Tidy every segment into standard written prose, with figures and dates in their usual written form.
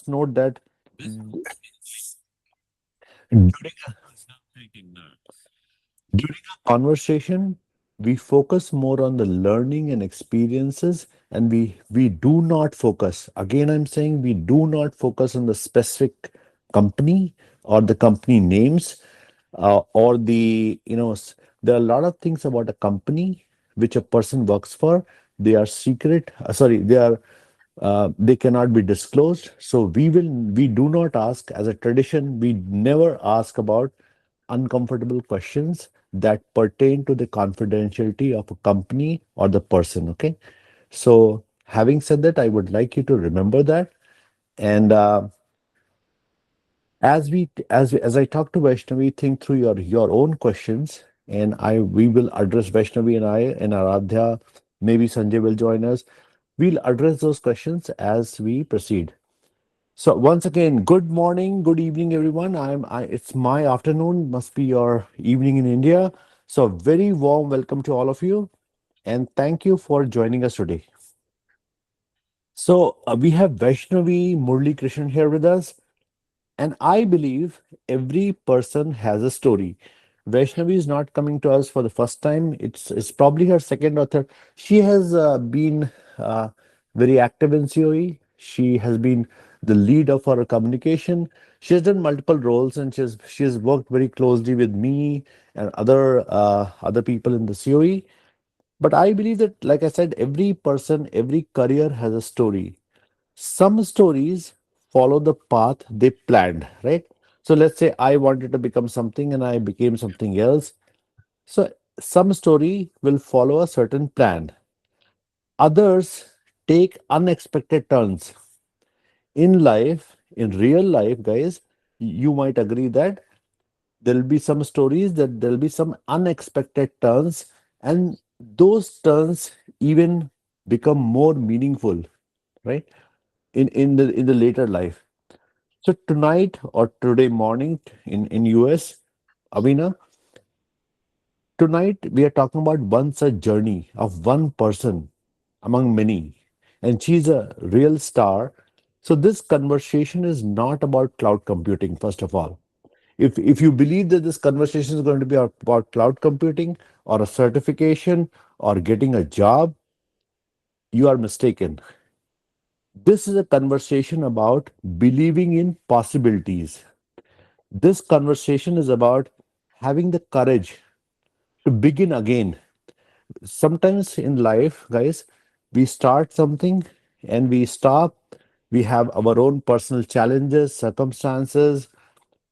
note that This d- is during not taking notes. during a conversation, we focus more on the learning and experiences, and we do not focus. Again, I'm saying we do not focus on the specific company or the company names or there are a lot of things about a company which a person works for. They are secret. Sorry, they cannot be disclosed. So we do not ask as a tradition. We never ask about uncomfortable questions that pertain to the confidentiality of a company or the person. Okay. So having said that, I would like you to remember that. And as I talk to Vaishnavi, think through your own questions, and I we will address Vaishnavi and I and Aradhya. Maybe Sanjay will join us. We'll address those questions as we proceed. So once again, good morning, good evening, everyone. It's my afternoon, must be your evening in India. So very warm welcome to all of you, and thank you for joining us today. So we have Vaishnavi Murli Krishnan here with us. And I believe every person has a story. Vaishnavi is not coming to us for the first time. It's probably her second or third. She has been very active in COE. She has been the lead of our communication. She has done multiple roles, and she has worked very closely with me and other people in the COE. But I believe that, like I said, every person, every career has a story. Some stories follow the path they planned, right? So let's say I wanted to become something and I became something else. So some story will follow a certain plan. Others take unexpected turns. In life, in real life, guys, you might agree that there'll be some stories that there'll be some unexpected turns, and those turns even become more meaningful, right? In the later life. So tonight or today morning in US, Avina, tonight we are talking about one such journey of one person among many, and she's a real star. So this conversation is not about cloud computing, first of all. If you believe that this conversation is going to be about cloud computing or a certification or getting a job, you are mistaken. This is a conversation about believing in possibilities. This conversation is about having the courage to begin again. Sometimes in life, guys, we start something and we stop. We have our own personal challenges, circumstances,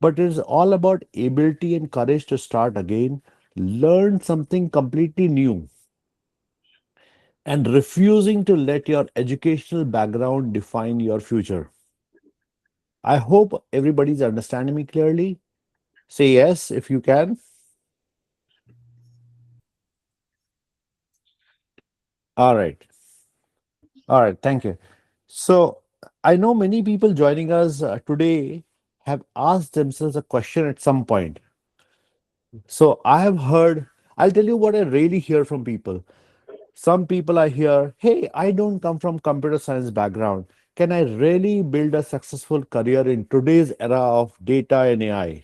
but it is all about ability and courage to start again, learn something completely new, and refusing to let your educational background define your future. I hope everybody's understanding me clearly. Say yes if you can. All right. All right. Thank you. So, I know many people joining us today have asked themselves a question at some point. So, I have heard, I'll tell you what I really hear from people. Some people I hear, hey, I don't come from computer science background. Can I really build a successful career in today's era of data and AI,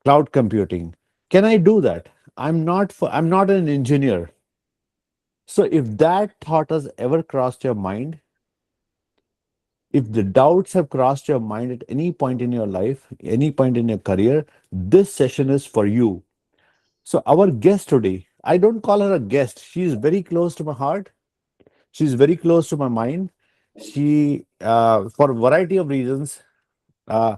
cloud computing? Can I do that? I'm not an engineer. So if that thought has ever crossed your mind, if the doubts have crossed your mind at any point in your life, any point in your career, this session is for you. So, our guest today, I don't call her a guest. She is very close to my heart. She's very close to my mind. For a variety of reasons, uh,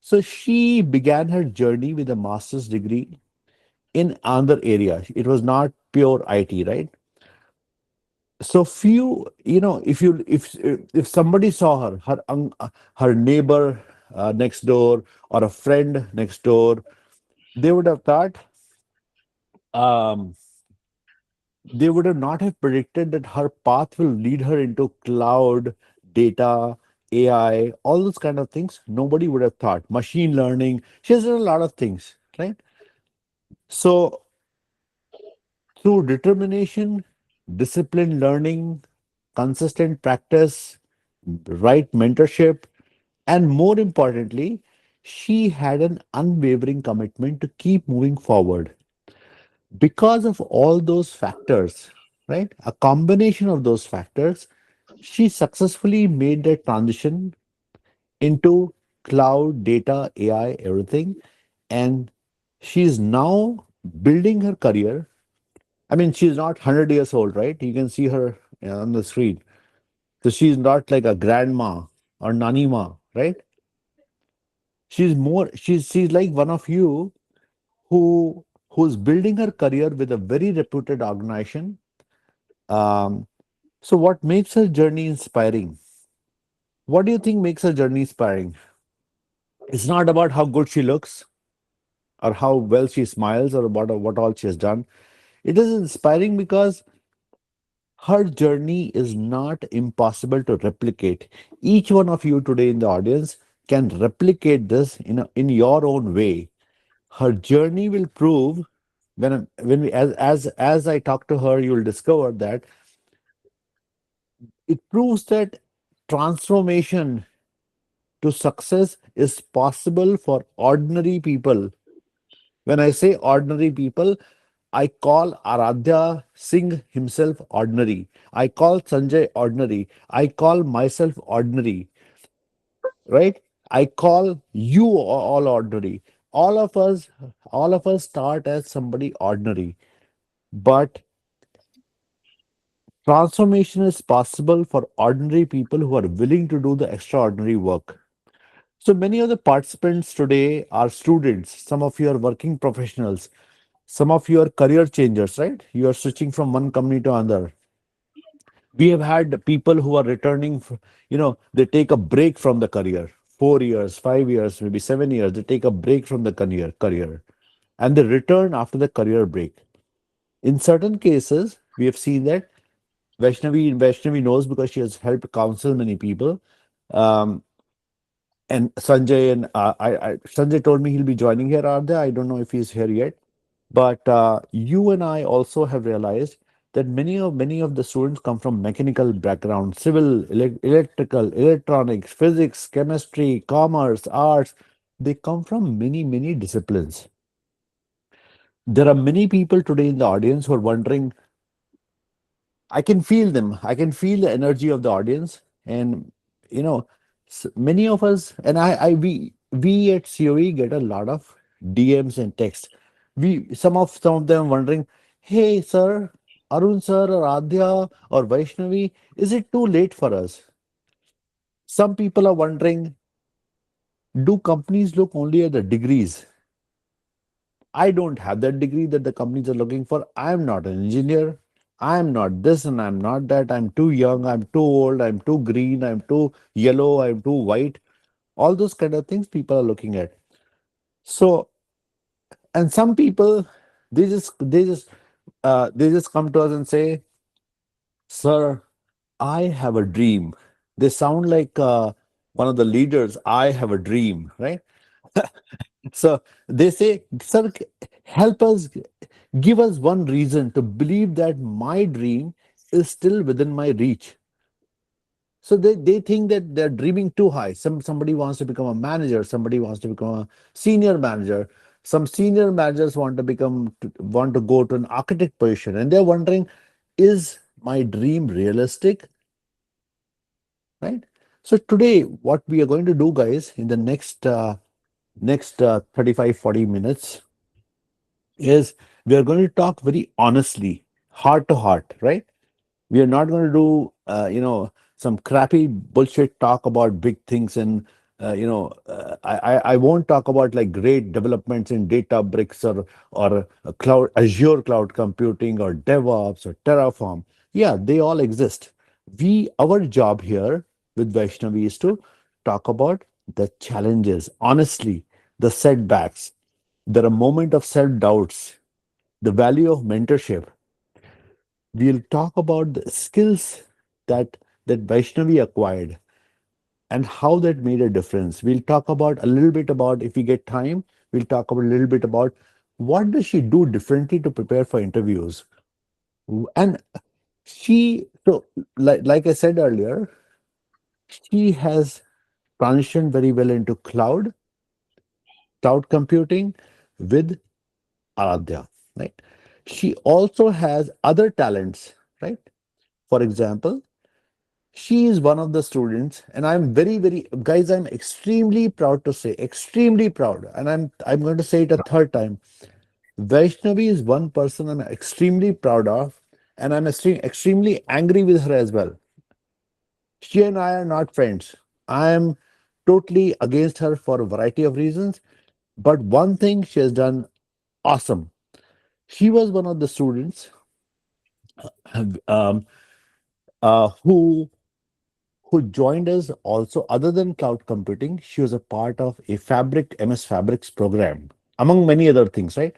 so she began her journey with a master's degree in another area. It was not pure IT, right? So few, if somebody saw her neighbor next door or a friend next door, they would have thought, um, they would have not have predicted that her path will lead her into cloud, data, AI, all those kind of things. Nobody would have thought. Machine learning. She has done a lot of things, right? So through determination, disciplined learning, consistent practice, right mentorship, and more importantly, she had an unwavering commitment to keep moving forward. Because of all those factors, right? A combination of those factors, she successfully made that transition into cloud, data, AI, everything. And she's now building her career. I mean, she's not 100 years old, right? You can see her on the screen. So she's not like a grandma or nanima, right? She's like one of you who's building her career with a very reputed organization. Um, so what makes her journey inspiring? What do you think makes her journey inspiring? It's not about how good she looks or how well she smiles or about what all she has done. It is inspiring because her journey is not impossible to replicate. Each one of you today in the audience can replicate this in your own way. Her journey will prove when we, as I talk to her, you'll discover that it proves that transformation to success is possible for ordinary people. When I say ordinary people, I call Aradhya Singh himself ordinary. I call Sanjay ordinary. I call myself ordinary, right? I call you all ordinary. All of us, all of us start as somebody ordinary. But transformation is possible for ordinary people who are willing to do the extraordinary work. So many of the participants today are students. Some of you are working professionals. Some of you are career changers, right? You are switching from one company to another. We have had people who are returning, they take a break from the career, 4 years, 5 years, maybe 7 years. They take a break from the career and they return after the career break. In certain cases, we have seen that Vaishnavi knows because she has helped counsel many people. Um, and Sanjay and Sanjay told me he'll be joining here. Are there? I don't know if he's here yet. But you and I also have realized that many of the students come from mechanical background, civil, electrical, electronics, physics, chemistry, commerce, arts. They come from many disciplines. There are many people today in the audience who are wondering. I can feel them. I can feel the energy of the audience, and you know, many of us, and we at COE get a lot of DMs and texts. Some of them wondering, "Hey, sir, Arun sir, or Adya or Vaishnavi, is it too late for us?" Some people are wondering, "Do companies look only at the degrees? I don't have that degree that the companies are looking for. I'm not an engineer. I'm not this and I'm not that. I'm too young. I'm too old. I'm too green. I'm too yellow. I'm too white." All those kind of things people are looking at. So, and some people, they just come to us and say, "Sir, I have a dream." They sound like one of the leaders. "I have a dream," right? So they say, "Sir, help us, give us one reason to believe that my dream is still within my reach." So they think that they're dreaming too high. Somebody wants to become a manager, somebody wants to become a senior manager. Some senior managers want to go to an architect position, and they're wondering, is my dream realistic? Right? So today, what we are going to do, guys, in the next 35 40 minutes is we are going to talk very honestly, heart to heart, right? We are not going to do some crappy bullshit talk about big things. And I won't talk about like great developments in Databricks or cloud Azure cloud computing or DevOps or Terraform. Yeah, they all exist. Our job here with Vaishnavi is to talk about the challenges honestly, the setbacks. There are moments of self doubts, the value of mentorship. We'll talk about the skills that Vaishnavi acquired and how that made a difference. We'll talk about a little bit about, if we get time, we'll talk about a little bit about what does she do differently to prepare for interviews. And she, so like I said earlier, She has transitioned very well into cloud computing with Aradhya, right? She also has other talents, right? For example, she is one of the students, and I'm very, guys, I'm extremely proud to say, extremely proud, and I'm going to say it a third time. Vaishnavi is one person I'm extremely proud of, and I'm extremely angry with her as well. She and I are not friends. I am totally against her for a variety of reasons, but one thing she has done awesome. She was one of the students um, who joined us also. Other than cloud computing, she was a part of a Fabric MS Fabrics program, among many other things. Right?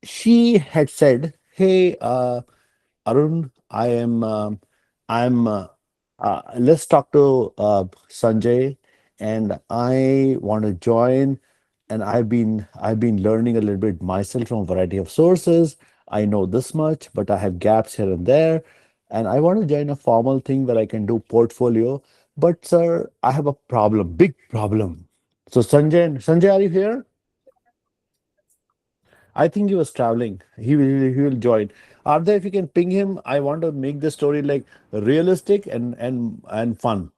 She had said, "Hey, Arun, I'm. Let's talk to Sanjay, and I want to join. And I've been learning a little bit myself from a variety of sources. I know this much, but I have gaps here and there, and I want to join a formal thing where I can do portfolio. But sir, I have a problem, big problem. So Sanjay, are you here? I think he was traveling. He will join. Arda, if you can ping him, I want to make the story like realistic and fun.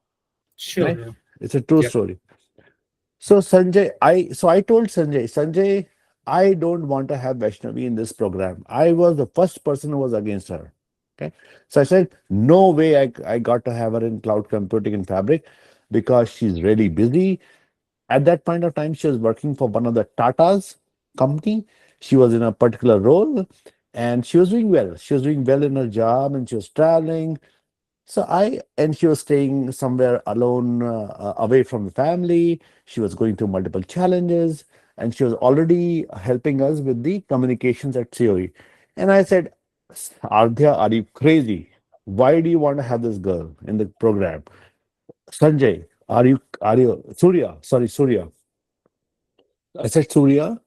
Sure. Right? It's a true Yeah. story. So I told Sanjay, I don't want to have Vaishnavi in this program. I was the first person who was against her. Okay. So I said, no way I got to have her in cloud computing and fabric because she's really busy. At that point of time, she was working for one of the Tata's company. She was in a particular role and she was doing well. She was doing well in her job and she was traveling. And she was staying somewhere alone, away from the family. She was going through multiple challenges and she was already helping us with the communications at COE. And I said, Ardhya, are you crazy? Why do you want to have this girl in the program? Sanjay, Surya. I said, Surya,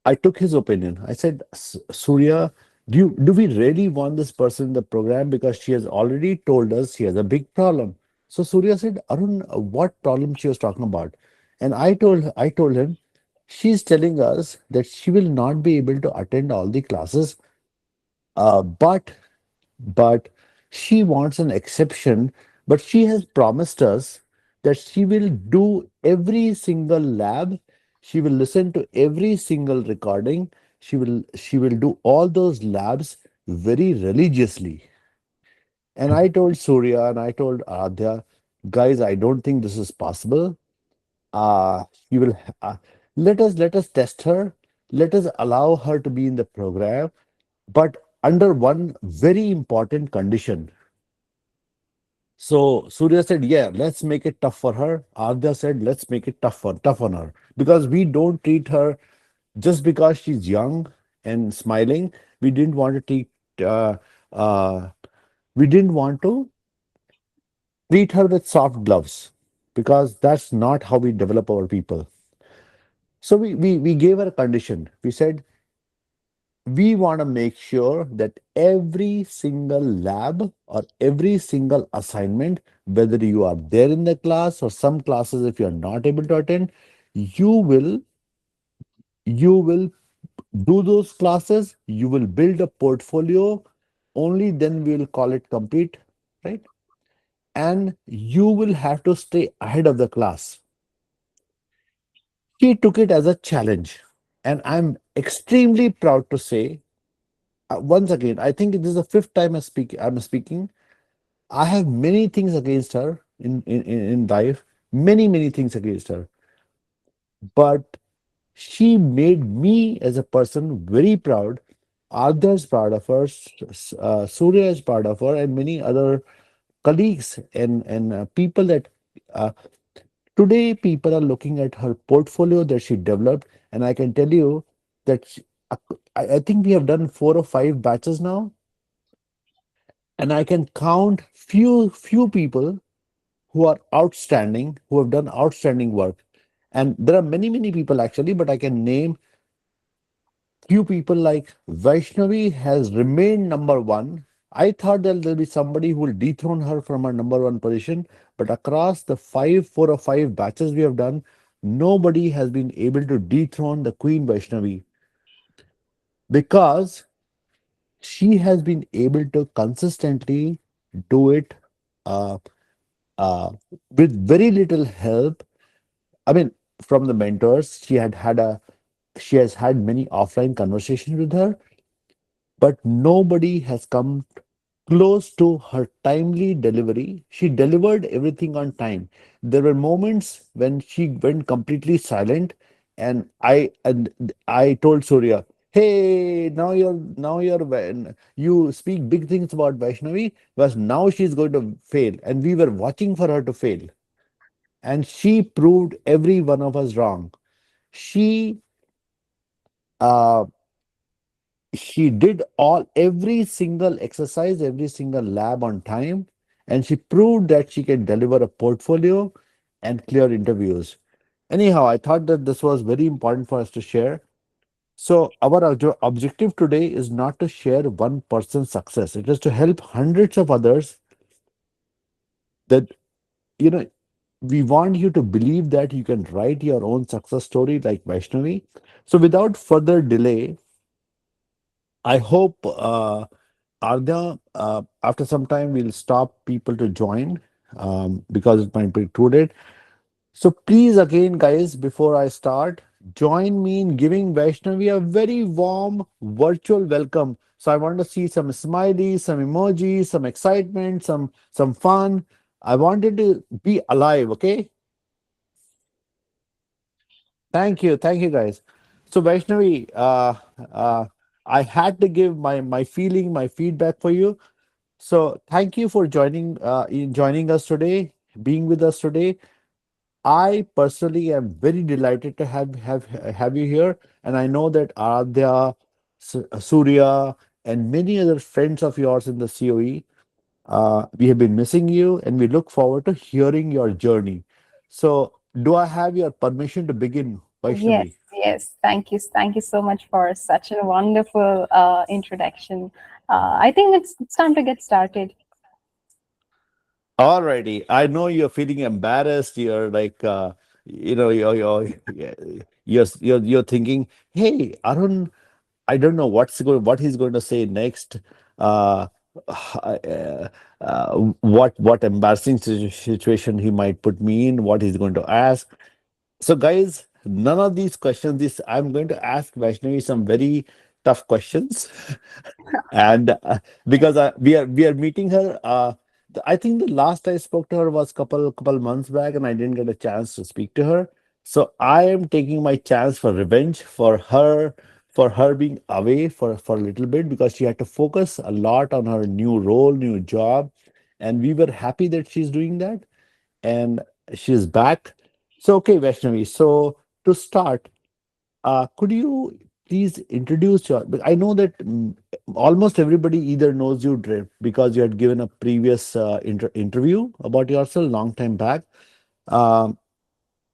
I took his opinion. I said, Surya, do we really want this person in the program? Because she has already told us she has a big problem. So Surya said, Arun, what problem she was talking about? And I told him, she's telling us that she will not be able to attend all the classes, but she wants an exception. But she has promised us that she will do every single lab, she will listen to every single recording, she will do all those labs very religiously. And I told Surya and I told Adya, guys, I don't think this is possible. You will let us test her, let us allow her to be in the program, but under one very important condition. So Surya said, "Yeah, let's make it tough for her." Ardha said, "Let's make it tough on her because we don't treat her just because she's young and smiling. We didn't want to uh, uh, we didn't want to treat her with soft gloves because that's not how we develop our people." So we gave her a condition. We said we want to make sure that every single lab or every single assignment, whether you are there in the class or some classes, if you are not able to attend, you will you will do those classes, you will build a portfolio, only then we will call it complete, right? And you will have to stay ahead of the class. She took it as a challenge, and I'm extremely proud to say, once again, I think this is the fifth time I'm speaking. I have many things against her in life, many things against her. But she made me as a person very proud. Ardha is proud of her, Surya is proud of her, and many other colleagues and people that uh, today people are looking at her portfolio that she developed. And I can tell you that I think we have done 4 or 5 batches now, and I can count few people who are outstanding, who have done outstanding work. And there are many people actually, but I can name few people like Vaishnavi has remained number one. I thought that there'll be somebody who will dethrone her from her number one position, but across the five, 4 or 5 batches we have done, nobody has been able to dethrone the Queen Vaishnavi because she has been able to consistently do it uh, uh, with very little help. I mean, from the mentors, she has had many offline conversations with her, but nobody has come close to her timely delivery. She delivered everything on time. There were moments when she went completely silent, and I told Surya, "Hey, now you're when you speak big things about Vaishnavi, but now she's going to fail." And we were watching for her to fail, and she proved every one of us wrong. She uh, she did all every single exercise, every single lab on time, and she proved that she can deliver a portfolio and clear interviews. Anyhow, I thought that this was very important for us to share. So our objective today is not to share one person's success. It is to help hundreds of others that, you know, we want you to believe that you can write your own success story like Vaishnavi. So without further delay, I hope Ardha, after some time, we'll stop people to join because it might be too late. So please, again, guys, before I start, join me in giving Vaishnavi a very warm virtual welcome. So I want to see some smileys, some emojis, some excitement, some fun. I wanted to be alive. Okay, thank you, guys. So Vaishnavi, uh, I had to give my feeling, my feedback for you. So thank you for joining us today, being with us today. I personally am very delighted to have you here, and I know that Aradhya, Surya, and many other friends of yours in the COE, we have been missing you, and we look forward to hearing your journey. So, do I have your permission to begin, Yes, Vaishnavi? yes. Thank you so much for such a wonderful introduction. I think it's time to get started. Alrighty, I know you're feeling embarrassed. You're like, you're thinking, "Hey, Arun, I don't know what he's going to say next. Uh, what embarrassing situation he might put me in? What he's going to ask?" So, guys, none of these questions. This I'm going to ask Vaishnavi some very tough questions, and because we are meeting her. I think the last I spoke to her was couple months back, and I didn't get a chance to speak to her. So I am taking my chance for revenge for her being away for a little bit because she had to focus a lot on her new role, new job, and we were happy that she's doing that, and she's back. So okay, Vaishnavi. So to start, could you please introduce your? I know that almost everybody either knows you because you had given a previous interview about yourself long time back. Um,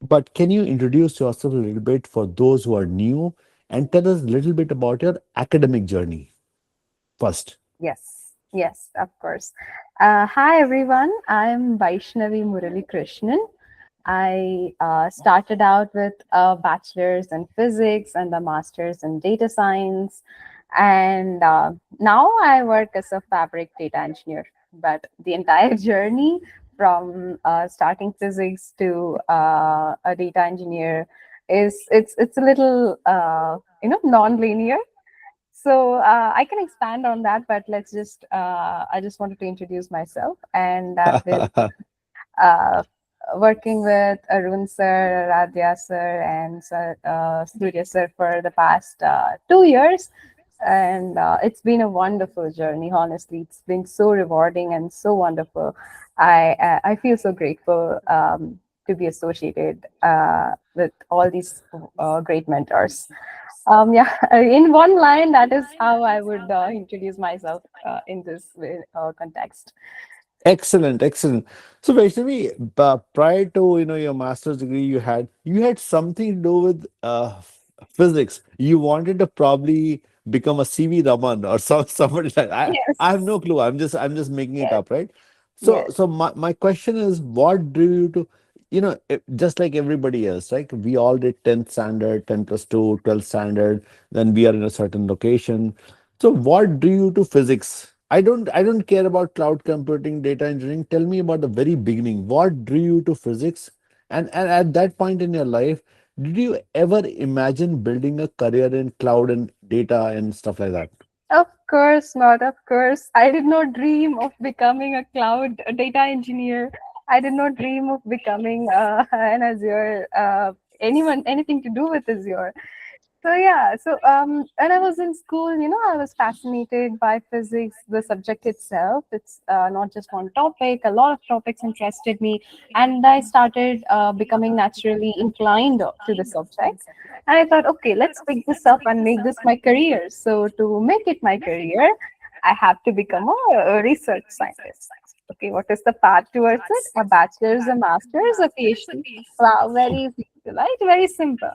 but can you introduce yourself a little bit for those who are new and tell us a little bit about your academic journey first? Yes, yes, of course. Hi, everyone. I'm Vaishnavi Murali Krishnan. I started out with a bachelor's in physics and a master's in data science. And now I work as a fabric data engineer. But the entire journey from starting physics to a data engineer it's a little non-linear. So I can expand on that, but I just wanted to introduce myself, and I've been uh, working with Arun sir, Radhya sir, and Surya sir for the past 2 years. And it's been a wonderful journey. Honestly, it's been so rewarding and so wonderful. I feel so grateful to be associated with all these great mentors. Yeah, in one line, that is how I would introduce myself in this context. Excellent, excellent. So Vaishnavi, prior to your master's degree, you had something to do with physics. You wanted to probably become a CV Raman or somebody like I have Yes. no clue. I'm just making it Yes. up, right? So Yes. so my question is, what drew you to, just like everybody else, right? We all did 10th standard, 10 plus 2, 12th standard, then we are in a certain location. So what drew you to physics? I don't care about cloud computing, data engineering. Tell me about the very beginning. What drew you to physics? And at that point in your life, did you ever imagine building a career in cloud and data and stuff like that? Of course not. Of course. I did not dream of becoming a cloud data engineer. I did not dream of becoming an Azure, anything to do with Azure. So yeah, when I was in school, I was fascinated by physics, the subject itself. It's not just one topic; a lot of topics interested me, and I started becoming naturally inclined to the subject. And I thought, okay, let's pick this up and make this my career. So to make it my career, I have to become a research scientist. Okay, what is the path towards it? A bachelor's, a master's, a PhD. Wow, very easy, right? Very simple.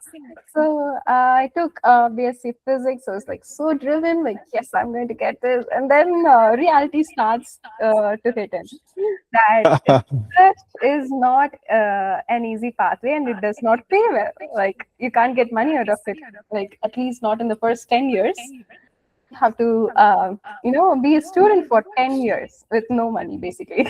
So I took BSc physics. I was like so driven, like yes, I'm going to get this. And then reality starts to hit in. That research is not an easy pathway, and it does not pay well. Like you can't get money out of it. Like at least not in the first 10 years. You have to, be a student for 10 years with no money, basically.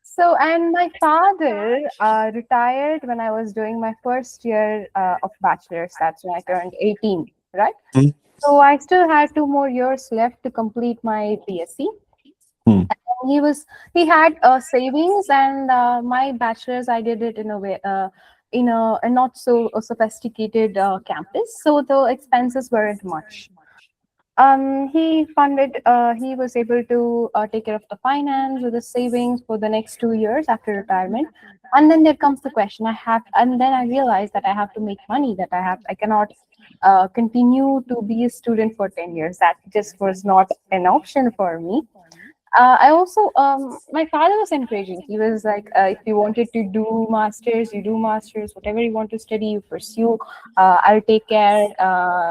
So, and my father retired when I was doing my first year of bachelor's. That's when I turned 18, right? Hmm. So I still had 2 more years left to complete my BSc. Hmm. He had savings, and my bachelor's I did it in a way, a not so sophisticated campus, so the expenses weren't much. He was able to take care of the finance or the savings for the next 2 years after retirement. And then there comes the question and then I realized that I have to make money, I cannot continue to be a student for 10 years. That just was not an option for me. I also, my father was encouraging. He was like, if you wanted to do masters, you do masters. Whatever you want to study, you pursue. I'll take care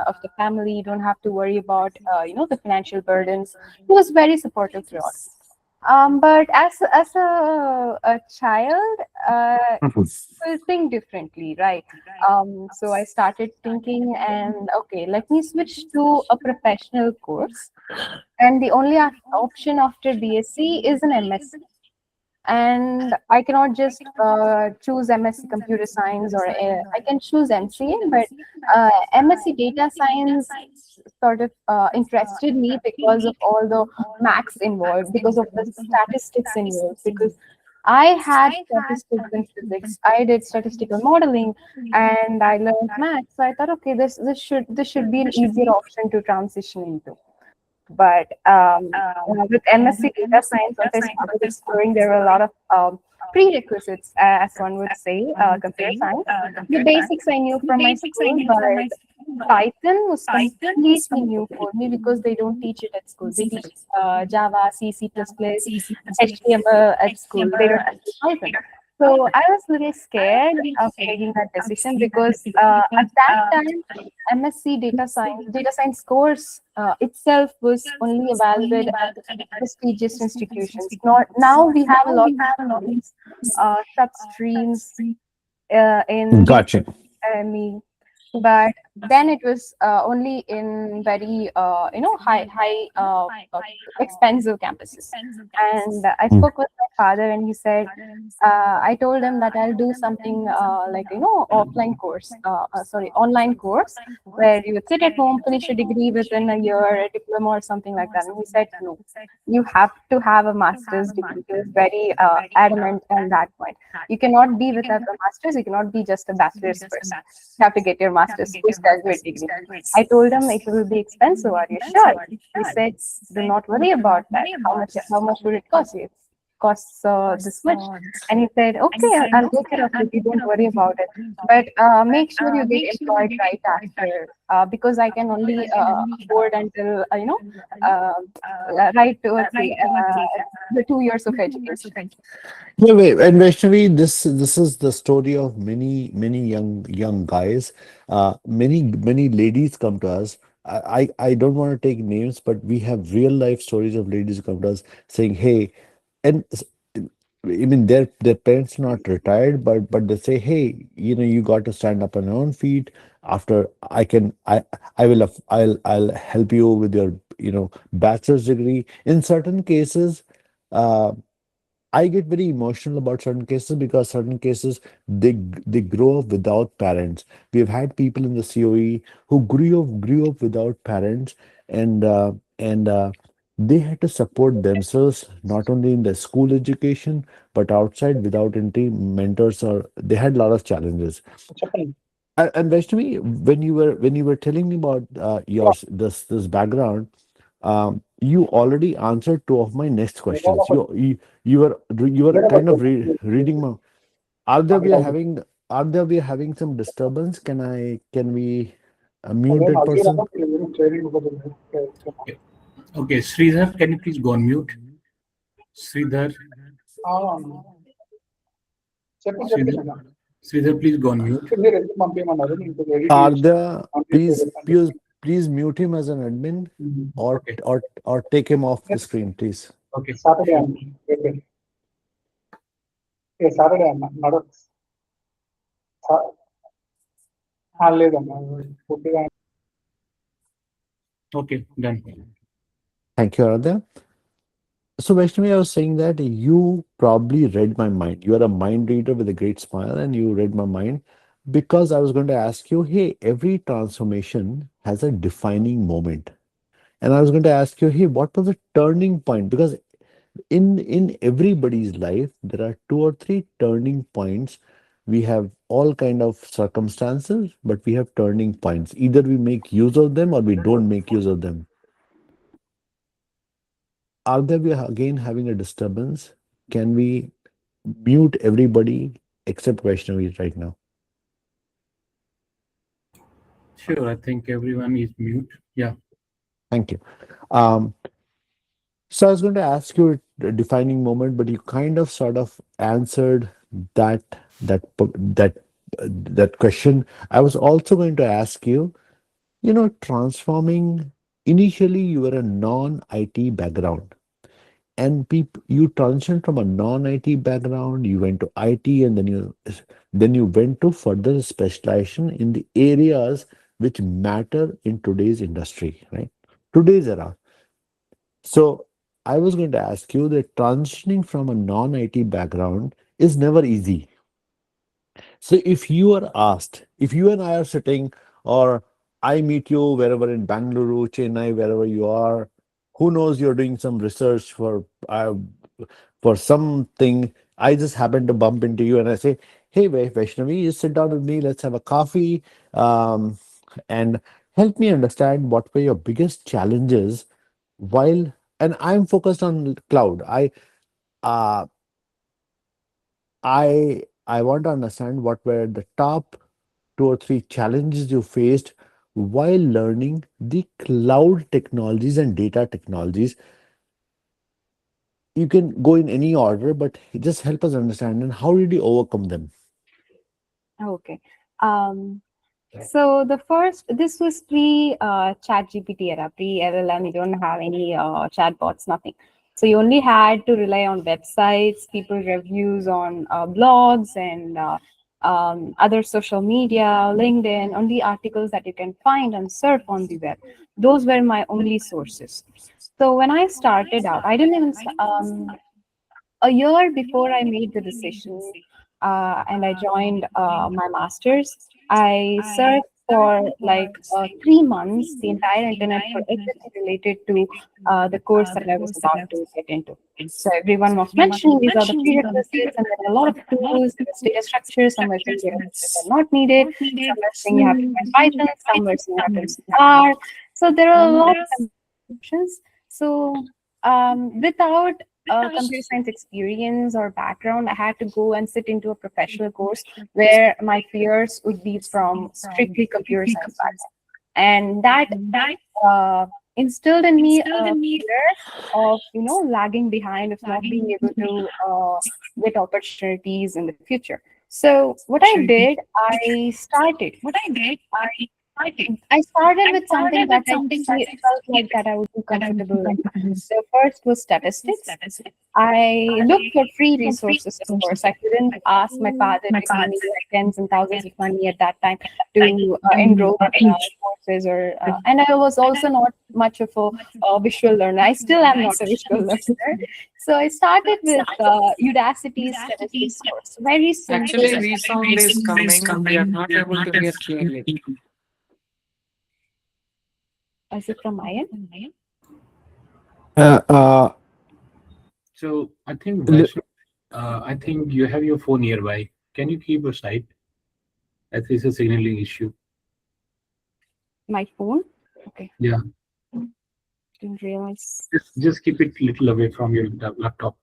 of the family. You don't have to worry about, the financial burdens. He was very supportive throughout. But as a child, will think differently, right? So I started thinking, and okay, let me switch to a professional course. And the only option after BSc is an MSc. And I cannot just choose MSc Computer Science, or I can choose MCA, but MSc Data Science sort of interested me because of all the maths involved, because of the statistics involved, because I had statistics in physics. I did statistical modeling, and I learned maths. So I thought, okay, this should be an easier option to transition into. But with MSc Data Science, once I started exploring, there were a lot of prerequisites, as one would say, computer science. The basics I knew from my school, but Python was completely new for me because they don't teach it at school. They teach Java, C, C++, HTML at school. They don't teach Python. So I was a little scared of taking that decision because at that time, MSc data science course itself was only evaluated at prestigious institutions. Not now we have a lot of sub streams in Gotcha. me, but then it was only in very high expensive campuses. And I Hmm. spoke with my father, and he said, I told him that I'll do something like offline course, sorry, online course, where you would sit at home, finish a degree within a year, a diploma or something like that. And he said, no, you have to have a master's degree. He was very adamant on that point. You cannot be without a master's. You cannot be just a bachelor's person. You have to get your master's postgraduate degree. I told him it will be expensive. Are you sure? He said, do not worry about that. How much would it cost you? It costs this much. And he said, okay, I'll take care of it. You don't worry about it. But make sure you get employed right after, because I can only afford until, uh, right towards the 2 years of education. Yeah, wait, and Vaishnavi, this is the story of many young guys. Many ladies come to us I don't want to take names, but we have real life stories of ladies who come to us saying, "Hey," and I mean their parents are not retired, but they say, "Hey, you got to stand up on your own feet. After I'll help you with your bachelor's degree." In certain cases, uh, I get very emotional about certain cases because certain cases they grow up without parents. We've had people in the COE who grew up without parents, and they had to support themselves not only in their school education but outside without any mentors, or they had a lot of challenges. చెప్పండి. And Vaishnavi, when you were telling me about this background, you already answered two of my next questions. You were kind of reading my. Are there we having some disturbance? Can we mute అదేం that person? అడిగినప్పుడు ఏం training ఇవ్వదు. Okay. Okay, Sridhar, can you please go on mute? Sridhar, చెప్పి Sridhar, చెప్పేసాను. Sridhar, please go on mute. మీరు ఎందుకు పంపించమన్నారు, నేను edit Are చేసి there please పంపించేది. please mute him as an admin, or Okay, or take him off the screen, please. okay, Saturday sure. అన్న Saturday అన్న లేదమ్మా పూర్తిగా. Okay, done. Thank you, Aradhya. So, Vaishnavi, I was saying that you probably read my mind. You are a mind reader with a great smile, and you read my mind because I was going to ask you, hey, every transformation has a defining moment. And I was going to ask you, hey, what was the turning point? Because in everybody's life, there are two or three turning points. We have all kind of circumstances, but we have turning points. Either we make use of them or we don't make use of them. Are there we are again having a disturbance? Can we mute everybody except Vaishnavi right now? Sure, I think everyone is mute. Yeah. Thank you. Um, so I was going to ask you a defining moment, but you kind of sort of answered that that question. I was also going to ask you, transforming. Initially, you were a non-IT background, and you transitioned from a non-IT background, you went to IT, and then you went to further specialization in the areas which matter in today's industry, right? Today's era. So I was going to ask you that transitioning from a non-IT background is never easy. So if you are asked, if you and I are sitting, or I meet you wherever in Bangalore, Chennai, wherever you are, who knows, you're doing some research for something. I just happen to bump into you and I say, "Hey, Vaishnavi, you sit down with me. Let's have a coffee, and help me understand what were your biggest challenges while." And I'm focused on cloud. Uh, I want to understand what were the top two or three challenges you faced while learning the cloud technologies and data technologies. You can go in any order, but just help us understand and how did you overcome them? Okay. Um, so the first, this was pre Chat GPT era, pre LLM. You don't have any chatbots, nothing. So you only had to rely on websites, people reviews on blogs and other social media, LinkedIn, only articles that you can find and surf on the web. Those were my only sources. So when I started out, I didn't even a year before I made the decision and I joined my master's, I searched for like 3 months the entire internet for everything related to the course that I was about to get into. So everyone was mentioning these are the prerequisites, and there are a lot of tools, there was data structures, some were saying data structures are not needed, some were saying you have to learn Python, some were saying you have to learn R. So there are a lot of options. So without computer science experience or background, I had to go and sit into a professional course where my peers would be from strictly computer science background. And that uh, instilled in me a fear of, lagging behind, of not being able to get opportunities in the future. So what I did, I started. I started with something that felt like that I would be comfortable in. The first was statistics. I looked for free resources, of course. I couldn't ask my father to give me tens and thousands of money at that time to enroll in courses, or and I was also not much of a visual learner. I still am not a visual learner. So I started with Udacity's statistics course. Very simple. Actually, resound is coming. We are not able to hear clearly. Is it from my end? Uh, uh, So I think l- Vaishnavi, I think you have your phone nearby. Can you keep aside? That is a signaling issue. My phone? Okay, Yeah, didn't realize. just keep it little away from your laptop.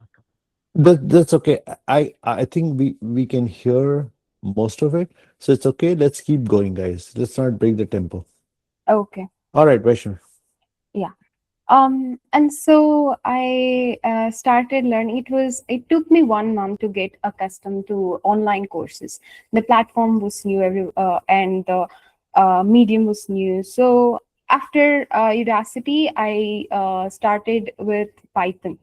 that's okay. I think we can hear most of it, so it's okay. Let's keep going, guys. Let's not break the tempo. Okay, All right, Vaishnav. yeah. And so I started learning. It took me 1 month to get accustomed to online courses. The platform was new, and the medium was new. So after Udacity, I started with Python.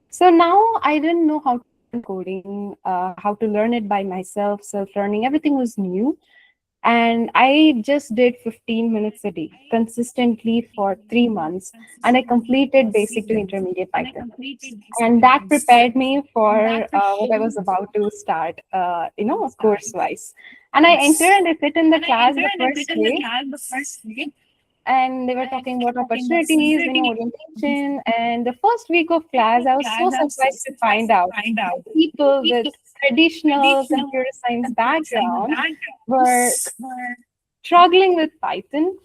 So now I didn't know how to learn coding, how to learn it by myself, self-learning. Everything was new. And I just did 15 minutes a day consistently for 3 months. And I completed basic to intermediate Python. And that prepared me for what I was about to start, course wise. And I entered and I sit in the class the first day, and they were talking about opportunities, orientation. And the first week of class, I was so surprised to find out that people with traditional computer science background were struggling with Python,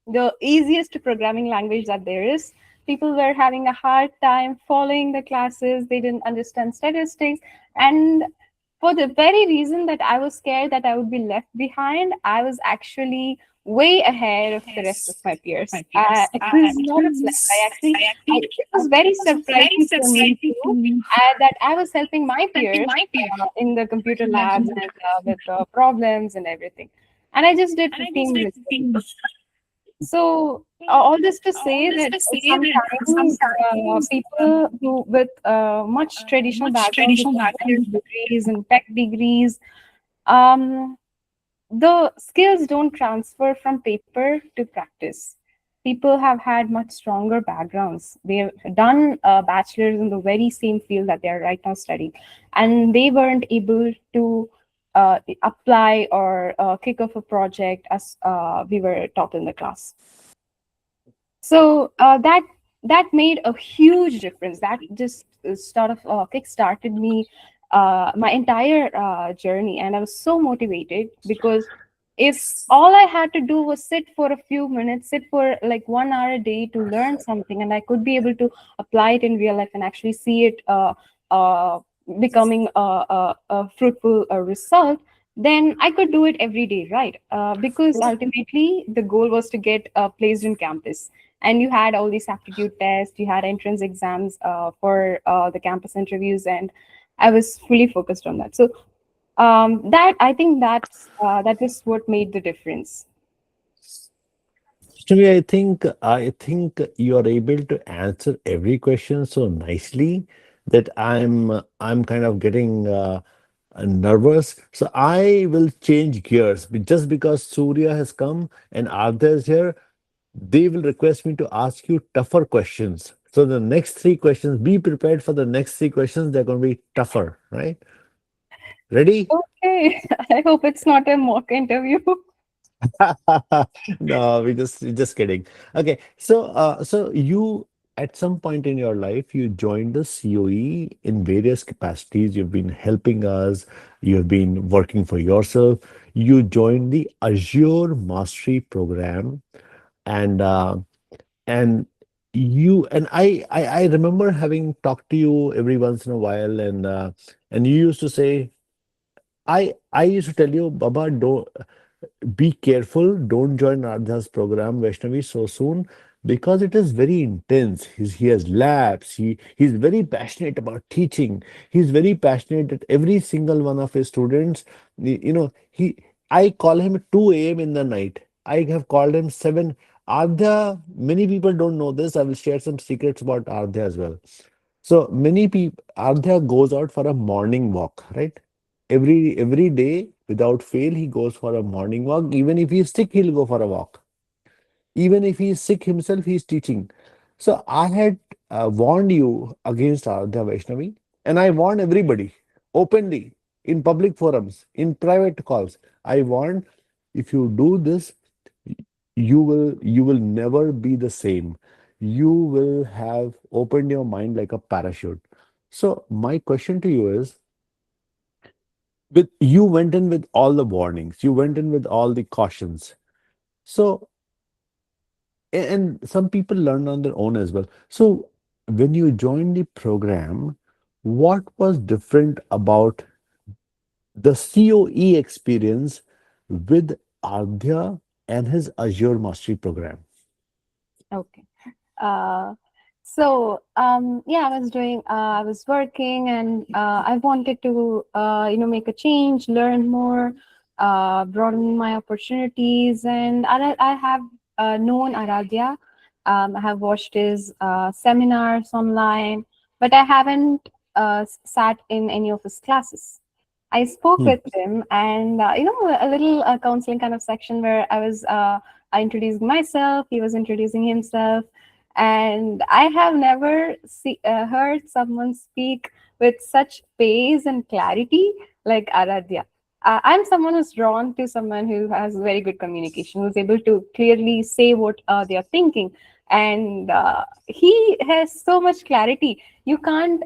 the easiest programming language that there is. People were having a hard time following the classes. They didn't understand statistics. And for the very reason that I was scared that I would be left behind, I was actually way ahead of the rest of my peers. It was not a plan. It was very surprising for me too, that I was helping my peers in the computer labs and with problems and everything. And I just did 15 minutes a day. So all this to say that sometimes people who with much traditional backgrounds, with engineering degrees and tech degrees, um, the skills don't transfer from paper to practice. People have had much stronger backgrounds. They've done a bachelor's in the very same field that they are right now studying, and they weren't able to apply or kick off a project as we were taught in the class. So that made a huge difference. That just sort of kick-started me, my entire journey, and I was so motivated because if all I had to do was sit for a few minutes, sit for like 1 hour a day to learn something, and I could be able to apply it in real life and actually see it uh, becoming a fruitful result, then I could do it every day, right? Because ultimately the goal was to get placed in campus, and you had all these aptitude tests, you had entrance exams for the campus interviews, and I was fully focused on that. So that I think that is what made the difference. Actually, I think you are able to answer every question so nicely that I'm kind of getting nervous. So I will change gears. Just because Surya has come and Arthur is here, they will request me to ask you tougher questions. So the next three questions, be prepared for the next three questions. They're going to be tougher, right? Ready? Okay, I hope it's not a mock interview. No, we just kidding. Okay, so you at some point in your life you joined the COE in various capacities. You've been helping us. You've been working for yourself. You joined the Azure Mastery Program, and and I remember having talked to you every once in a while, and you used to say, I used to tell you, Baba, don't be careful, don't join Radha's program, Vaishnavi, so soon because it is very intense. He has labs, he's very passionate about teaching, he's very passionate that every single one of his students, he I call him 2 a.m. in the night. I have called him seven. Ardha, many people don't know this. I will share some secrets about Ardha as well. So many people, Ardha goes out for a morning walk, right? Every day, without fail, he goes for a morning walk. Even if he's sick, he'll go for a walk. Even if he is sick himself, he's teaching. So I had warned you against Ardha Vaishnavi, and I warned everybody openly in public forums, in private calls. I warned, if you do this, you will never be the same. You will have opened your mind like a parachute. So my question to you is, with you went in with all the warnings, you went in with all the cautions. So and some people learn on their own as well. So when you joined the program, what was different about the COE experience with Ardhya and his Azure Mastery program? Okay. Uh, yeah, I was working, and I wanted to, make a change, learn more, broaden my opportunities. And I have known Aradhya. I have watched his seminars online, but I haven't sat in any of his classes. I spoke Hmm. with him, and a little counseling kind of section where I introduced myself, he was introducing himself, and I have never heard someone speak with such pace and clarity like Aradhya. I'm someone who's drawn to someone who has very good communication, who's able to clearly say what they are thinking, and he has so much clarity. You can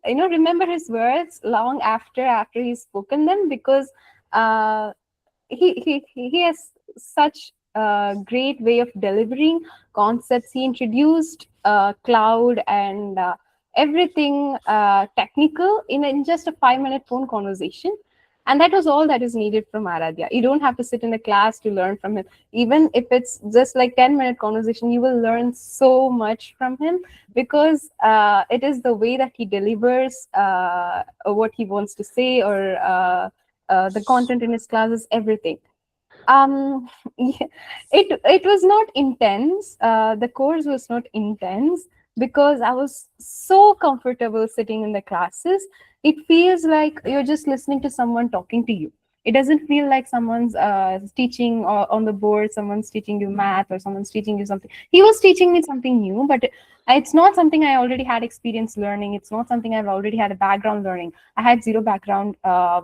remember his words long after he's spoken them, because uh, he has such a great way of delivering concepts. He introduced cloud and everything technical in just a 5 minute phone conversation. And that was all that is needed from Aradhya. You don't have to sit in a class to learn from him. Even if it's just like 10-minute conversation, you will learn so much from him, because it is the way that he delivers what he wants to say, or the content in his classes, everything. um yeah, it was not intense. The course was not intense, because I was so comfortable sitting in the classes. It feels like you're just listening to someone talking to you. It doesn't feel like someone's teaching on the board, someone's teaching you math, or someone's teaching you something. He was teaching me something new, but it's not something I already had experience learning. It's not something I've already had a background learning. I had zero background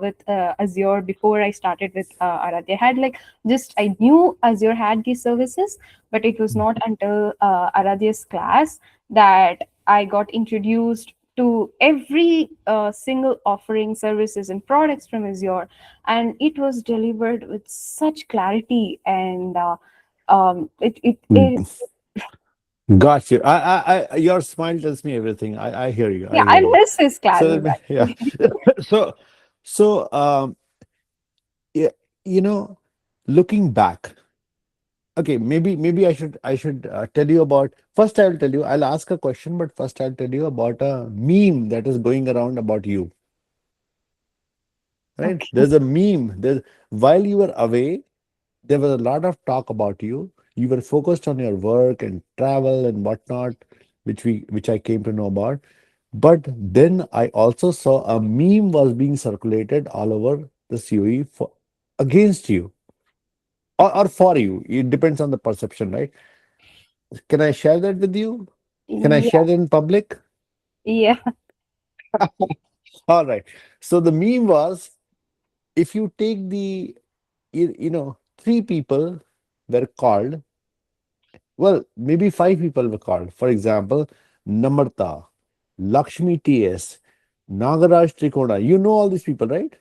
with Azure before I started with Aradhya. I had like, just I knew Azure had these services, but it was not until Aradhya's class that I got introduced to every single offering, services and products from Azure, and it was delivered with such clarity. And it Got you. Your smile tells me everything. I hear you. I yeah, I hear you. miss his So classes yeah. actually. So yeah, you know, looking back, okay, maybe I should tell you about. First, I'll tell you. I'll ask a question, but first I'll tell you about a meme that is going around about you. Right? Okay. There's a meme. There's while you were away, there was a lot of talk about you. You were focused on your work and travel and whatnot, which I came to know about. But then I also saw a meme was being circulated all over the COE against you, or for you. It depends on the perception, right? Can I share that with you? Can I share Yeah, it in public? yeah. All right. So the meme was, if you take three people were called, well, maybe five people were called. For example, Namarta, Lakshmi TS, Nagaraj Trikona. You know all these people, right?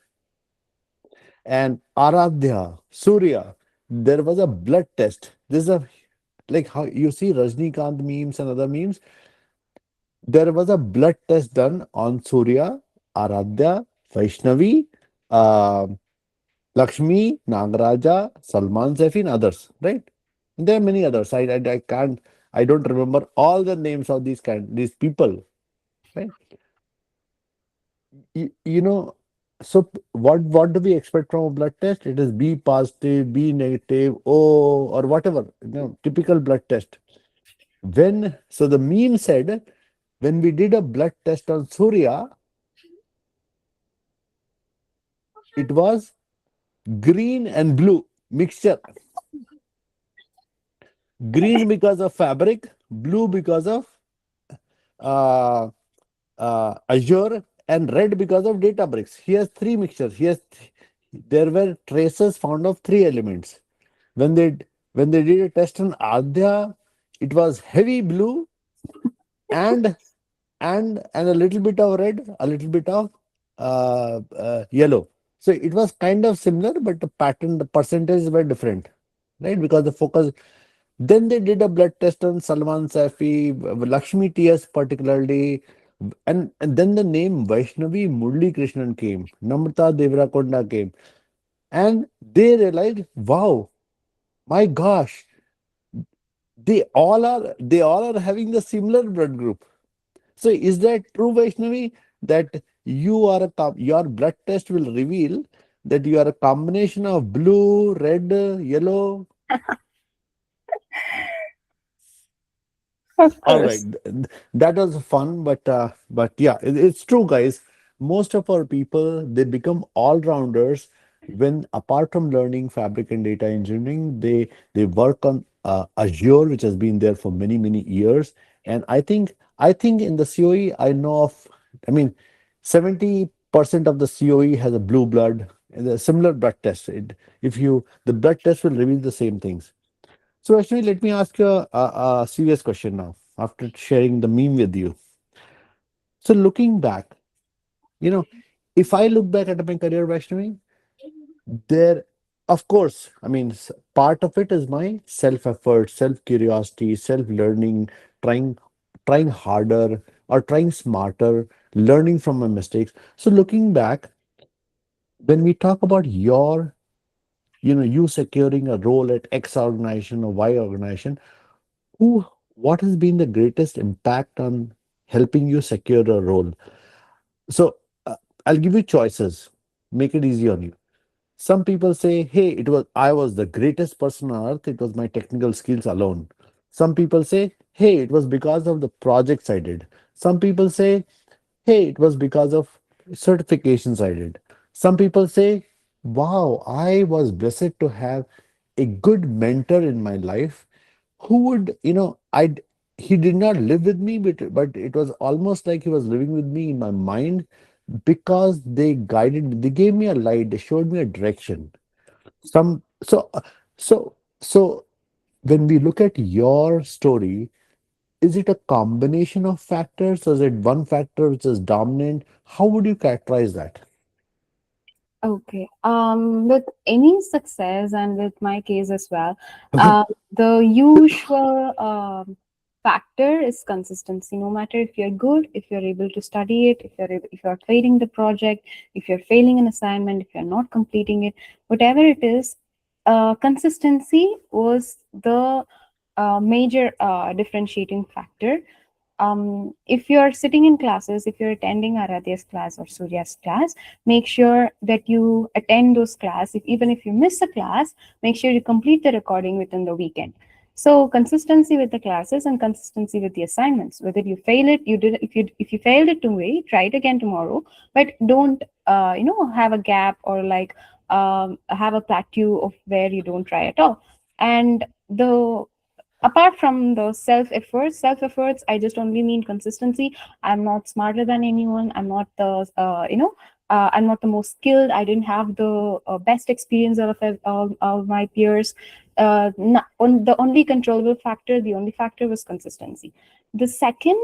And Aradhya, Surya. There was a blood test. This is a like how you see Rajnikant memes and other memes. There was a blood test done on Surya, Aradhya, Vaishnavi, uh, Lakshmi, Nagaraja, Salman Safi, and others, right? There are many others. I can't, I don't remember all the names of these people, right? You know, So what do we expect from a blood test? It is B positive, B negative, O, or whatever, typical blood test. So the meme said, when we did a blood test on Surya, it was green and blue mixture. Green because of fabric, blue because of uh, Azure, and red because of Databricks. He has three mixtures. There were traces found of three elements. When they did a test on Adya, it was heavy blue and and a little bit of red, a little bit of yellow. So it was kind of similar, but the pattern, the percentages were different, right? Because the focus. Then they did a blood test on Salman Safi, Lakshmi TS particularly, and then the name Vaishnavi Murli Krishnan came, Namrata Devarakonda came, and they realized, wow, my gosh, they all are having the similar blood group. So is that true, Vaishnavi, that your blood test will reveal that you are a combination of blue, red, yellow? Of All right, course. that was fun, but yeah, it's true, guys. Most of our people, they become all rounders when, apart from learning fabric and data engineering, they work on Azure, which has been there for many years. And I think in the COE, I know of, I mean, 70% of the COE has a blue blood and a similar blood test. If you the blood test will reveal the same things. So actually, let me ask you a serious question now, after sharing the meme with you. So looking back, you know, if I look back at my career, Vaishnavi, there, of course, I mean, part of it is my self-effort, self-curiosity, self-learning, trying, trying harder or trying smarter, learning from my mistakes. So looking back, when we talk about you securing a role at X organization or Y organization, who what has been the greatest impact on helping you secure a role? So I'll give you choices, make it easy on you. Some people say, hey, I was the greatest person on earth, it was my technical skills alone. Some people say, hey, it was because of the projects I did. Some people say, hey, it was because of certifications I did. Some people say, wow, I was blessed to have a good mentor in my life who would, he did not live with me, but it was almost like he was living with me in my mind, because they guided me, they gave me a light, they showed me a direction. Some so when we look at your story, is it a combination of factors, or is it one factor which is dominant? How would you characterize that? Okay. With any success, and with my case as well, Okay. the usual factor is consistency. No matter if you're good, if you're able to study it, if you're failing the project, if you're failing an assignment, if you're not completing it, whatever it is, consistency was the major differentiating factor. If you're sitting in classes, if you're attending Aradhya's class or Surya's class, make sure that you attend those classes. Even if you miss a class, make sure you complete the recording within the weekend. So consistency with the classes and consistency with the assignments. Whether you fail it, you did. If you failed it today, try it again tomorrow. But don't have a gap, or like have a plateau of where you don't try at all. And the apart from the self efforts, I just only mean consistency. I'm not smarter than anyone. I'm not the I'm not the most skilled. I didn't have the best experience of my peers. The only controllable factor, the only factor was consistency. The second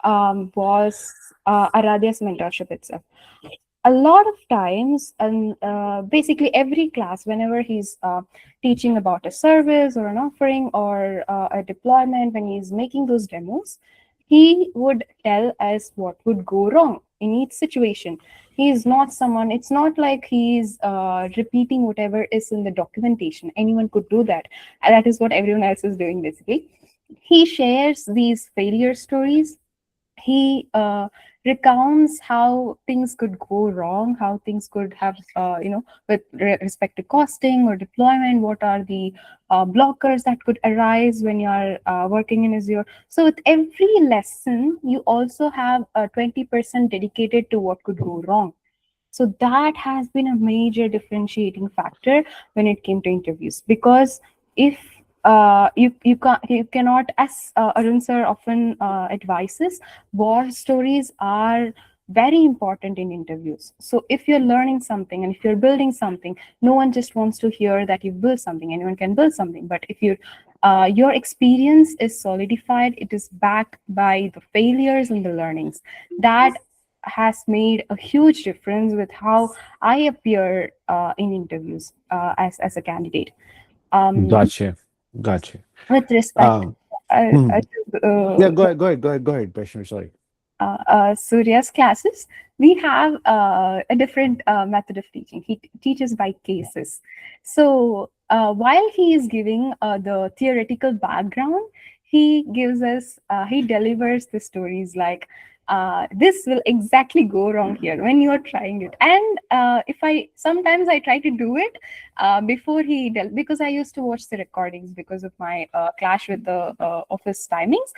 was Aradhya's mentorship itself. A lot of times, and basically every class, whenever he's teaching about a service or an offering or a deployment, when he's making those demos, he would tell us what would go wrong in each situation. He's not someone, it's not like he's repeating whatever is in the documentation. Anyone could do that, and that is what everyone else is doing basically. He shares these failure stories. He recounts how things could go wrong, how things could have, with respect to costing or deployment, what are the blockers that could arise when you are working in Azure. So with every lesson, you also have a 20% dedicated to what could go wrong. So that has been a major differentiating factor when it came to interviews, because if you cannot, as Arun sir often advises, war stories are very important in interviews. So if you're learning something and if you're building something, no one just wants to hear that you build something. Anyone can build something, but if your experience is solidified, it is backed by the failures and the learnings. That has made a huge difference with how I appear in interviews as a candidate. Um, Gotcha. Gotcha. with respect Um, uh, hmm. Yeah, to go ahead, Vaishnavi. Sorry. Surya's classes, we have a different method of teaching. He teaches by cases. So while he is giving the theoretical background, he delivers the stories like, this will exactly go wrong here when you are trying it. And if I sometimes I try to do it before because I used to watch the recordings because of my clash with the office timings.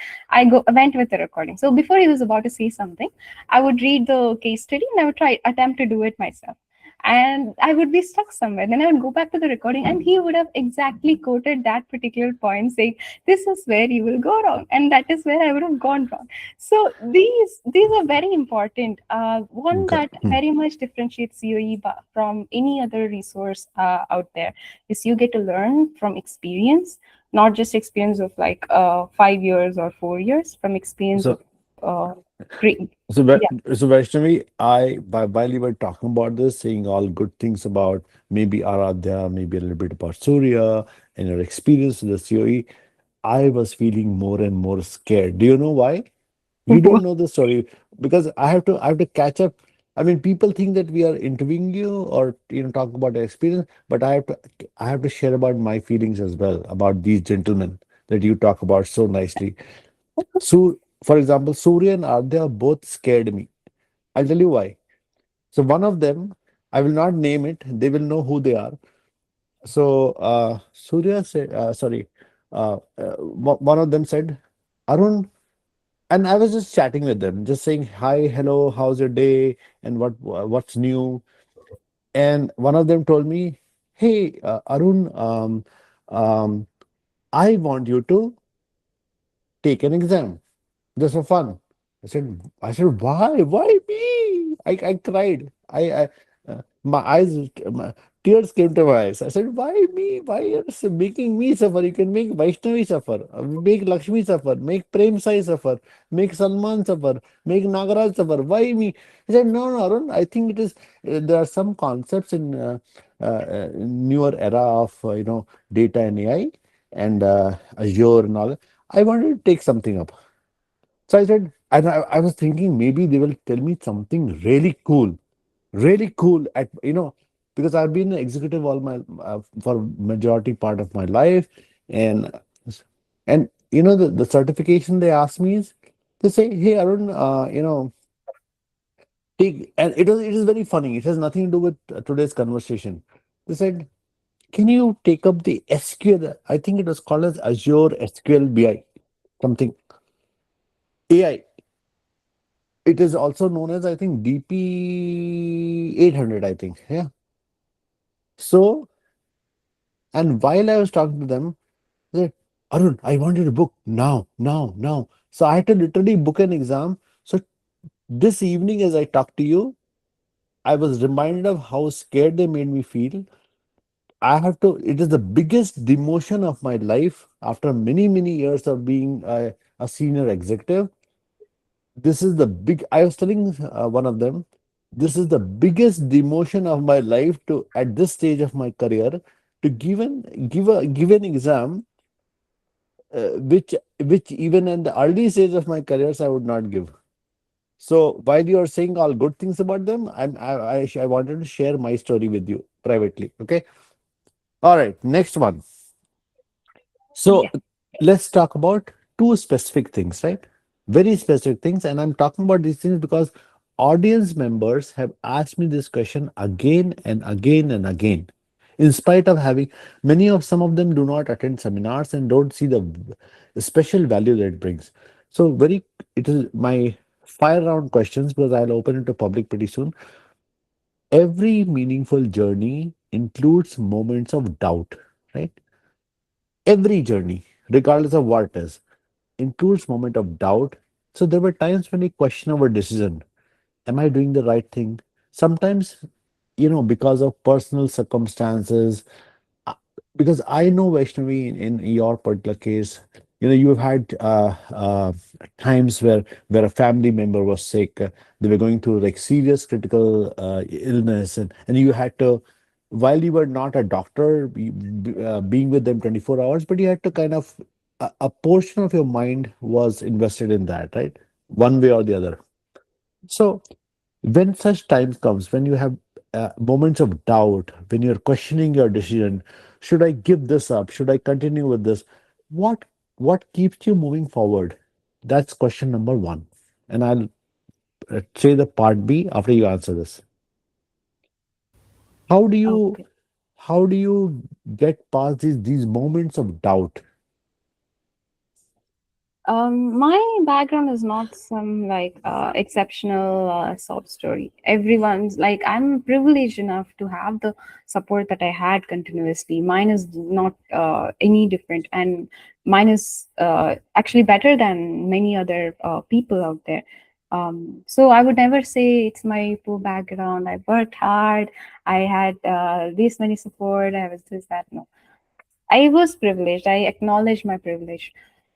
Went with the recording. So before he was about to say something, I would read the case study and I would try attempt to do it myself. And I would be stuck somewhere. Then I would go back to the recording and he would have exactly quoted that particular point, saying, this is where you will go wrong. And that is where I would have gone wrong. So these are very important. One Go- that hmm. very much differentiates COE from any other resource out there is you get to learn from experience, not just experience of like 5 years or 4 years, from experience of So, uh, great. so, Yeah. so Vaishnavi, while you were talking about this, saying all good things about maybe Aradhya, maybe a little bit about Surya and your experience with the COE, I was feeling more and more scared. Do you know why? You don't know the story because I have to catch up. I mean, people think that we are interviewing you or talk about the experience, but I have to share about my feelings as well about these gentlemen that you talk about so nicely. So, for example, Surya and Ardhya both scared me. I'll tell you why. So one of them, I will not name it. They will know who they are. So Surya said, sorry, one of them said, Arun. And I was just chatting with them, just saying hi, hello, how's your day, and what's new. And one of them told me, "Hey, Arun, um, I want you to take an exam just for fun." I said, why me? I cried. My tears came to my eyes. I said, why me? Why are you making me suffer? You can make Vaishnavi suffer, make Lakshmi suffer, make Prem Sai suffer, make Salman suffer, make Nagaraj suffer. Why me? He said, no, no, Arun. I think it is. There are some concepts in newer era of data and AI and Azure and all. I wanted to take something up. So I said, and I was thinking maybe they will tell me something really cool because I've been an executive all my for majority part of my life, and the certification they asked me is they say, hey Arun, take, and it is very funny. It has nothing to do with today's conversation. They said, can you take up the SQL? I think it was called as Azure SQL BI something AI. It is also known as, I think, DP 800, I think. Yeah. So, and while I was talking to them, they said, Arun, I want you to book now, now, now. So I had to literally book an exam. So this evening, as I talked to you, I was reminded of how scared they made me feel. It is the biggest demotion of my life after many, many years of being a senior executive. This is the big, I was telling one of them, this is the biggest demotion of my life to at this stage of my career to give an exam which even in the early stage of my careers I would not give. So while you are saying all good things about them, I wanted to share my story with you privately. Okay. All right. Next one. Yeah. So let's talk about two specific things, right? very specific things. And I'm talking about these things because audience members have asked me this question again and again and again. In spite of having many of some of them do not attend seminars and don't see the special value that it brings. So very it is my fire round questions because I'll open it to public pretty soon. Every meaningful journey includes moments of doubt, right? Every journey, regardless of what it is, includes moment of doubt. So there were times when we question our decision. Am I doing the right thing? Sometimes, because of personal circumstances, uh, because I know Vaishnavi in your particular case, you have had times where a family member was sick, they were going through like serious critical illness, and you had to, while you were not a doctor, being with them 24 hours, but you had to kind of a portion of your mind was invested in that, right? One way or the other. So when such times comes, when you have moments of doubt, when you're questioning your decision, should I give this up? Should I continue with this? What what keeps you moving forward? That's question number one. And I'll say the part B after you answer this. How do you Okay. how do you get past these moments of doubt? My background is not some like exceptional sob story. Everyone's like, I'm privileged enough to have the support that I had continuously. Mine is not any different, and mine is actually better than many other people out there. So I would never say it's my poor background. I worked hard. I had this many support. I was this that. No, I was privileged. I acknowledge my privilege.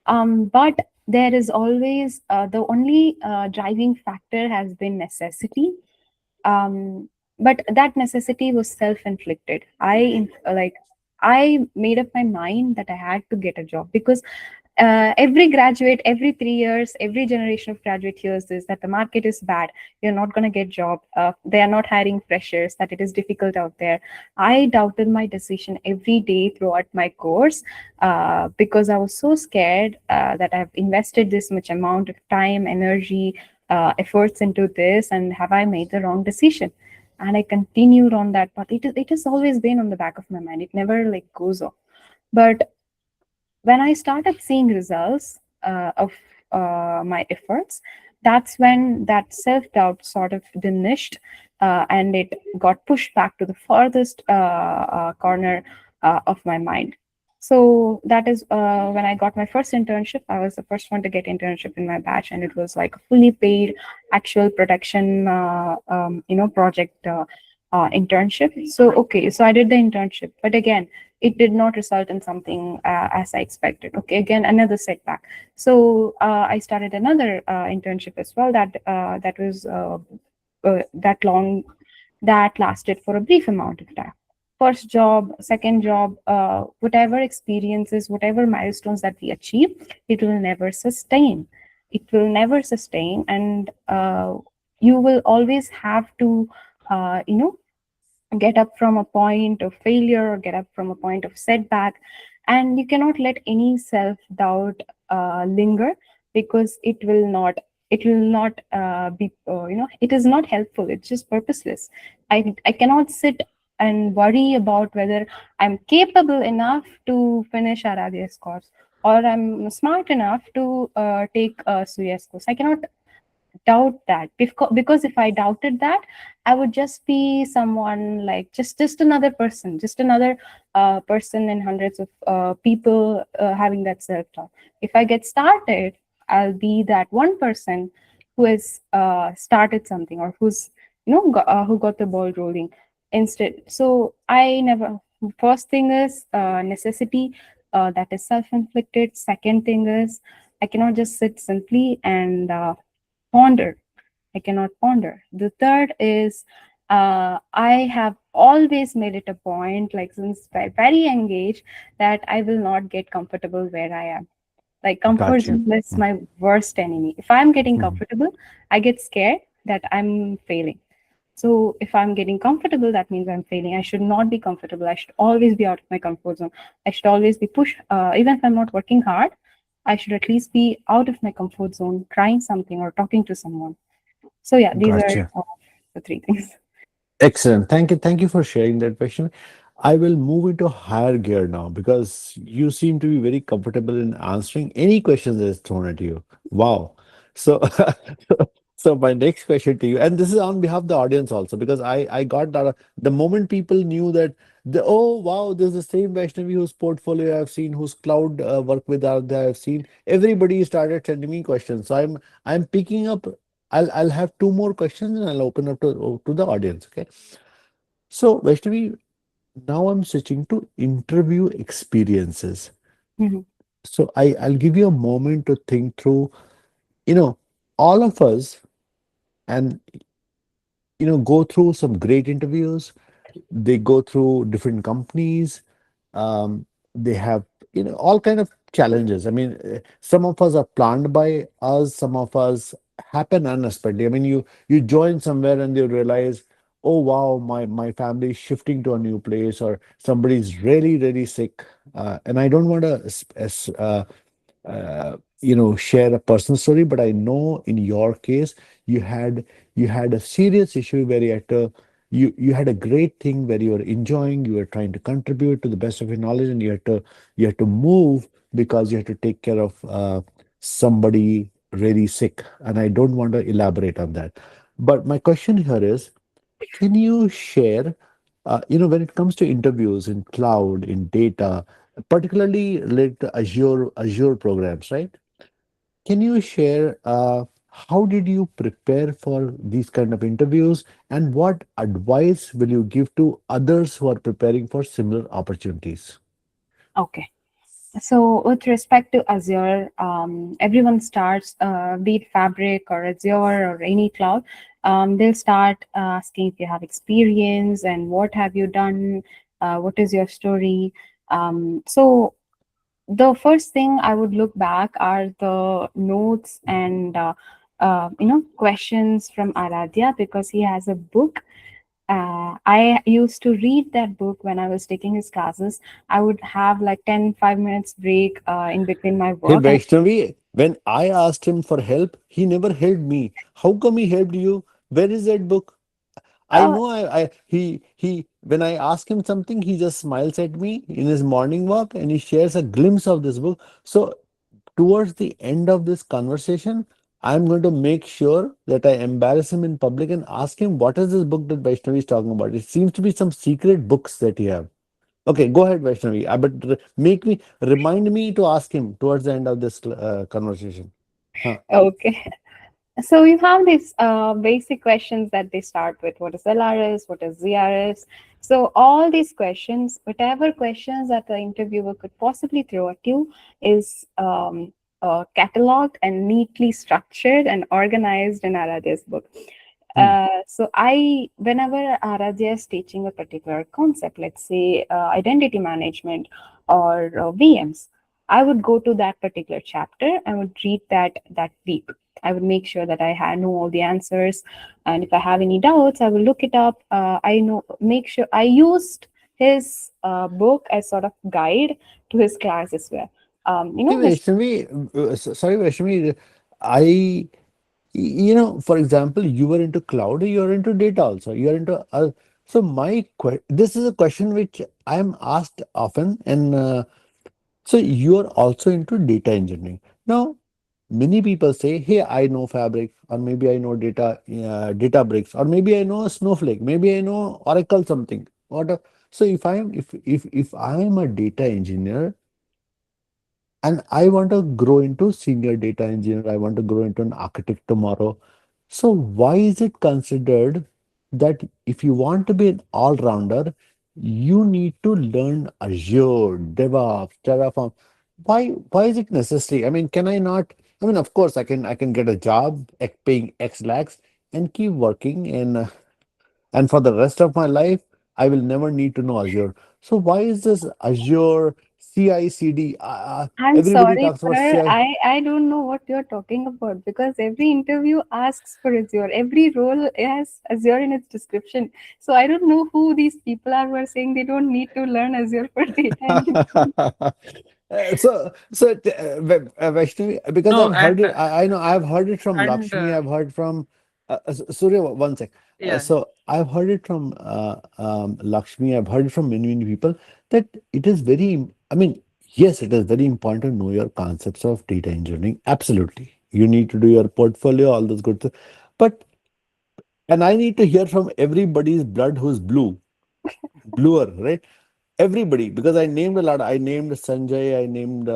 But there is always the only driving factor has been necessity. Um, but that necessity was self-inflicted. I made up my mind that I had to get a job because every graduate, every 3 years, every generation of graduate hears this, that the market is bad, you're not going to get job, they are not hiring freshers, that it is difficult out there. I doubted my decision every day throughout my course because I was so scared that I've invested this much amount of time, energy, efforts into this, and have I made the wrong decision? And I continued on that path. It has always been on the back of my mind. It never like goes off. But when I started seeing results of my efforts, that's when that self doubt sort of diminished, and it got pushed back to the farthest corner of my mind. So that is when I got my first internship. I was the first one to get internship in my batch, and it was like a fully paid, actual production, project internship. So okay, so I did the internship, but again, it did not result in something as I expected. Okay, again, another setback. So I started another internship as well that was that long, that lasted for a brief amount of time. First job, second job, whatever experiences, whatever milestones that we achieve, it will never sustain. It will never sustain, and you will always have to, get up from a point of failure or get up from a point of setback, and you cannot let any self doubt linger, because it will not be it is not helpful, it's just purposeless. I cannot sit and worry about whether I'm capable enough to finish Aradhya's course, or I'm smart enough to take Suya's course. I cannot doubt that, because if I doubted that, I would just be someone like just another person, just another person in hundreds of people having that self doubt. If I get started, I'll be that one person who has started something, or who's who got the ball rolling instead. So I never, first thing is necessity, that is self inflicted. Second thing is, I cannot just sit simply and ponder. I cannot ponder. The third is, I have always made it a point, like since very young age, that I will not get comfortable where I am. Like comfort Got you. zone is my worst enemy. If I'm getting Mhm. comfortable, I get scared that I'm failing. So if I'm getting comfortable, that means I'm failing. I should not be comfortable. I should always be out of my comfort zone. I should always be pushed, even if I'm not working hard. I should at least be out of my comfort zone, trying something or talking to someone. So yeah, these are Gotcha. the three things. Excellent. Thank you. Thank you for sharing that question. I will move into higher gear now because you seem to be very comfortable in answering any questions that is thrown at you. Wow. So, so my next question to you, and this is on behalf of the audience also, because I got that the moment people knew that oh wow, there's the same Vaishnavi whose portfolio I've seen, whose cloud work with out there I've seen. Everybody started sending me questions. So I'm picking up. I'll have two more questions and I'll open up to the audience. Okay. So, Vaishnavi, now I'm switching to interview experiences. Mhm. So I'll give you a moment to think through, you know, all of us and go through some great interviews. They go through different companies. They have all kind of challenges. I mean, some of us are planned by us, some of us happen unexpectedly. I mean, you join somewhere and you realize, oh wow, my family is shifting to a new place, or somebody's really sick. And I don't want to share a personal story, but I know in your case you had you had a serious issue where you had a great thing where you were enjoying, you were trying to contribute to the best of your knowledge, and you had to move because you had to take care of somebody really sick. And I don't want to elaborate on that. But my question here is, can you share, when it comes to interviews in cloud, in data, particularly related to Azure programs, right? Can you share how did you prepare for these kind of interviews, and what advice will you give to others who are preparing for similar opportunities? Okay. So with respect to Azure, everyone starts, be it Fabric or Azure or any cloud, they'll start asking if you have experience and what have you done, what is your story. So the first thing I would look back are the notes and questions from Aradhya, because he has a book. I used to read that book when I was taking his classes. I would have like 5 minutes break in between my Hey work, and Vaishnavi, when I asked him for help, he never helped me. How come he helped you? Where is that book? I uh, know he when I ask him something, he just smiles at me in his morning walk and he shares a glimpse of this book. So towards the end of this conversation, I'm going to make sure that I embarrass him in public and ask him what is this book that Vaishnavi is talking about. It seems to be some secret books that you have. Okay, go ahead, Vaishnavi. Remind me to ask him towards the end of this conversation. Huh. okay. So you have these basic questions that they start with. What is LRS? What is ZRS? So all these questions, whatever questions that the interviewer could possibly throw at you, is cataloged and neatly structured and organized in Aradhya's book. Hmm. Whenever Aradhya is teaching a particular concept, let's say identity management or VMs, I would go to that particular chapter and would read that week. I would make sure that know all the answers, and if I have any doubts, I will look it up. Make sure I used his book as sort of guide to his class as well. Hey, His Vaishnavi, sorry, Vaishnavi, I for example, you were into cloud, you're into data also, you're into so this is a question which I'm asked often, and so you're also into data engineering. Now many people say, hey, I know Fabric, or maybe I know Databricks, or maybe I know Snowflake, maybe I know Oracle something, so if I'm a data engineer and I want to grow into senior data engineer, I want to grow into an architect tomorrow. So why is it considered that if you want to be an all-rounder, you need to learn Azure, DevOps, Terraform? Why is it necessary? I mean, can I not? I mean, of course, I can get a job paying X lakhs and keep working, and for the rest of my life, I will never need to know Azure. So why is this Azure CI/CD? I'm Everybody sorry, talks about sir. CI. I don't know what you're talking about, because every interview asks for Azure. Every role has Azure in its description. So I don't know who these people are who are saying they don't need to learn Azure for data engineering. Vaishnavi, because No, I've heard and it, I know I've heard it from and Lakshmi, I've heard from Surya. One sec. yeah. So I've heard it from Lakshmi, I've heard it from many, many people that it is very, I mean, yes, it is very important to know your concepts of data engineering. Absolutely. You need to do your portfolio, all those good stuff. But, and I need to hear from everybody's blood who's bluer, right? Everybody, because I named a lot. I named Sanjay, I named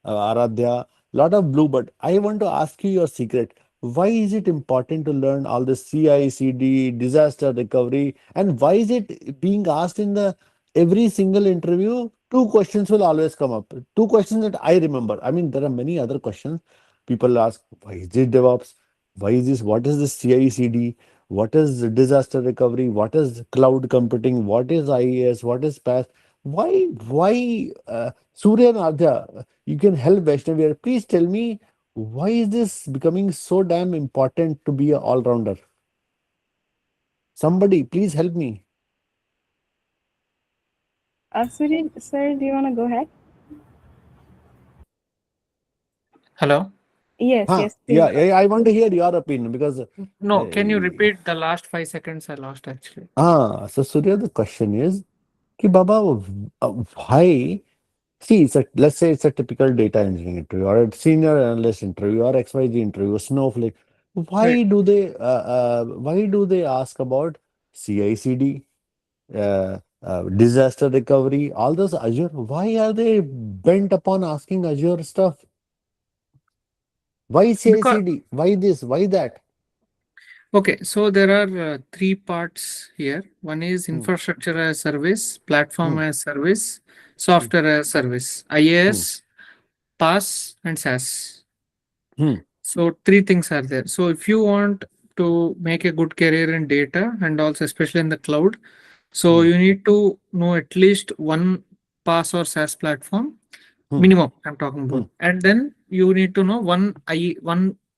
Aradhya, lot of blue. But I want to ask you your secret. Why is it important to learn all the CI/CD, disaster recovery, and why is it being asked in the every single interview? Two questions will always come up. Two questions that I remember. I mean, there are many other questions. People ask, why is this DevOps? Why is this? What is this CI/CD? What is disaster recovery? What is cloud computing? What is IaaS? What is PaaS? Why, Surya and Adya, you can help Vaishnavi here. Please tell me, why is this becoming so damn important to be an all-rounder? Somebody, please help me. Suri, sir, do you want to go ahead? Hello. Yes, Huh? yes, please Yeah, go. yeah, I want to hear your opinion because No, can you repeat the last 5 seconds? I lost actually. so Surya, the question is, ki Baba, why? See, let's say it's a typical data engineering interview or a senior analyst interview or XYZ interview, Snowflake. Right. Why do they ask about CI/CD, disaster recovery, all those Azure? Why are they bent upon asking Azure stuff? Why Because CI/CD? Why this? Why that? okay, so there are three parts here. One is Hmm, infrastructure as service, platform hmm, as service, hmm, software as service, hmm, IaaS, PaaS, and SaaS. hmm, So three things are there. So if you want to make a good career in data and also especially in the cloud, so hmm, you need to know at least one PaaS or SaaS platform hmm, minimum. I'm talking hmm, about, and then you need to know one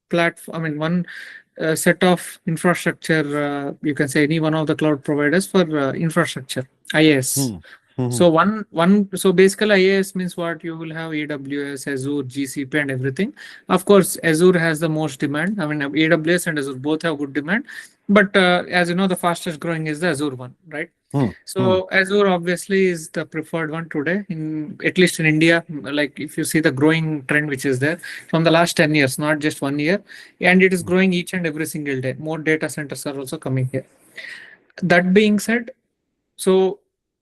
platform. I mean one set of infrastructure. You can say any one of the cloud providers for infrastructure. IaaS. hmm, hmm, So one so basically IaaS means what you will have AWS, Azure, GCP, and everything. Of course, Azure has the most demand. I mean AWS and Azure both have good demand, but as you know, the fastest growing is the Azure one, right? hmm, hmm, So Azure obviously is the preferred one today, in at least in India. Like if you see the growing trend which is there from the last 10 years, not just 1 year, and it is hmm, growing each and every single day. More data centers are also coming here. That being said, so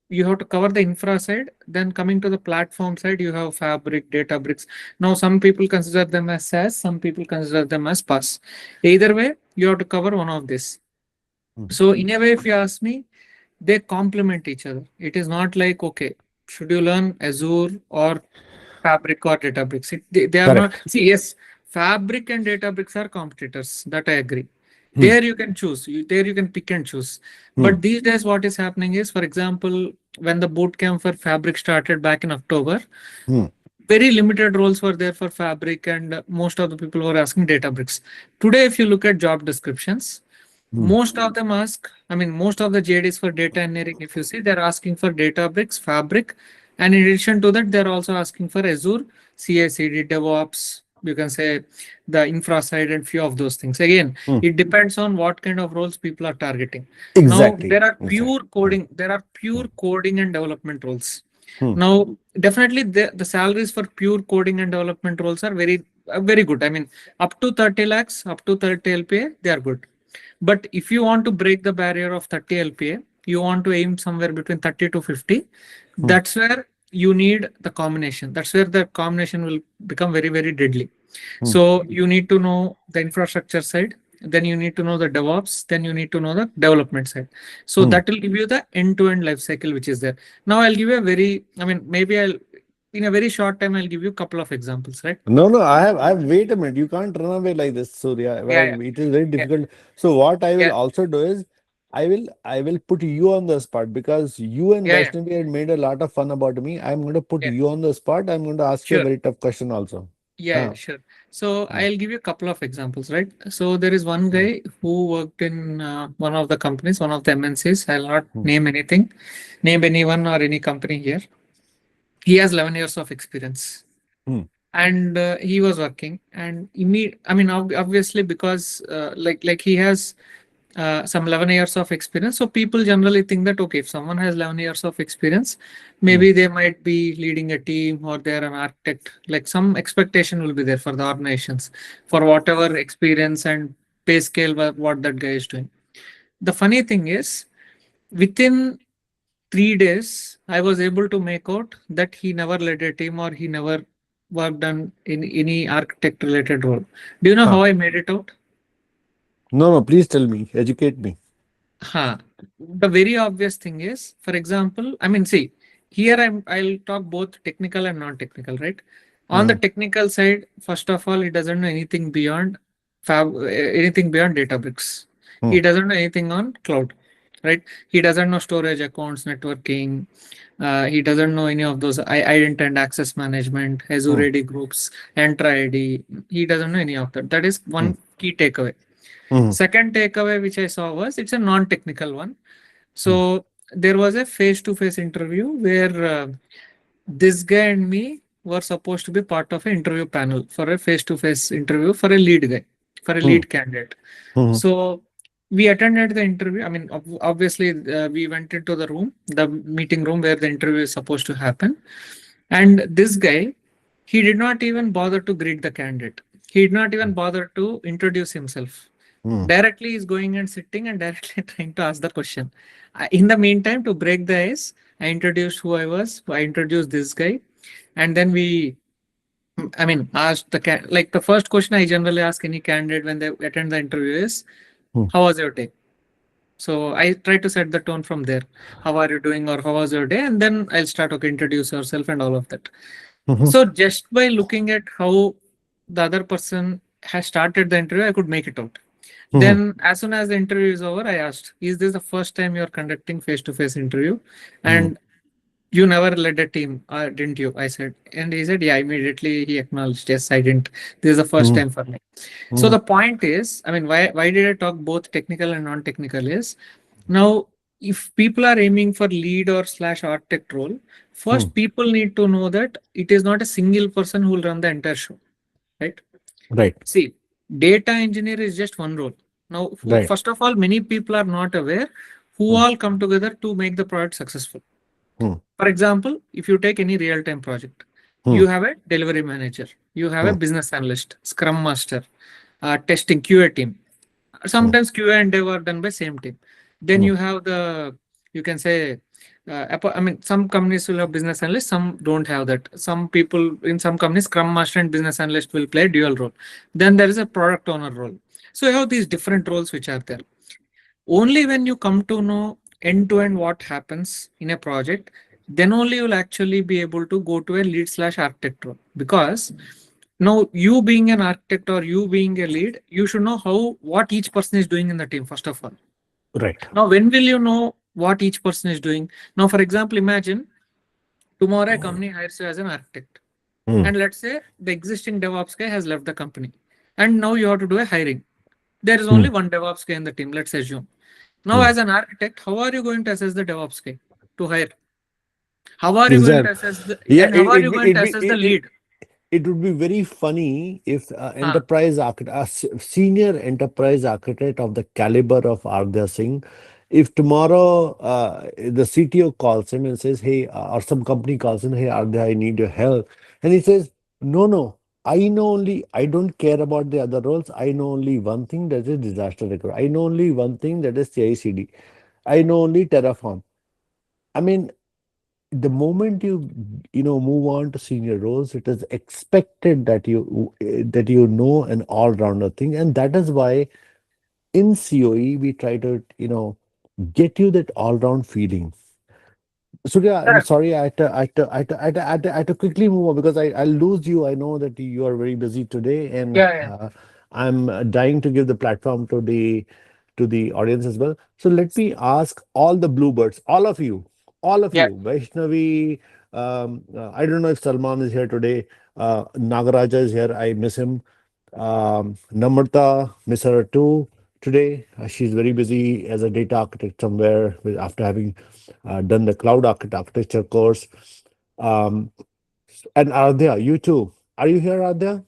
you have to cover the infra side. Then coming to the platform side, you have Fabric, Databricks. Now some people consider them as SaaS, some people consider them as PaaS. Either way, you have to cover one of this. hmm. So in a way, if you ask me, they complement each other. It is not like, okay, should you learn Azure or Fabric or Databricks? They are not. Correct. See, yes, Fabric and Databricks are competitors. That I agree. Hmm, There you can choose. There you can pick and choose. hmm, But these days, what is happening is, for example, when the bootcamp for Fabric started back in October, hmm, very limited roles were there for Fabric, and most of the people were asking Databricks. Today, if you look at job descriptions, hmm, most of them ask, I mean, most of the JDs for data engineering, if you see, they're asking for Databricks, Fabric, and in addition to that, they're also asking for Azure, CI/CD, DevOps. You can say the infra side and few of those things. Again, hmm. it depends on what kind of roles people are targeting. Now, Exactly. Exactly. Hmm, there are hmm, pure coding and development roles. hmm, Now, definitely the salaries for pure coding and development roles are very good. I mean, up to 30 lakhs, up to 30 LPA, they are good. But if you want to break the barrier of 30 LPA, you want to aim somewhere between 30 to 50. hmm, That's where you need the combination. That's where the combination will become very, very deadly. hmm. So you need to know the infrastructure side, then you need to know the DevOps, then you need to know the development side. So Hmm. that will give you the end-to-end life cycle which is there. Now I'll give you a very, I mean, maybe I'll in a very short time I'll give you a couple of examples, right? No, no, wait a minute. You can't run away like this, Surya. Yeah, yeah, It is very yeah, difficult. So what I will yeah, also do is, I will put you on the spot because you and yeah, yeah, Vaishnavi had made a lot of fun about me. I'm going to put yeah. you on the spot. I'm going to ask you a Sure. very tough question also. Yeah, yeah, Huh. sure. So Hmm, I'll give you a couple of examples, right? So there is one hmm, guy who worked in one of the companies, one of the MNCs. I'll not hmm, name anything, name anyone or any company here. He has 11 years of experience. Hmm. And he was working, and I mean, obviously, because like he has some 11 years of experience, so people generally think that, okay, if someone has 11 years of experience, Hmm. maybe they might be leading a team or they're an architect. Like, some expectation will be there for the organizations for whatever experience and pay scale what that guy is doing. The funny thing is, within 3 days, I was able to make out that he never led a team or he never worked on in any architect related role. Do you know Huh. how I made it out? No, no, please tell me, educate me. Huh. The very obvious thing is, for example, I mean, see, here I'll talk both technical and non-technical, right? On the Hmm. technical side, first of all, he doesn't know anything beyond anything beyond Databricks. Hmm. He doesn't know anything on cloud, right? He doesn't know storage accounts, networking. He doesn't know any of those identity and access management, Azure Hmm. AD groups, Entra ID. He doesn't know any of that. That is Hmm. one key takeaway. Hmm. Second takeaway which I saw was it's a non-technical one. Hmm. So there was a face-to-face interview where this guy and me were supposed to be part of an interview panel for a face-to-face interview for a lead guy, for a Hmm. lead candidate. Hmm. So we attended the interview. I mean, obviously, we went into the room, the meeting room where the interview is supposed to happen. And this guy, he did not even bother to greet the candidate. He did not even bother to introduce himself. Hmm. Directly is going and sitting and directly trying to ask the question. In the meantime, to break the ice, I introduced who I was. I introduced this guy, and then I mean, asked like the first question I generally ask any candidate when they attend the interview is, Hmm. "How was your day?" So I try to set the tone from there. How are you doing, or how was your day? And then I'll start, okay, introduce yourself and all of that. Hmm. So just by looking at how the other person has started the interview, I could make it out. Hmm. Then, as soon as the interview is over, I asked, "Is this the first time you're conducting face-to-face interview? Hmm. And you never led a team, didn't you?" I said, and he said, "Yeah." Immediately he acknowledged, "Yes, I didn't. This is the first Hmm. time for me." So Hmm. the point is, I mean, why did I talk both technical and non-technical? Is now, if people are aiming for lead or slash architect role, Hmm. first people need to know that it is not a single person who will run the entire show, right? Right. See, data engineer is just one role. Now, Right. first of all, many people are not aware who Hmm. all come together to make the product successful. Hmm. For example, if you take any real-time project, Hmm. you have a delivery manager, you have a Hmm. business analyst, scrum master, testing QA team. Hmm. Sometimes QA and dev are done by same team. Then Hmm. you have you can say, I mean, some companies will have business analyst, some don't have that. Some people in some companies, scrum master and business analyst will play dual role. Then there is a product owner role. So you have these different roles which are there. Only when you come to know end to end what happens in a project, then only you'll actually be able to go to a lead slash architect role. Because now, you being an architect or you being a lead, you should know what each person is doing in the team, first of all. Right. Now, when will you know what each person is doing? Now, for example, imagine tomorrow a company hires you as an architect. Hmm. And let's say the existing DevOps guy has left the company. And now you have to do a hiring. There is Hmm. only one DevOps guy in the team, let's assume. Now, Hmm. as an architect, how are you going to assess the DevOps guy to hire? How are you going to Exactly. assess Yeah. and how are you going to assess the lead? It would be very funny if Huh. enterprise architect, senior enterprise architect of the caliber of Ardha Singh, if tomorrow the CTO calls him and says, "Hey," or some company calls him, "Hey, Ardha, I need your help," and he says, "No, no, I know only. I don't care about the other roles. I know only one thing, that is disaster recovery. I know only one thing, that is CI/CD. I know only Terraform." I mean, the moment you move on to senior roles, it is expected that you know an all-rounder thing, and that is why in COE we try to get you that all-round feeling. Surya, I'm Correct. sorry, I had to quickly move on because I'll lose you. I know that you are very busy today, and Yeah, yeah. I'm dying to give the platform to the audience as well. So let me ask all the bluebirds, all of Yeah. you, Vaishnavi. I don't know if Salman is here today. Nagaraja is here. I miss him. Namrata, miss her too today. She's very busy as a data architect somewhere after having done the cloud architecture course. Um, and Aradhya, you too. Are you here, Aradhya?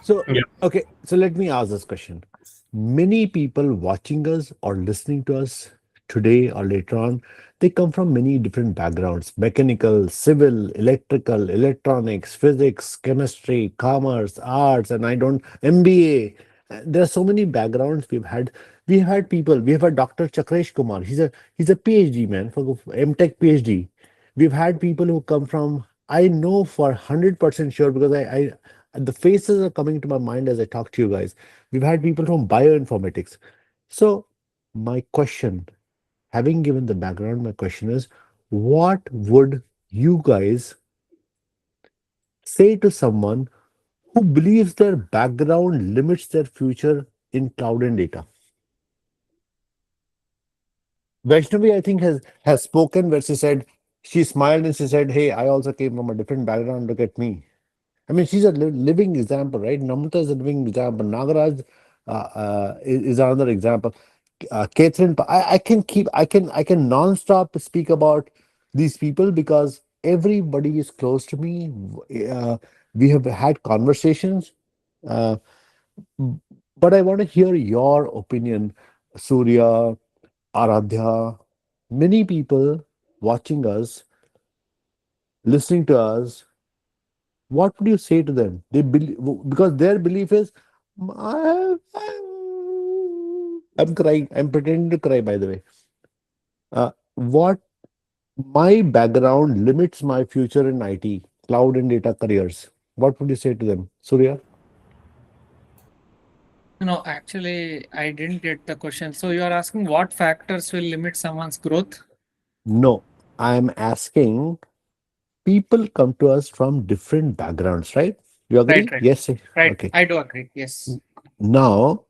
So, Yeah. okay, so let me ask this question. Many people watching us or listening to us today or later on, they come from many different backgrounds: mechanical, civil, electrical, electronics, physics, chemistry, commerce, arts, and I don't, MBA. There are so many backgrounds we've had. We have had people, we have had Dr. Chakresh Kumar. He's a PhD man for MTech PhD. We've had people who come from, I know for 100% sure because the faces are coming to my mind as I talk to you guys. We've had people from bioinformatics. So, my question, having given the background, my question is, what would you guys say to someone who believes their background limits their future in cloud and data? Vaishnavi, I think, has spoken where she said, she smiled and she said, "Hey, I also came from a different background. Look at me." I mean, she's a living example, right? Namrata is a living example. Nagaraj is another example. Catherine, I can non-stop speak about these people because everybody is close to me. We have had conversations, uh, but I want to hear your opinion, Surya, Aradhya. Many people watching us, listening to us, what would you say to them? They believe because their belief is, I'm crying. I'm pretending to cry. By the way, what my background limits my future in IT, cloud and data careers. What would you say to them, Surya? No, actually, I didn't get the question. So you are asking what factors will limit someone's growth? No, I'm asking. People come to us from different backgrounds, right? You Right, agree? right, Yes. right. Okay. I do agree. Yes. Now,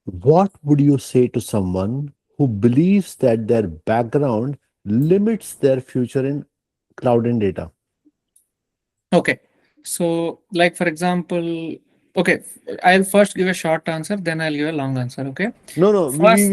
what would you say to someone who believes that their background limits their future in cloud and data? Okay. So, like for example, okay, I'll first give a short answer, then I'll give a long answer. Okay. No, no, First,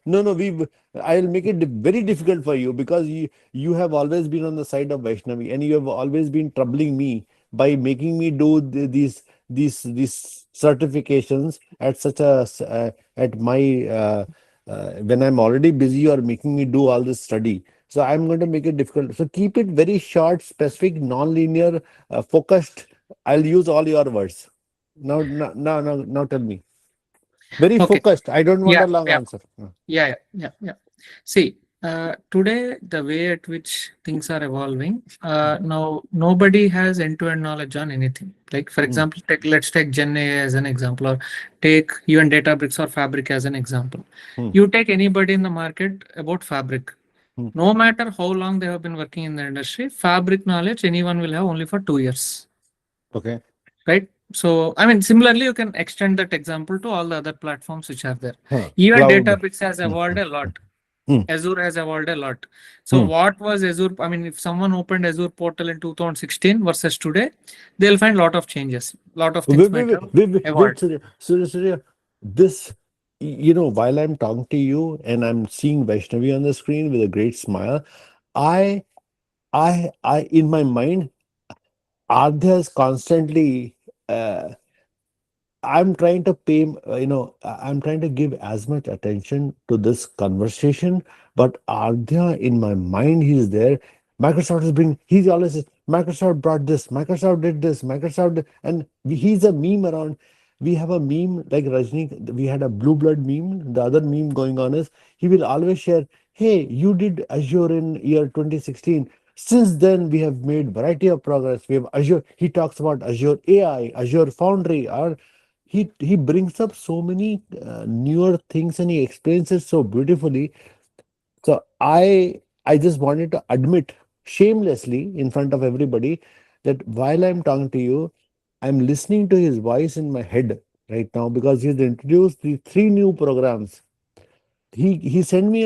no, no, I'll make it very difficult for you because you have always been on the side of Vaishnavi and you have always been troubling me by making me do these certifications at such at my when I'm already busy. You are making me do all this study. So I'm going to make it difficult. So keep it very short, specific, non-linear, focused. I'll use all your words. Now tell me. Very okay. focused. I don't want Yeah, a long yeah. answer. Yeah. See, today the way at which things are evolving, now nobody has end-to-end knowledge on anything. Like for Hmm, example, let's take Gen AI as an example, or take even Databricks or Fabric as an example. hmm, You take anybody in the market about Fabric. hmm. No matter how long they have been working in the industry, Fabric knowledge anyone will have only for 2 years, Okay. right? So, I mean, similarly, you can extend that example to all the other platforms which are there. Huh. Even Cloud. Databricks has Hmm, evolved a lot. hmm, Azure has evolved a lot. So hmm. what was Azure? I mean, if someone opened Azure portal in 2016 versus today, they'll find a lot of changes. A lot of things might have Wait, evolved. Surya, Surya. This, while I'm talking to you and I'm seeing Vaishnavi on the screen with a great smile, I, in my mind, Ardhya is constantly uh, I'm trying to I'm trying to give as much attention to this conversation, but Ardhya, in my mind, he's there. Microsoft has been, he's always says, Microsoft brought this, Microsoft did this, and he's a meme around. We have a meme like Rajni, we had a blue blood meme. The other meme going on is he will always share, hey, you did Azure in year 2016. Since then, we have made variety of progress. We have Azure. He talks about Azure AI, Azure Foundry, or he brings up so many newer things and he explains it so beautifully. So I just wanted to admit shamelessly in front of everybody that while I'm talking to you, I'm listening to his voice in my head right now because he's introduced the three new programs. He sent me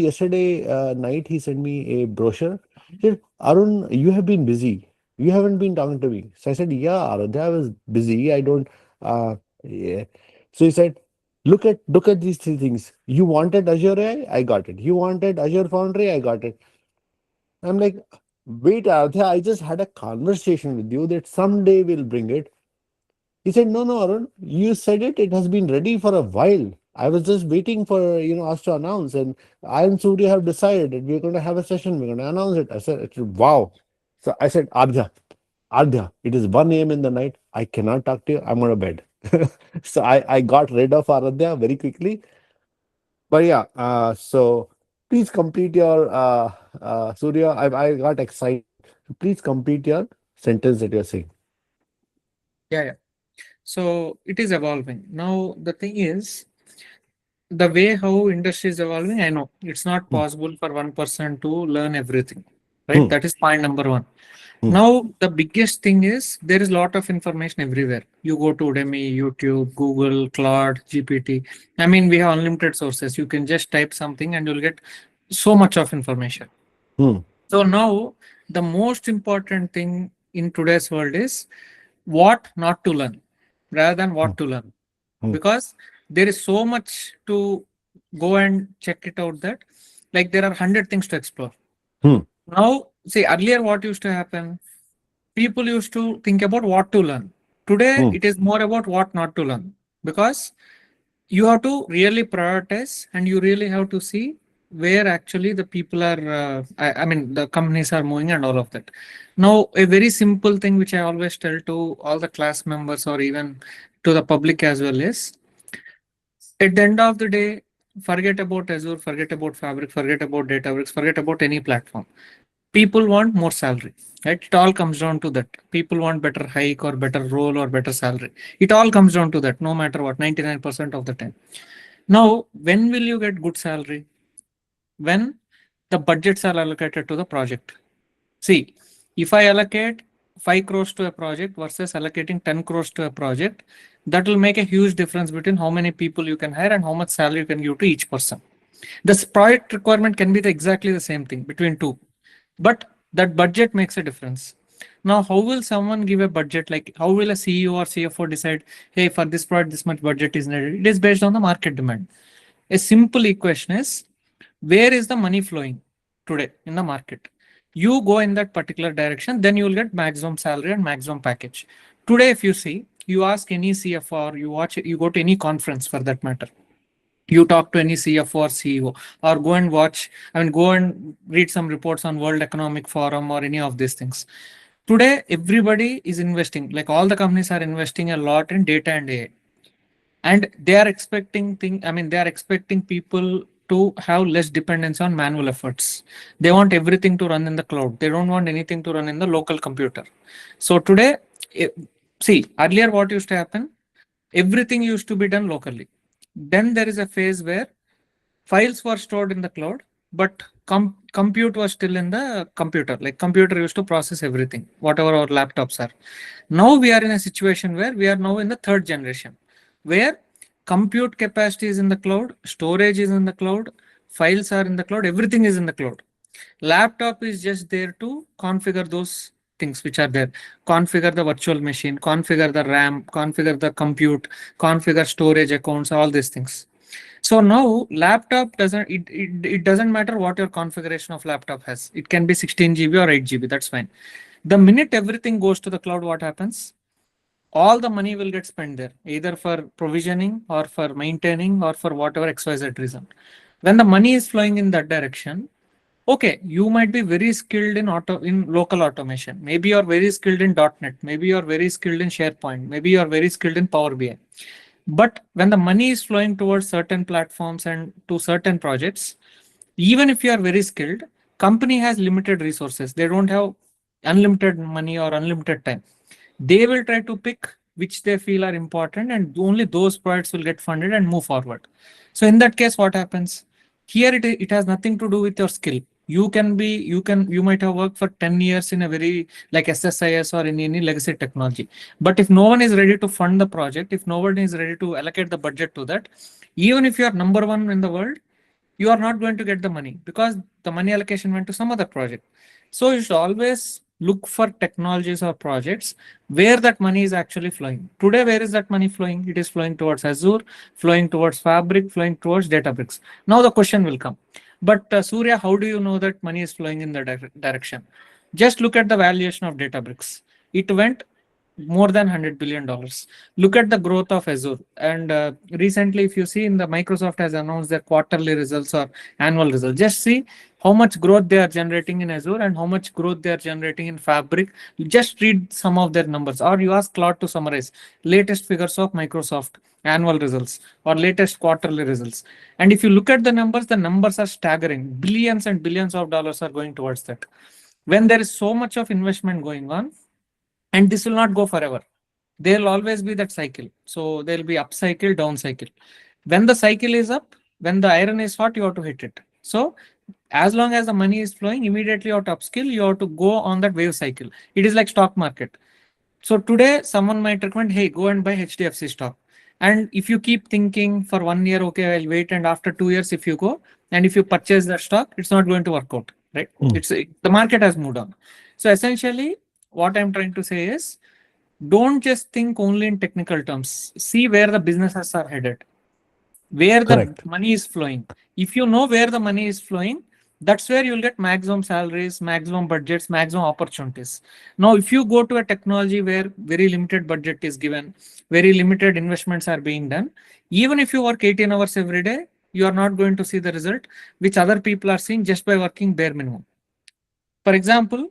yesterday night he sent me a brochure. He said, Arun, you have been busy. You haven't been talking to me. So I said, yeah, Aradhya, I was busy. I don't. Yeah. So he said, Look at these three things. You wanted Azure AI, I got it. You wanted Azure Foundry, I got it. I'm like, wait, Aradhya, I just had a conversation with you that someday we'll bring it. He said, no, no, Arun, you said it. It has been ready for a while. I was just waiting for, us to announce. And I and Surya have decided that we're going to have a session. We're going to announce it. I said, wow. So I said, Ardhya, it is 1 a.m. in the night. I cannot talk to you. I'm going to bed. So I got rid of Aradhya very quickly. But yeah, so please complete your, Surya. I got excited. Please complete your sentence that you're saying. Yeah, yeah. So it is evolving. Now the thing is, the way how industry is evolving, I know it's not Hmm. possible for one person to learn everything, right? Hmm. That is point number one. Hmm. Now, the biggest thing is there is a lot of information everywhere. You go to Udemy, YouTube, Google, Claude, GPT. I mean, we have unlimited sources. You can just type something and you'll get so much of information. Hmm. So now, the most important thing in today's world is what not to learn rather than Hmm. what to learn, Hmm. because there is so much to go and check it out that like there are 100 things to explore. Hmm. Now, see, earlier what used to happen, people used to think about what to learn. Today, Hmm. it is more about what not to learn, because you have to really prioritize and you really have to see where actually the people are, I mean, the companies are moving and all of that. Now, a very simple thing which I always tell to all the class members or even to the public as well is, at the end of the day, forget about Azure, forget about Fabric, forget about Databricks, forget about any platform. People want more salary, right? It all comes down to that. People want better hike or better role or better salary. It all comes down to that, no matter what, 99% of the time. Now, when will you get good salary? When the budgets are allocated to the project. See, if I allocate 5 crores to a project versus allocating 10 crores to a project, that will make a huge difference between how many people you can hire and how much salary you can give to each person. This project requirement can be exactly the same thing between two, but that budget makes a difference. Now, how will someone give a budget? Like, how will a CEO or CFO decide, hey, for this product, this much budget is needed? It is based on the market demand. A simple equation is, where is the money flowing today in the market? You go in that particular direction, then you will get maximum salary and maximum package. Today, if you see, you ask any CFO or you go to any conference for that matter, you talk to any CFO or CEO, or go and watch, I mean, go and read some reports on World Economic Forum or any of these things. Today, everybody is investing, like all the companies are investing a lot in data and AI. And they are they are expecting people to have less dependence on manual efforts. They want everything to run in the cloud. They don't want anything to run in the local computer. So today, eh, see, earlier what used to happen, everything used to be done locally. Then there is a phase where files were stored in the cloud, but compute was still in the computer. Like computer used to process everything, whatever our laptops are. Now we are in a situation where we are now in the third generation, where compute capacity is in the cloud, storage is in the cloud, files are in the cloud, everything is in the cloud. Laptop is just there to configure those things which are there. Configure the virtual machine, configure the RAM, configure the compute, configure storage accounts, all these things. So now laptop it doesn't matter what your configuration of laptop has. It can be 16 GB or 8 GB, that's fine. The minute everything goes to the cloud, what happens? All the money will get spent there, either for provisioning or for maintaining or for whatever XYZ reason. When the money is flowing in that direction, okay, you might be very skilled in local automation. Maybe you're very skilled in .NET. Maybe you're very skilled in SharePoint. Maybe you're very skilled in Power BI. But when the money is flowing towards certain platforms and to certain projects, even if you are very skilled, company has limited resources. They don't have unlimited money or unlimited time. They will try to pick which they feel are important, and only those projects will get funded and move forward. So in that case, what happens? Here it has nothing to do with your skill. You might have worked for 10 years in a very like SSIS or in any legacy technology. But if no one is ready to fund the project, if no one is ready to allocate the budget to that, even if you are number one in the world, you are not going to get the money because the money allocation went to some other project. So you should always look for technologies or projects where that money is actually flowing. Today, where is that money flowing? It is flowing towards Azure, flowing towards Fabric, flowing towards Databricks. Now the question will come. But Surya, how do you know that money is flowing in the direction? Just look at the valuation of Databricks. It went more than $100 billion. Look at the growth of Azure. And recently, if you see in the Microsoft has announced their quarterly results or annual results, just see how much growth they are generating in Azure and how much growth they are generating in Fabric. You just read some of their numbers, or you ask Claude to summarize latest figures of Microsoft annual results or latest quarterly results. And if you look at the numbers are staggering. Billions and billions of dollars are going towards that. When there is so much of investment going on, and this will not go forever, there will always be that cycle. So there will be up cycle, down cycle. When the cycle is up, when the iron is hot, you have to hit it. So as long as the money is flowing, immediately you have to upskill, you have to go on that wave cycle. It is like stock market. So today someone might recommend, hey, go and buy HDFC stock. And if you keep thinking for 1 year, okay, I'll wait, and after 2 years, if you go and if you purchase that stock, it's not going to work out, right? Mm. It's the market has moved on. So essentially, what I'm trying to say is, don't just think only in technical terms. See where the businesses are headed, where the Correct. money is flowing. If you know where the money is flowing, that's where you'll get maximum salaries, maximum budgets, maximum opportunities. Now, if you go to a technology where very limited budget is given, very limited investments are being done, even if you work 18 hours every day, you are not going to see the result which other people are seeing just by working bare minimum. For example,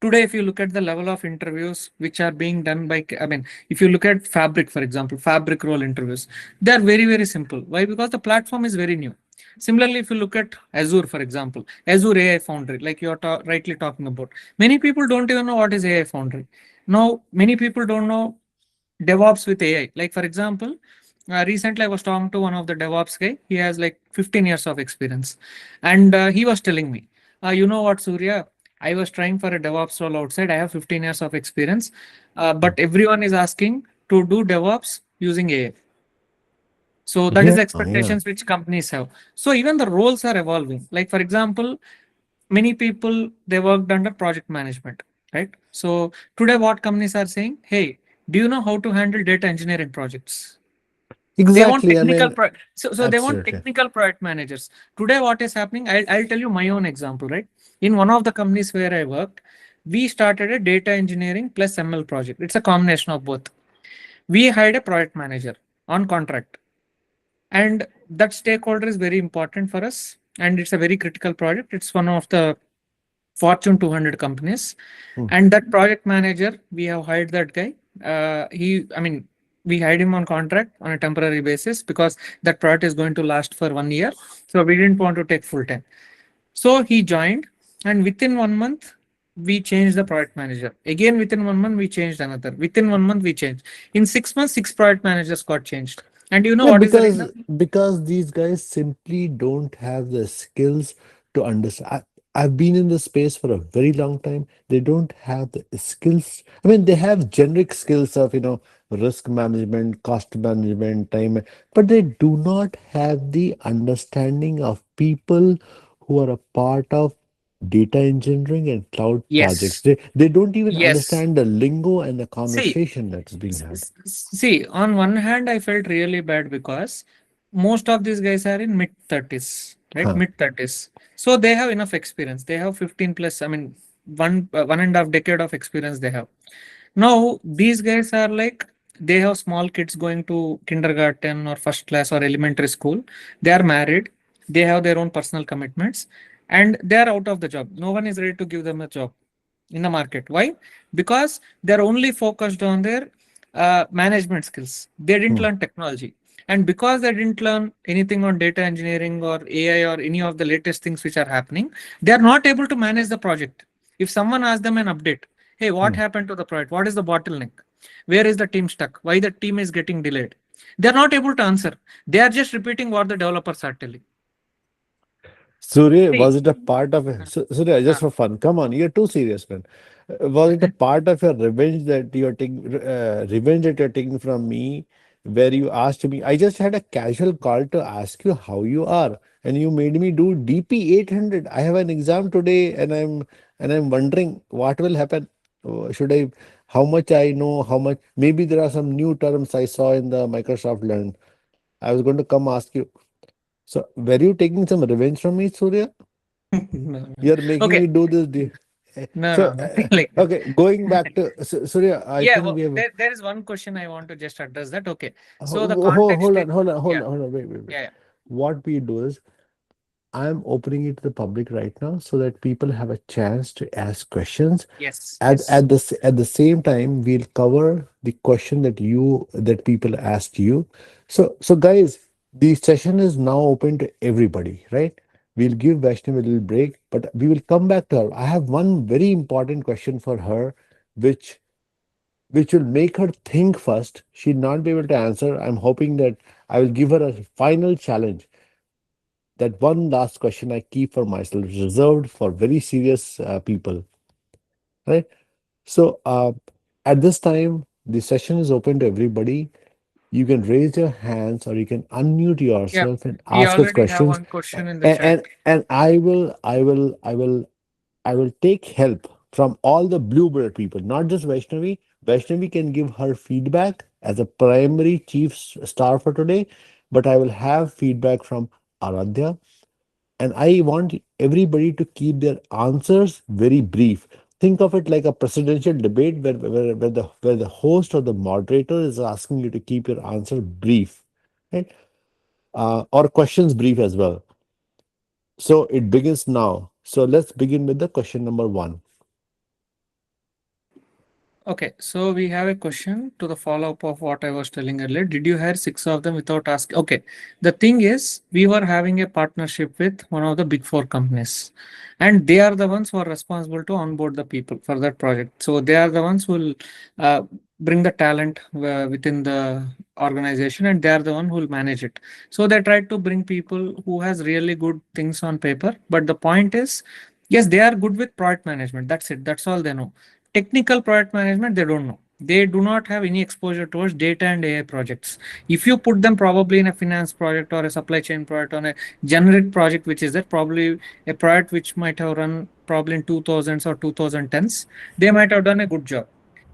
today, if you look at the level of interviews which are being done by, I mean, if you look at Fabric, for example, Fabric role interviews, they are very, very simple. Why? Because the platform is very new. Similarly, if you look at Azure, for example, Azure AI Foundry, like you are rightly talking about, many people don't even know what is AI Foundry. Now, many people don't know DevOps with AI. Like, for example, recently I was talking to one of the DevOps guy. He has like 15 years of experience. And he was telling me, you know what, Surya, I was trying for a DevOps role outside. I have 15 years of experience, but everyone is asking to do DevOps using AI. So that is Yeah, the yeah. expectations which companies have. So even the roles are evolving. Like, for example, many people, they worked under project management, right? So today what companies are saying, hey, do you know how to handle data engineering projects? They want Exactly. I technical mean, pro so they want absolutely. technical project managers. Today what is happening, I'll tell you my own example, right? In one of the companies where I worked, we started a data engineering plus ML project. It's a combination of both. We hired a project manager on contract, and that stakeholder is very important for us, and it's a very critical project. It's one of the Fortune 200 companies. Mm. And that project manager, we have hired that guy. I mean, we hired him on contract on a temporary basis because that project is going to last for 1 year. So we didn't want to take full time. So he joined, and within 1 month, we changed the project manager. Again, within 1 month, we changed another. Within 1 month, we changed. In 6 months, six project managers got changed. And you know Yeah, what is the reason? because these guys simply don't have the skills to understand. I've been in this space for a very long time. They don't have the skills. I mean, they have generic skills of, risk management, cost management, time, but they do not have the understanding of people who are a part of data engineering and cloud projects. Yes. They don't even Yes. understand the lingo and the See, conversation that's being had. See, on one hand, I felt really bad because most of these guys are in mid 30s, right? Huh. Mid 30s. So they have enough experience. They have 15 plus, I mean, 1.5 decade of experience they have. Now, these guys are like, they have small kids going to kindergarten or first class or elementary school. They are married. They have their own personal commitments, and they are out of the job. No one is ready to give them a job in the market. Why? Because they're only focused on their management skills. They didn't Hmm. learn technology. And because they didn't learn anything on data engineering or AI or any of the latest things which are happening, they are not able to manage the project. If someone asks them an update, hey, what Hmm. happened to the project? What is the bottleneck? Where is the team stuck? Why the team is getting delayed? They're not able to answer. They are just repeating what the developers are telling. Surya, Hey, was it a part of it? Surya, just uh, for fun, come on, you're too serious, man. Was it a part of your revenge that you're taking, revenge that you're taking from me, where you asked me? I just had a casual call to ask you how you are, and you made me do DP 800. I have an exam today, and I'm and I'm wondering what will happen. Should I, how much I know, how much, maybe there are some new terms I saw in the Microsoft Learn. I was going to come ask you. So, were you taking some revenge from me, Surya? No, no. You're making Okay. me do this. No, So, no, nothing like that. okay, going back to Surya, I Yeah, think well, we have. there is one question I want to just address that. Okay. So the context Hold is, on, hold on, hold yeah, on, hold on. Wait. yeah, yeah. What we do is, I'm opening it to the public right now so that people have a chance to ask questions. Yes, At yes. at the same time, we'll cover the question that people asked you. So guys, the session is now open to everybody, right? We'll give Vaishnavi a little break, but we will come back to her. I have one very important question for her, which which will make her think first. She'll not be able to answer. I'm hoping that I will give her a final challenge. That one last question I keep for myself, reserved for very serious people, right? So at this time, the session is open to everybody. You can raise your hands or you can unmute Yeah. yourself and We ask us already have questions. one question in the chat. And I will take help from all the bluebird people, not just Vaishnavi. Vaishnavi can give her feedback as a primary chief star for today, but I will have feedback from Aradhya, and I want everybody to keep their answers very brief. Think of it like a presidential debate where the host or the moderator is asking you to keep your answer brief, right? Or questions brief as well. So it begins now. So let's begin with the question number one. Okay, so we have a question to the follow-up of what I was telling earlier. Did you hire six of them without asking? Okay, the thing is, we were having a partnership with one of the big four companies, and they are the ones who are responsible to onboard the people for that project. So they are the ones who will bring the talent within the organization, and they are the one who will manage it. So they try to bring people who has really good things on paper. But the point is, yes, they are good with product management. That's it. That's all they know. Technical product management, they don't know. They do not have any exposure towards data and AI projects. If you put them probably in a finance project or a supply chain project on a generic project, which is that probably a project which might have run probably in 2000s or 2010s, they might have done a good job.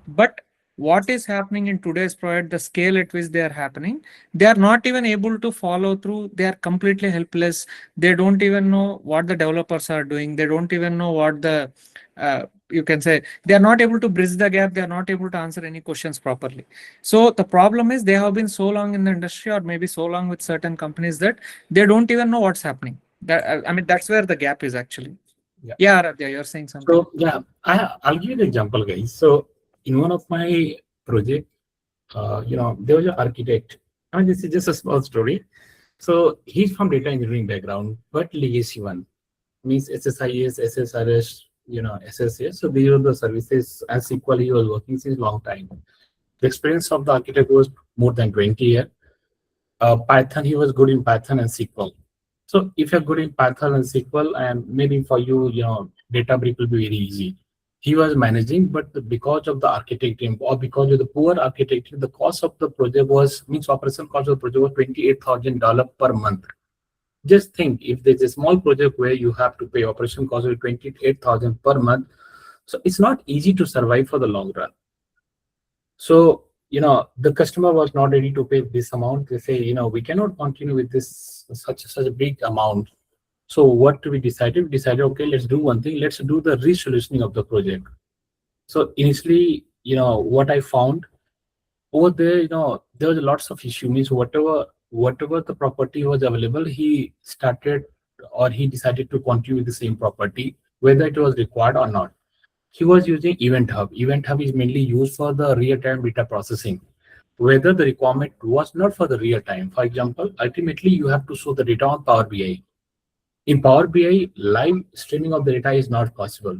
But what is happening in today's project, the scale at which they are happening, they are not even able to follow through. They are completely helpless. They don't even know what the developers are doing. They don't even know what the you can say, they are not able to bridge the gap. They are not able to answer any questions properly. So the problem is, they have been so long in the industry, or maybe so long with certain companies, that they don't even know what's happening. That, I mean, that's where the gap is actually. Yeah. Yeah, Aradhya, you're saying something. So yeah, I'll give you an example, guys. So in one of my project, there was an architect. I mean, this is just a small story. So he's from data engineering background, but legacy one means SSIS, SSRS, SSAS. So these are the services as SQL he was working since long time. The experience of the architect was more than 20 years. Python, he was good in Python and SQL. So if you're good in Python and SQL, and maybe for you, Databricks will be very easy. He was managing, but because of the architecting or because of the poor architecture, the cost of the project means operation cost of the project was $28,000 per month. Just think, if there's a small project where you have to pay operation cost of 28,000 per month, so it's not easy to survive for the long run. So, the customer was not ready to pay this amount. They say, we cannot continue with this such a big amount. So what we decided? We decided, okay, let's do one thing. Let's do the resolutioning of the project. So initially, what I found over there, there was lots of issue. Means whatever the property was available, he started or he decided to continue with the same property, whether it was required or not. He was using Event Hub. Event Hub is mainly used for the real-time data processing. Whether the requirement was not for the real time. For example, ultimately you have to show the data on Power BI. In Power BI, live streaming of the data is not possible.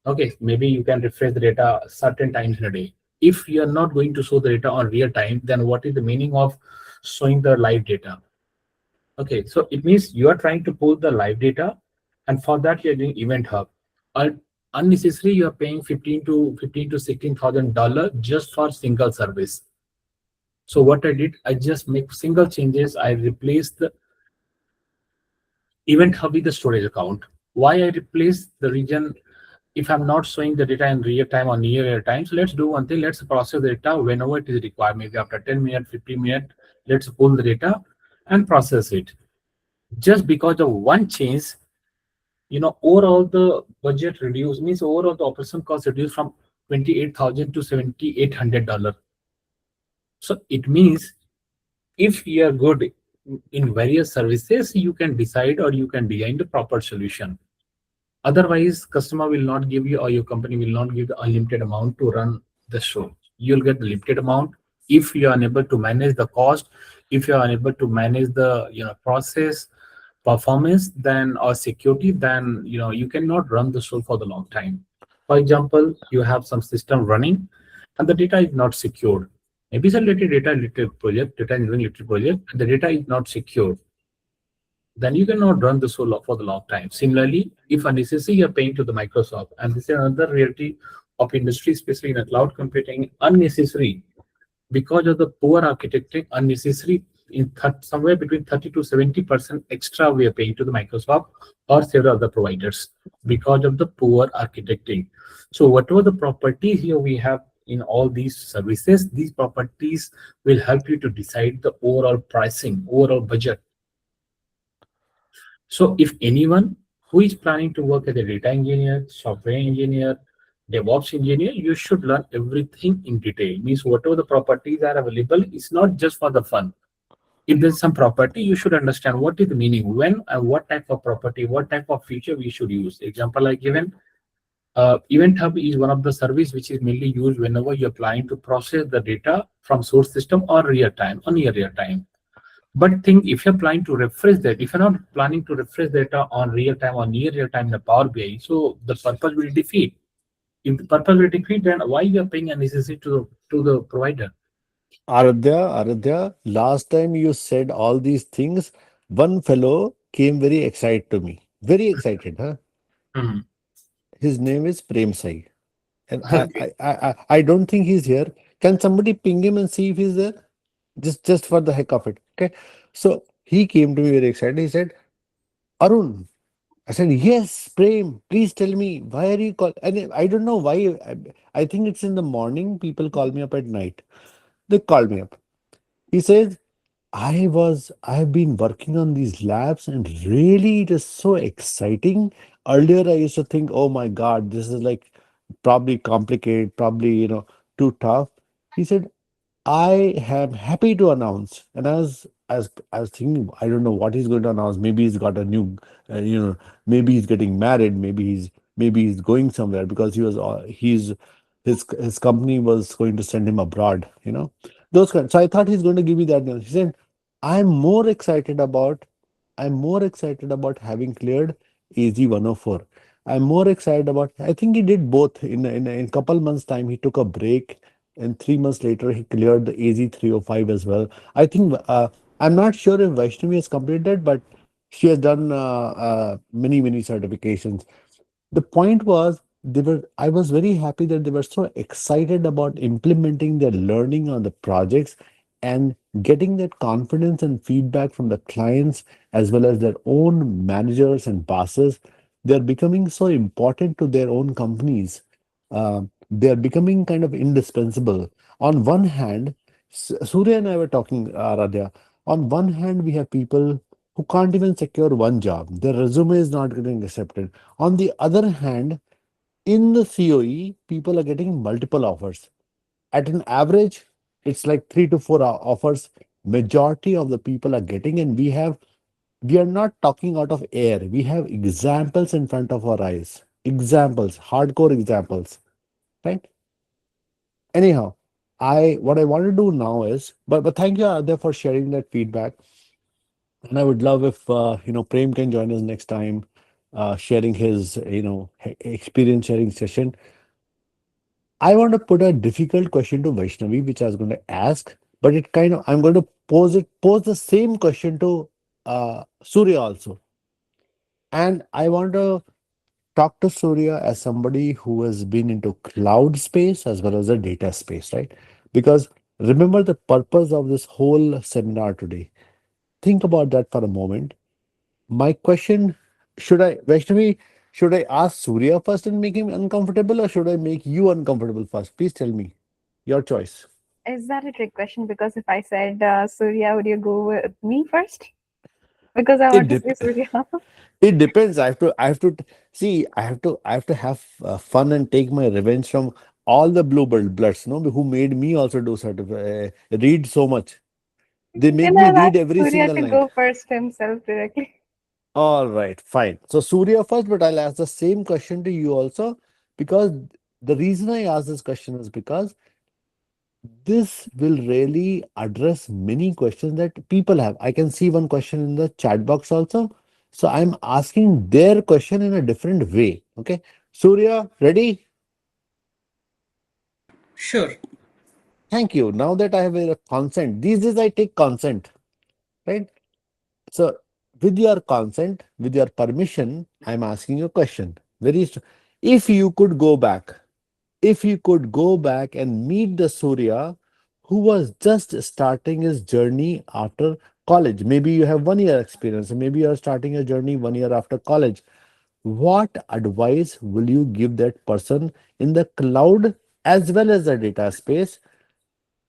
Okay, maybe you can refresh the data certain times in a day. If you are not going to show the data on real time, then what is the meaning of showing the live data? Okay, so it means you are trying to pull the live data, and for that you are doing Event Hub. Unnecessarily, you are paying $15,000 to $16,000 just for single service. So what I did, I just make single changes. I replaced the Event Hub with the storage account. Why I replaced the region if I'm not showing the data in real time or near real time, so let's do one thing. Let's process the data whenever it is required. Maybe after 10 minutes, 15 minutes, let's pull the data and process it. Just because of one change, overall the budget reduced, means overall the operation cost reduced from 28,000 to $7,800. So it means if you are good in various services, you can decide or you can design the proper solution. Otherwise, customer will not give you or your company will not give the unlimited amount to run the show. You'll get the limited amount if you are unable to manage the cost, if you are unable to manage the process, performance, then or security, then you cannot run the show for the long time. For example, you have some system running and the data is not secured. Maybe it's a related data related project, data engineering related project, and the data is not secured, then you cannot run this for the long time. Similarly, if unnecessary you're paying to the Microsoft, and this is another reality of industry, especially in the cloud computing, unnecessary because of the poor architecting, unnecessary in somewhere between 30 to 70% extra we are paying to the Microsoft or several other providers because of the poor architecting. So whatever the properties here we have in all these services, these properties will help you to decide the overall pricing, overall budget. So if anyone who is planning to work as a data engineer, software engineer, DevOps engineer, you should learn everything in detail. Means whatever the properties are available, it's not just for the fun. If there's some property, you should understand what is the meaning, when and what type of property, what type of feature we should use. Example I given, Event Hub is one of the service which is mainly used whenever you're planning to process the data from source system or real time or near real time. But think if you're planning to refresh that, if you're not planning to refresh data on real time or near real time in the Power BI, so the purpose will defeat. If the purpose will defeat, then why you are paying unnecessary to the provider? Aradhya, last time you said all these things, one fellow came very excited to me. Very excited, huh? Mhm. His name is Prem Sai. And Okay. I don't think he's here. Can somebody ping him and see if he's there? Just for the heck of it. Okay. So he came to me very excited. He said, Arun. I said, yes, Prem, please tell me, why are you call? And I don't know why. I think it's in the morning. People call me up at night. They called me up. He says, I have been working on these labs and really it is so exciting. Earlier, I used to think, oh my God, this is like probably complicated, probably, too tough. He said, I am happy to announce, and I was thinking, I don't know what he's going to announce. Maybe he's got a new, maybe he's getting married. Maybe he's going somewhere because his company was going to send him abroad. Those kind. So I thought he's going to give me that news. He said, I'm more excited about I'm more excited about having cleared AZ 104. I'm more excited about. I think he did both in couple months time. He took a break and 3 months later, he cleared the AZ 305 as well. I think I'm not sure if Vaishnavi has completed, but she has done many certifications. The point was I was very happy that they were so excited about implementing their learning on the projects and getting that confidence and feedback from the clients as well as their own managers and bosses. They're becoming so important to their own companies. They're becoming kind of indispensable. On one hand, Surya and I were talking, Radhya. On one hand, we have people who can't even secure one job. Their resume is not getting accepted. On the other hand, in the COE, people are getting multiple offers. At an average, it's like 3 to 4 offers. Majority of the people are getting, and we are not talking out of air. We have examples in front of our eyes. Examples, hardcore examples, right? Anyhow, I what I want to do now is, but thank you, Adya, for sharing that feedback. And I would love if Prem can join us next time, sharing his experience sharing session. I want to put a difficult question to Vaishnavi, which I was going to ask, but I'm going to pose the same question to Surya also, and I want to talk to Surya as somebody who has been into cloud space as well as the data space, right? Because remember the purpose of this whole seminar today. Think about that for a moment. My question, should I, Vaishnavi, Should I ask Surya first and make him uncomfortable, or should I make you uncomfortable first? Please tell me. Your choice. Is that a trick question? Because if I said Surya, would you go with me first? Because I It want to dep say Surya. it depends. See. I have to have fun and take my revenge from all the bluebird bloods, no, who made me also do read so much. They You make can me have read asked every Surya single to night. go first himself directly. All right, fine. So Surya first, but I'll ask the same question to you also, because the reason I ask this question is because this will really address many questions that people have. I can see one question in the chat box also. So I'm asking their question in a different way. Okay. Surya, ready? Sure. Thank you. Now that I have a consent, these days I take consent, right? So with your consent, with your permission, I'm asking you a question. If you could go back, if you could go back and meet the Surya who was just starting his journey after college, maybe you have 1 year experience, maybe you are starting a journey 1 year after college, what advice will you give that person in the cloud as well as the data space?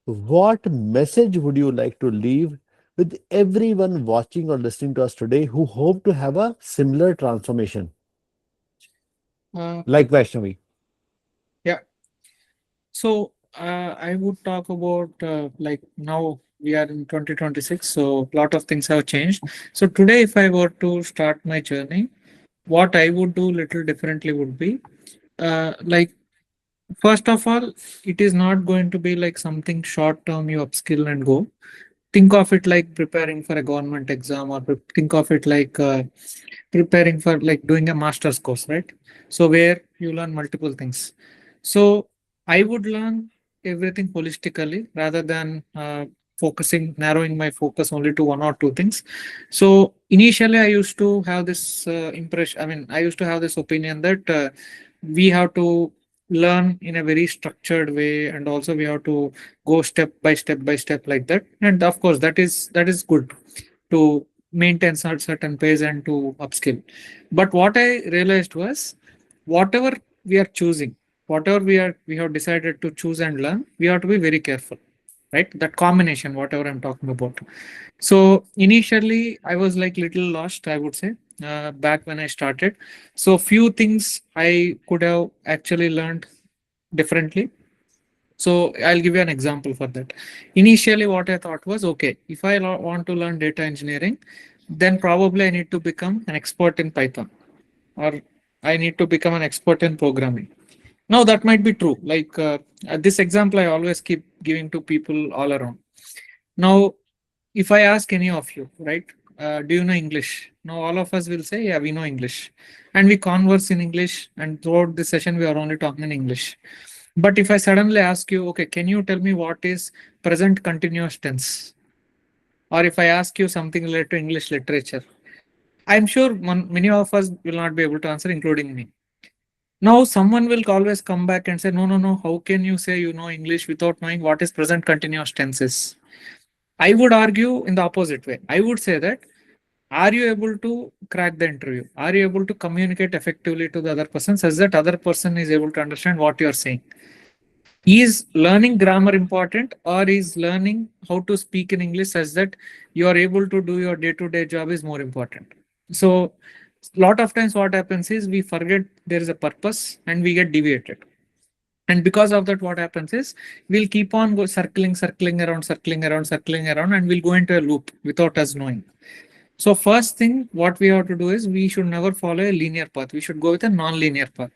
What message would you like to leave with everyone watching or listening to us today who hope to have a similar transformation Uh, like Vaishnavi? yeah. So I would talk about like now we are in 2026, so a lot of things have changed. So today, if I were to start my journey, what I would do little differently would be like first of all, it is not going to be like something short term you upskill and go. Think of it like preparing for a government exam, or think of it like preparing for like doing a master's course, right? So where you learn multiple things. So I would learn everything holistically rather than narrowing my focus only to one or two things. So initially I used to have this impression, I mean, I used to have this opinion that we have to learn in a very structured way, and also we have to go step by step like that. And of course that is good to maintain certain pace and to upskill. But what I realized was, whatever we are choosing, whatever we have decided to choose and learn, we have to be very careful, right? That combination, whatever I'm talking about. So initially I was like little lost, I would say, back when I started. So few things I could have actually learned differently. So I'll give you an example for that. Initially, what I thought was, okay, if I want to learn data engineering, then probably I need to become an expert in Python, or I need to become an expert in programming. Now that might be true. Like this example, I always keep giving to people all around. Now, if I ask any of you, right, do you know English? Now, all of us will say, yeah, we know English. And we converse in English. And throughout this session, we are only talking in English. But if I suddenly ask you, okay, can you tell me what is present continuous tense? Or if I ask you something related to English literature, I'm sure many of us will not be able to answer, including me. Now, someone will always come back and say, no, no, no, how can you say you know English without knowing what is present continuous tenses? I would argue in the opposite way. I would say that, are you able to crack the interview? Are you able to communicate effectively to the other person such that other person is able to understand what you are saying? Is learning grammar important, or is learning how to speak in English such that you are able to do your day-to-day job is more important? So lot of times what happens is we forget there is a purpose and we get deviated. And because of that, what happens is we'll keep on circling around, and we'll go into a loop without us knowing. So first thing, what we have to do is we should never follow a linear path. We should go with a non-linear path.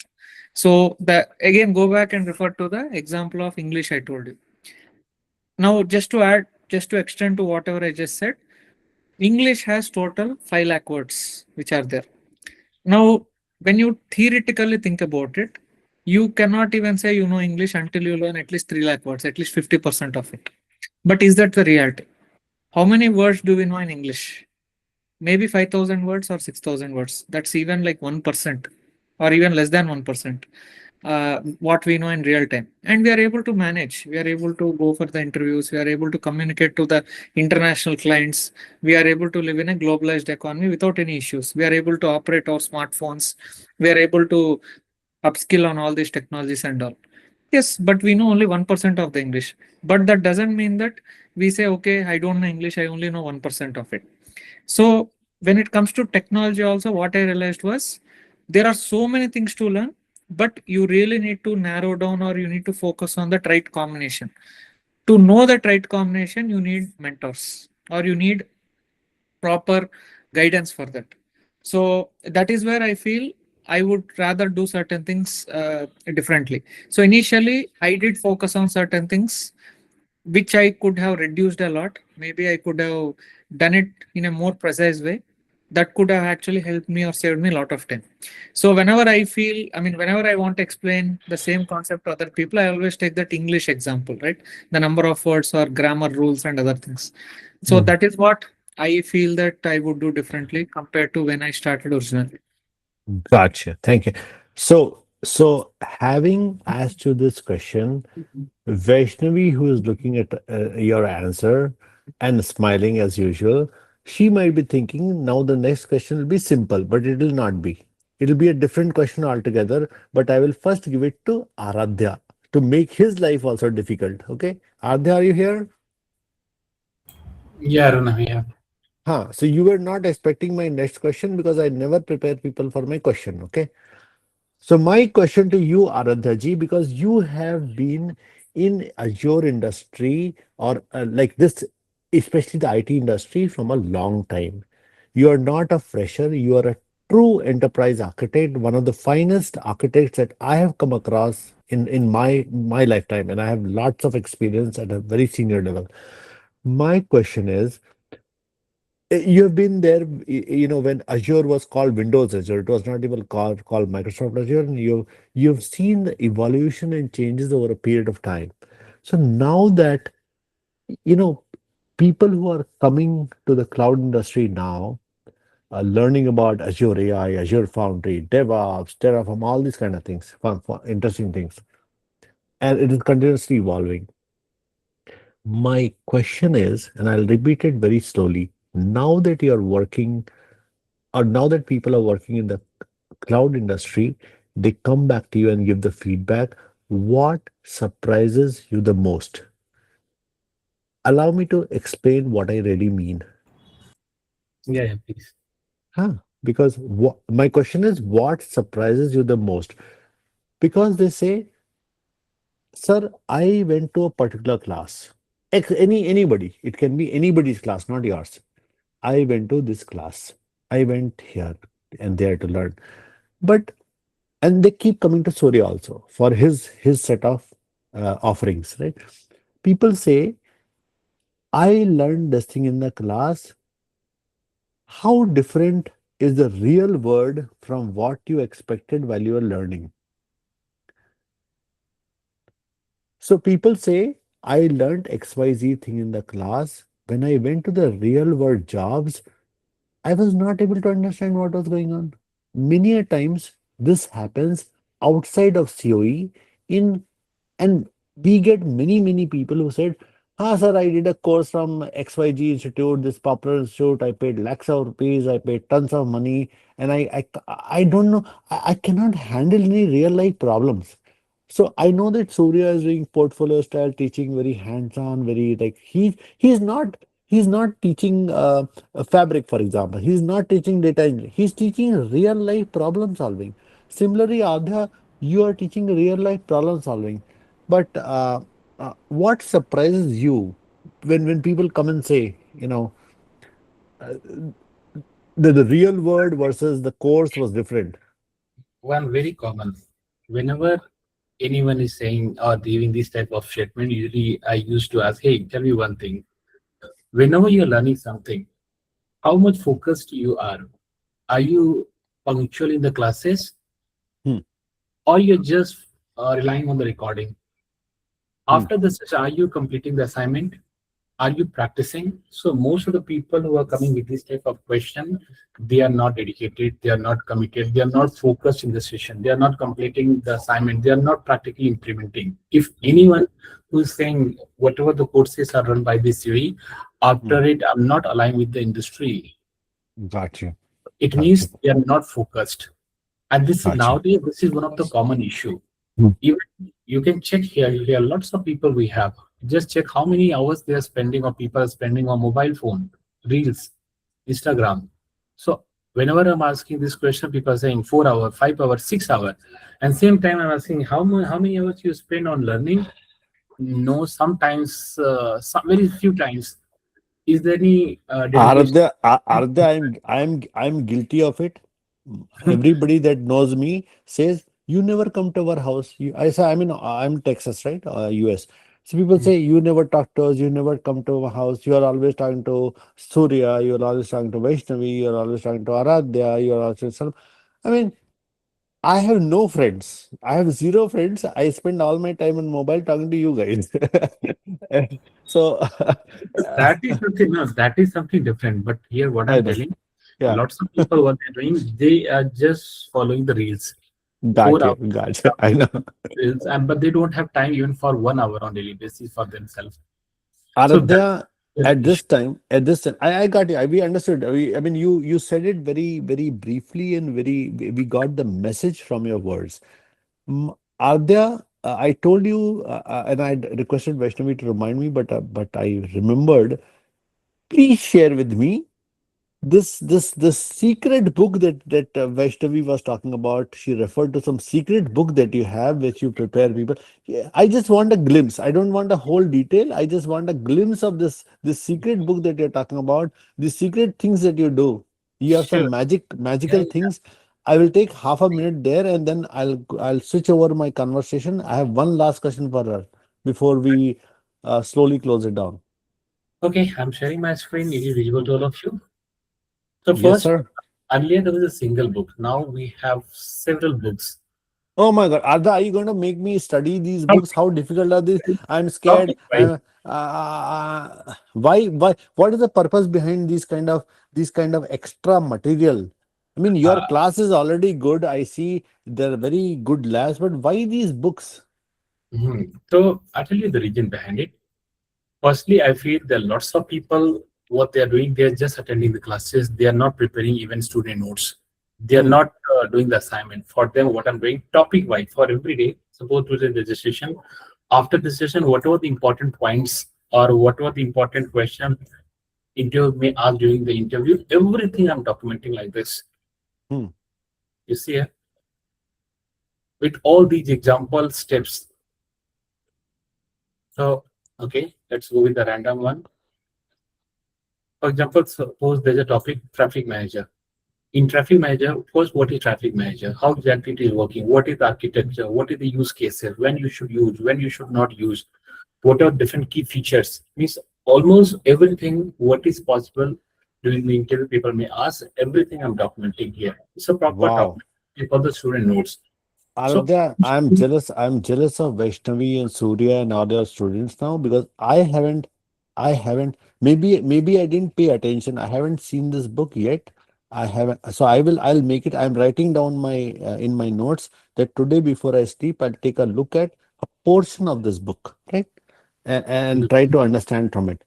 So that again, go back and refer to the example of English I told you. Now, just to extend to whatever I just said, English has total 5 lakh words which are there. Now, when you theoretically think about it, you cannot even say you know English until you learn at least 3 lakh words, at least 50% of it. But is that the reality? How many words do we know in English? Maybe 5,000 words or 6,000 words. That's even like 1%, or even less than 1%. what we know in real time, and we are able to manage, we are able to go for the interviews, we are able to communicate to the international clients, we are able to live in a globalized economy without any issues, we are able to operate our smartphones, we are able to upskill on all these technologies and all. Yes, but we know only 1% of the English. But that doesn't mean that we say, okay, I don't know English, I only know 1% of it. So when it comes to technology, also, what I realized was there are so many things to learn, but you really need to narrow down or you need to focus on the right combination. To know that right combination, you need mentors or you need proper guidance for that. So that is where I feel I would rather do certain things differently. So initially, I did focus on certain things which I could have reduced a lot. Maybe I could have done it in a more precise way. That could have actually helped me or saved me a lot of time. So whenever I feel, I mean, whenever I want to explain the same concept to other people, I always take that English example, right? The number of words or grammar rules and other things. So Mm. that is what I feel that I would do differently compared to when I started originally. Gotcha. Thank you. So having asked you this question, Vaishnavi, who is looking at your answer and smiling as usual, she might be thinking now the next question will be simple, but it will not be. It will be a different question altogether. But I will first give it to Aradhya to make his life also difficult. Okay, Aradhya, are you here? Yeah, Runa, yeah. Huh. So you were not expecting my next question because I never prepare people for my question. Okay. So my question to you, Aradhya ji, because you have been in Azure industry or like this, especially the IT industry from a long time. You are not a fresher. You are a true enterprise architect, one of the finest architects that I have come across in my lifetime, and I have lots of experience at a very senior level. My question is, you have been there, when Azure was called Windows Azure, it was not even called Microsoft Azure, and you've seen the evolution and changes over a period of time. So now that you know people who are coming to the cloud industry now, learning about Azure AI, Azure Foundry, DevOps, Terraform, all these kind of things, fun, interesting things, and it is continuously evolving. My question is, and I'll repeat it very slowly. Now that you're working, or now that people are working in the cloud industry, they come back to you and give the feedback. What surprises you the most? Allow me to explain what I really mean. Yeah, yeah, please. Huh? Because my question is, what surprises you the most? Because they say, sir, I went to a particular class. Anybody, it can be anybody's class, not yours. I went to this class. I went here and there to learn. But and they keep coming to Surya also for his set of offerings, right? People say, I learned this thing in the class. How different is the real world from what you expected while you were learning? So people say, I learned XYZ thing in the class. When I went to the real world jobs, I was not able to understand what was going on. Many a times this happens outside of COE in and we get many people who said, "Ah, sir, I did a course from XYG Institute, this popular institute. I paid lakhs of rupees. I paid tons of money, and I don't know. I cannot handle any real life problems." So I know that Surya is doing portfolio style teaching, very hands-on, very like he's not teaching fabric, for example. He's not teaching data engineering. He's teaching real life problem solving. Similarly, Adha, you are teaching real life problem solving. But what surprises you when people come and say, uh, the real world versus the course was different? One very common. Whenever anyone is saying or giving this type of statement, usually I used to ask, hey, tell me one thing. Whenever you're learning something, how much focused you are? Are you punctual in the classes Hmm, or you're just relying on the recording? hmm, After the session, are you completing the assignment? are you practicing? So most of the people who are coming with this type of question, they are not dedicated, they are not committed, they are not focused in the session, they are not completing the assignment, they are not practically implementing. If anyone who is saying whatever the courses are run by this UAE, Hmm. after it, I'm not aligned with the industry, Got you. it Got you. means they are not focused. And this is Got you. nowadays, this is one of the common issue. Hmm. Even you can check here, lots of people we have. Just check how many hours they are spending or people are spending on mobile phone, reels, Instagram. So whenever I'm asking this question, people are saying 4 hours, 5 hours, 6 hours. And same time I'm asking how many hours you spend on learning? No, sometimes some very few times. Is there any dedication? Aradhya, I'm guilty of it. Everybody that knows me says you never come to our house. I say I'm Texas, right? US. So people say you never talk to us, you never come to our house. You are always talking to Surya, you are always talking to Vaishnavi, you are always talking to Aradhya, you are always. I mean, I have no friends. I have zero friends. I spend all my time on mobile talking to you guys. So, That is something, no, that is something different. But here, what I I'm know. telling, Yeah, lots of people, what they're doing, they are just following the reels. got Four you, hours, got you. I know. reels, and but they don't have time even for 1 hour on daily basis for themselves. So that's Aradhya, the issue. at this time, I got you. We understood. I mean, you said it very, very briefly and we got the message from your words. Aradhya, I told you, and I requested Vaishnavi to remind me, but I remembered. Please share with me this secret book that Vaishnavi was talking about. She referred to some secret book that you have which you prepare people. Yeah, I just want a glimpse. I don't want a whole detail. I just want a glimpse of this secret book that you're talking about. The secret things that you do. You have Sure. some Yeah, magical things. I will take half a minute there and then I'll switch over my conversation. I have one last question for her before we slowly close it down. okay, I'm sharing my screen. It is visible Hmm. to all of you. So Yes, first, sir. earlier there was a single book. Now we have several books. Oh my God, Arda, are you going to make me study these books? How difficult are these? I'm scared. Topic wise. Why? What is the purpose behind these kind of extra material? I mean, your Uh, class is already good. I see they're very good labs, but why these books? So I'll tell you the reason behind it. Firstly, I feel there are lots of people, what they are doing, they are just attending the classes. They are not preparing even student notes. They are Hmm, not doing the assignment. For them, what I'm doing, topic wise, for every day, suppose to the registration, after the session, whatever the important points or whatever the important question interview may ask during the interview, everything I'm documenting like this. hmm. You see, with all these example steps. So, okay, let's go with the random one. For example, suppose there's a topic traffic manager. In traffic manager, first, what is traffic manager? How exactly it is working? What is the architecture? What is the use cases? When you should use? When you should not use? What are different key features? Means almost everything what is possible during the interview people may ask. Everything I'm documenting here. It's a proper Wow. document for the student notes. So Aradhya, I'm jealous. I'm jealous of Vaishnavi and Surya and other students now because I haven't. Maybe I didn't pay attention. I haven't seen this book yet. I haven't. So I'll make it. I'm writing down my in my notes that today before I sleep, I'll take a look at a portion of this book, right? And try to understand from it.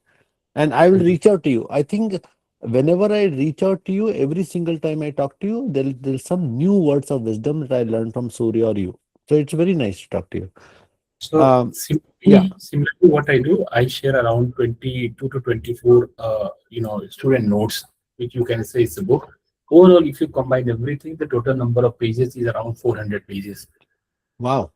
And I will reach out to you. I think whenever I reach out to you, every single time I talk to you, there's some new words of wisdom that I learned from Surya or you. So it's very nice to talk to you. So Um, yeah, similarly, what I do, I share around 22 to 24, student notes, which you can say is a book. Overall, if you combine everything, the total number of pages is around 400 pages. wow.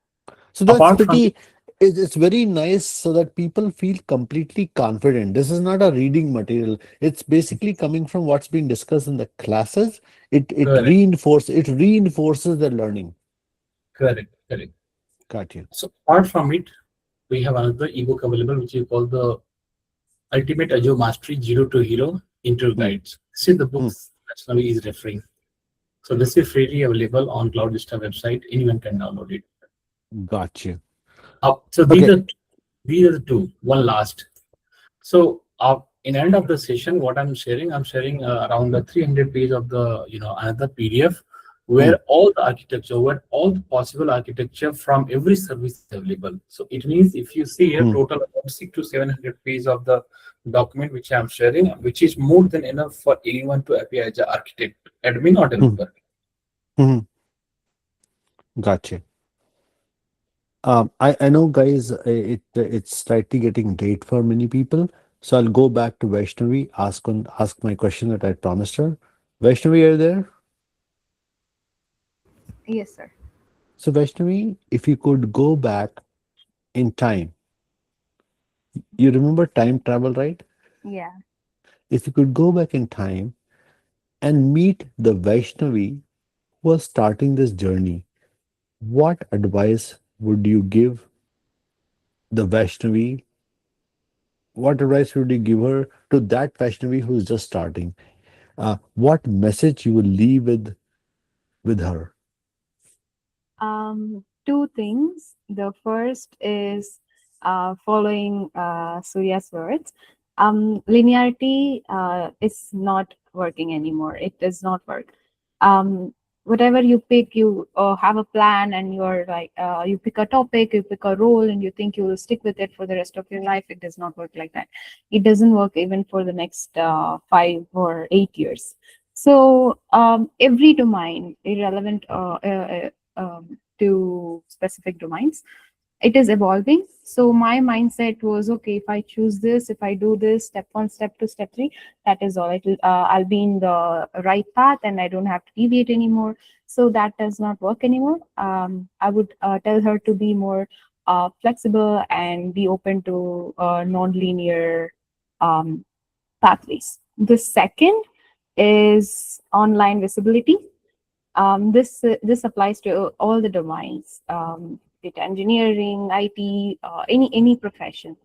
So that's Apart from, pretty. It's very nice so that people feel completely confident. This is not a reading material. It's basically coming from what's being discussed in the classes. correct, It reinforces the learning. correct. Got you. So apart from it, we have another ebook available, which is called the Ultimate Azure Mastery Zero to Hero Intro Hmm, Guides. This is the hmm, books that Navi is referring. So this is freely available on Cloud Vista website. Anyone can download it. got you. So Okay. these are the two. One last. So in end of the session, what I'm sharing around the 300 page of the another PDF Hmm. where all the architecture, where all the possible architecture from every service is available. So it means if you see a Hmm. total about 600 to 700 pages of the document which I'm sharing, which is more than enough for anyone to appear as an architect, admin or Hmm. developer. Hmm. Gotcha. I know, guys, it's slightly getting late for many people, so I'll go back to Vaishnavi, ask my question that I promised her. Vaishnavi, are you there? Yes, sir. So, Vaishnavi, if you could go back in time, you remember time travel, right? Yeah. If you could go back in time and meet the Vaishnavi who was starting this journey, what advice would you give the Vaishnavi? What advice would you give her to that Vaishnavi who's just starting? What message you will leave with her? Two things. The first is following Surya's words. Linearity is not working anymore. It does not work. Um, Whatever you pick, you have a plan, and you're like, you pick a topic, you pick a role, and you think you will stick with it for the rest of your life. It does not work like that. It doesn't work even for the next 5 or 8 years. So every domain, irrelevant to specific domains, it is evolving. So my mindset was, okay, if I choose this, if I do this step one, step two, step three, that is all. I'll be in the right path, and I don't have to deviate anymore. So that does not work anymore. I would tell her to be more flexible and be open to non-linear um, pathways. The second is online visibility. This applies to all the domains, data engineering, IT, any profession.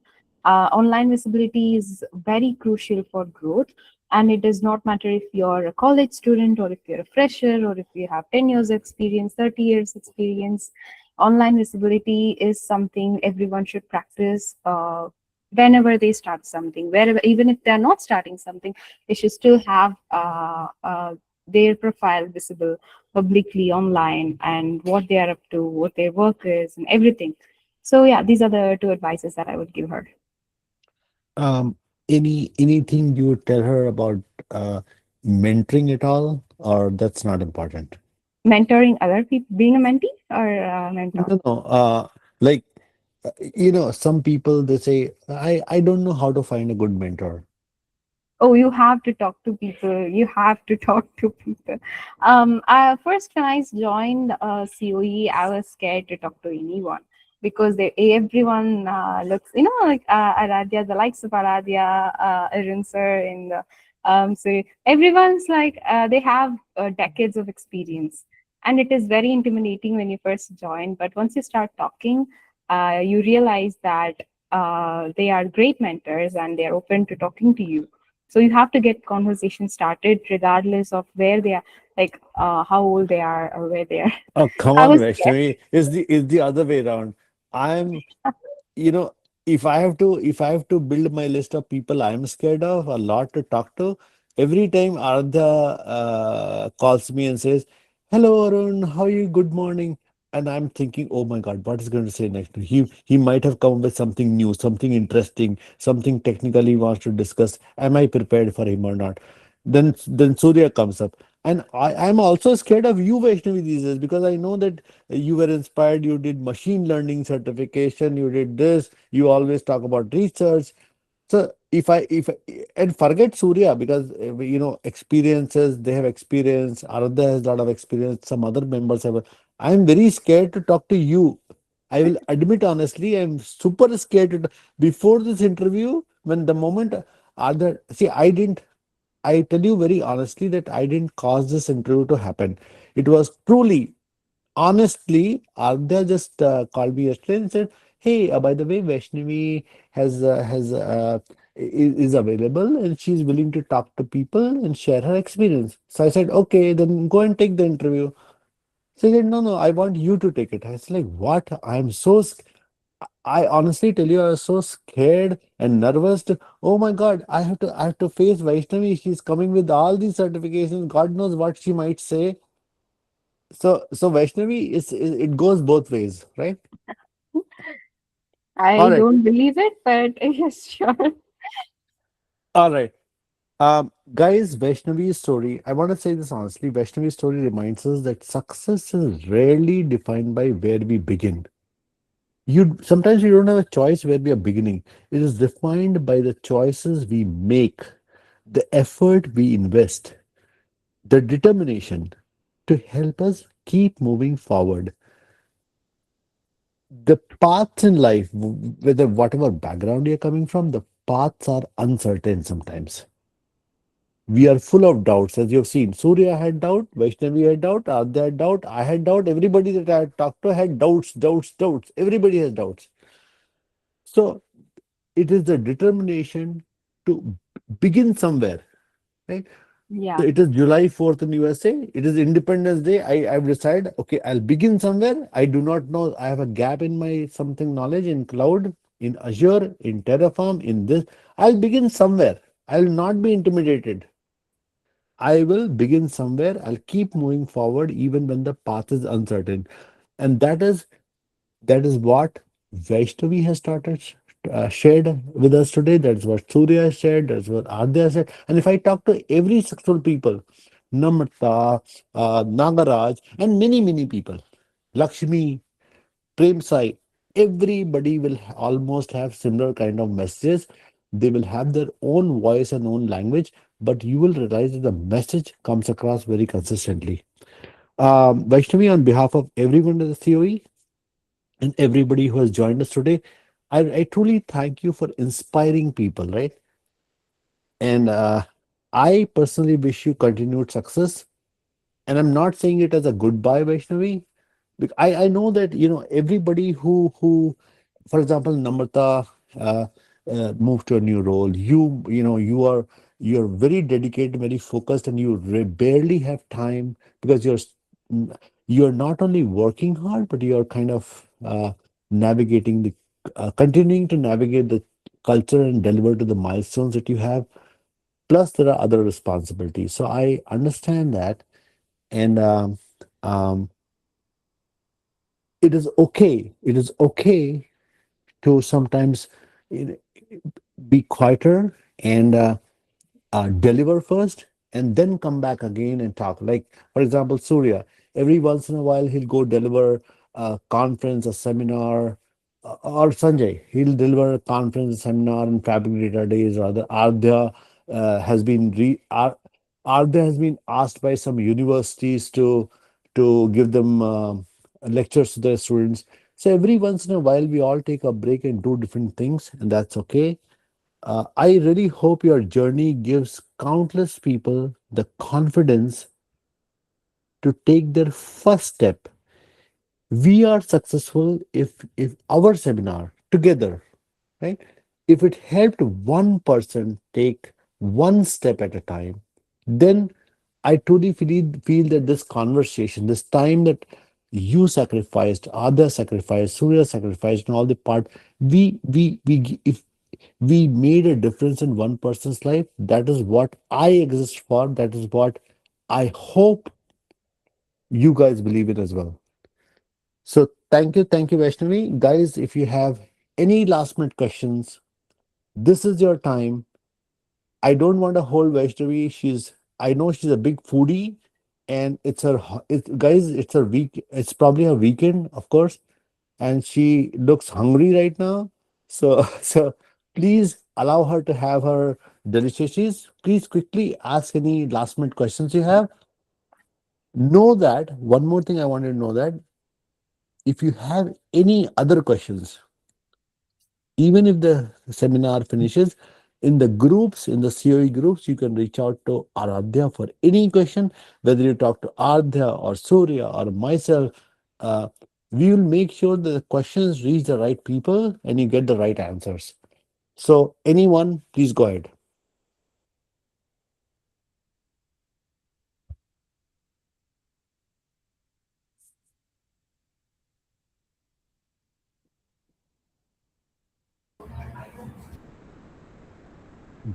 Online visibility is very crucial for growth, and it does not matter if you're a college student or if you're a fresher or if you have 10 years experience, 30 years experience. Online visibility is something everyone should practice whenever they start something, wherever, even if they're not starting something, they should still have their profile visible publicly online, and what they are up to, what their work is, and everything. So yeah, these are the two advices that I would give her. Um, anything you would tell her about uh, mentoring at all, or that's not important? Mentoring other people, being a mentee or a mentor. No, no. Like some people they say, I don't know how to find a good mentor. Oh, you have to talk to people. You have to talk to people. First, when I joined COE, I was scared to talk to anyone because everyone looks, like Aradhya, the likes of Aradhya, Arun sir, in the so everyone's like they have decades of experience, and it is very intimidating when you first join. But once you start talking, you realize that they are great mentors and they are open to talking to you. So you have to get conversation started regardless of where they are, like how old they are or where they are. Oh, come I on, was scared. Vaishnavi. Is the other way around. I'm, you know, if I have to build my list of people I'm scared of, a lot to talk to, every time Aradhya calls me and says, "Hello, Arun, how are you? Good morning." And I'm thinking, oh my God, what is going to say next? He might have come up with something new, something interesting, something technical he wants to discuss. Am I prepared for him or not? Then Surya comes up. And I'm also scared of you, Vaishnavi, these days, because I know that you were inspired, you did machine learning certification, you did this, you always talk about research. So and forget Surya, because experiences, they have experience, Aradhya has a lot of experience, some other members have. I'm very scared to talk to you. I will admit honestly, I'm super scared before this interview, when the moment other see, I tell you very honestly that I didn't cause this interview to happen. It was truly, honestly, Ardha just called me yesterday and said, "Hey, by the way, Vaishnavi is available and she's willing to talk to people and share her experience." So I said, "Okay, then go and take the interview." So he said, "No, no, I want you to take it." I was like, "What? I'm so I honestly tell you, I was so scared and nervous to, oh my God, I have to face Vaishnavi. She's coming with all these certifications. God knows what she might say. So Vaishnavi it goes both ways, right? All I right. don't believe it, but yes, sure. All right. Guys, Vaishnavi's story, I want to say this honestly. Vaishnavi's story reminds us that success is rarely defined by where we begin. You sometimes we don't have a choice where we are beginning. It is defined by the choices we make, the effort we invest, the determination to help us keep moving forward. The paths in life, whether whatever background you're coming from, the paths are uncertain sometimes. We are full of doubts, as you've seen. Surya had doubt, Vaishnavi had doubt, Adya had doubt, I had doubt. Everybody that I had talked to had doubts, doubts, doubts. Everybody has doubts. So it is the determination to begin somewhere, right? So Yeah. it is July 4th in USA. It is Independence Day. I've decided, okay, I'll begin somewhere. I do not know. I have a gap in my something knowledge in cloud, in Azure, in Terraform, in this. I'll begin somewhere. I'll not be intimidated. I will begin somewhere. I'll keep moving forward even when the path is uncertain. And that is what Vaishnavi has started shared with us today. That's what Surya has shared. That's what Adya said. And if I talk to every successful people, Namrata, Nagaraj, and many, many people, Lakshmi, Prem Sai, everybody will almost have similar kind of messages. They will have their own voice and own language, but you will realize that the message comes across very consistently. Vaishnavi, on behalf of everyone at the COE, and everybody who has joined us today. I truly thank you for inspiring people, right? And I personally wish you continued success. And I'm not saying it as a goodbye, Vaishnavi. I know that everybody who for example, Namrata moved to a new role. You're very dedicated, very focused, and you barely have time because you're not only working hard, but you're kind of navigating the continuing to navigate the culture and deliver to the milestones that you have. Plus, there are other responsibilities. So I understand that, and um, it is okay. It is okay to sometimes you know, be quieter and deliver first and then come back again and talk. Like, for example, Surya, every once in a while, he'll go deliver a conference, a seminar, or Sanjay, he'll deliver a conference, a seminar in Fabric Data Days, or other. Ardhya has been Ardhya has been asked by some universities to give them lectures to their students. So every once in a while, we all take a break and do different things, and that's okay. I really hope your journey gives countless people the confidence to take their first step. We are successful if our seminar together, right? If it helped one person take one step at a time, then I truly feel that this conversation, this time that you sacrificed, others sacrificed, Surya sacrificed, and all the part, if we made a difference in one person's life, that is what I exist for. That is what I hope you guys believe in as well. So thank you, Vaishnavi. Guys, if you have any last minute questions, this is your time. I don't want to hold Vaishnavi. I know she's a big foodie, and guys, it's her week. It's probably her weekend, of course, and she looks hungry right now. So, so please allow her to have her delicacies. Please quickly ask any last minute questions you have. Know that one more thing I want you to know that if you have any other questions, even if the seminar finishes, in the groups, in the COE groups, you can reach out to Aradhya for any question, whether you talk to Aradhya or Surya or myself. Uh, we will make sure that the questions reach the right people and you get the right answers. So, anyone, please go ahead.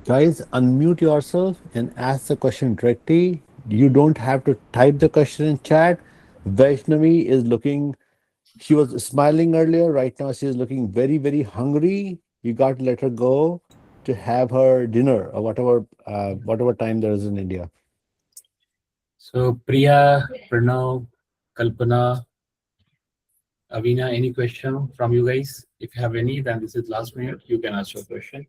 Guys, unmute yourself and ask the question directly. You don't have to type the question in chat. Vaishnavi is looking, she was smiling earlier. Right now, she is looking very, very hungry. You got to let her go to have her dinner or whatever time there is in India. So Priya, Pranav, Kalpana, Avina, any question from you guys? If you have any, then this is last minute. You can ask your question.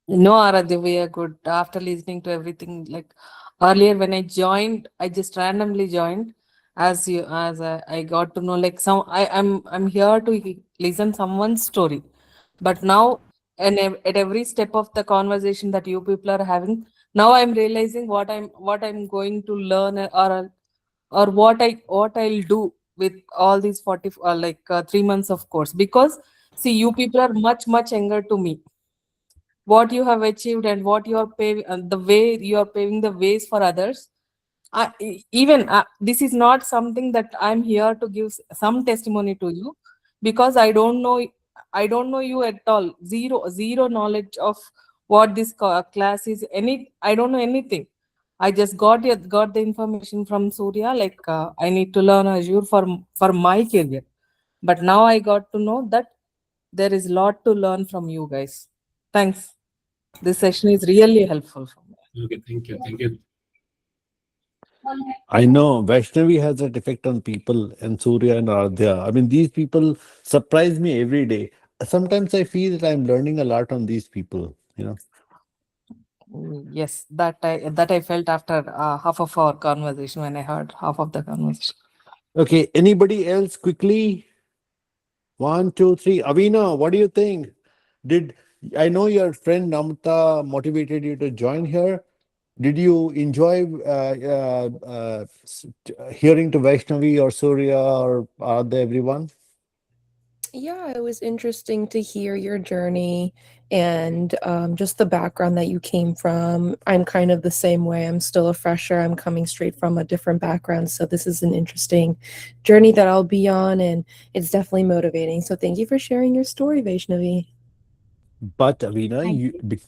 No, Aradhya, we are good. After listening to everything, like earlier when I joined, I just randomly joined. I got to know, like I'm here to listen someone's story. But now, and at every step of the conversation that you people are having, now I'm realizing what I'm going to learn, or what I'll do with all these 40 3 months of course. Because see, you people are much younger to me. What you have achieved and what you are paving, the way you are paving the ways for others. Even this is not something that I'm here to give some testimony to you, because I don't know you at all. Zero knowledge of what this class is. I don't know anything. I just got the information from Surya, like I need to learn Azure for my career. But now I got to know that there is a lot to learn from you guys. Thanks. This session is really helpful for me. Okay, thank you. Thank you. I know Vaishnavi has that effect on people and Surya and Aradhya. I mean, these people surprise me every day. Sometimes I feel that I'm learning a lot on these people, you know. Yes, that I felt after half of our conversation, when I heard half of the conversation. Okay, anybody else quickly? One, two, three. Avina, what do you think? Did I know your friend Namta motivated you to join here? Did you enjoy hearing to Vaishnavi or Surya or everyone? Yeah, it was interesting to hear your journey and just the background that you came from. I'm kind of the same way. I'm still a fresher. I'm coming straight from a different background. So this is an interesting journey that I'll be on, and it's definitely motivating. So thank you for sharing your story, Vaishnavi. But Avina, Thank you you.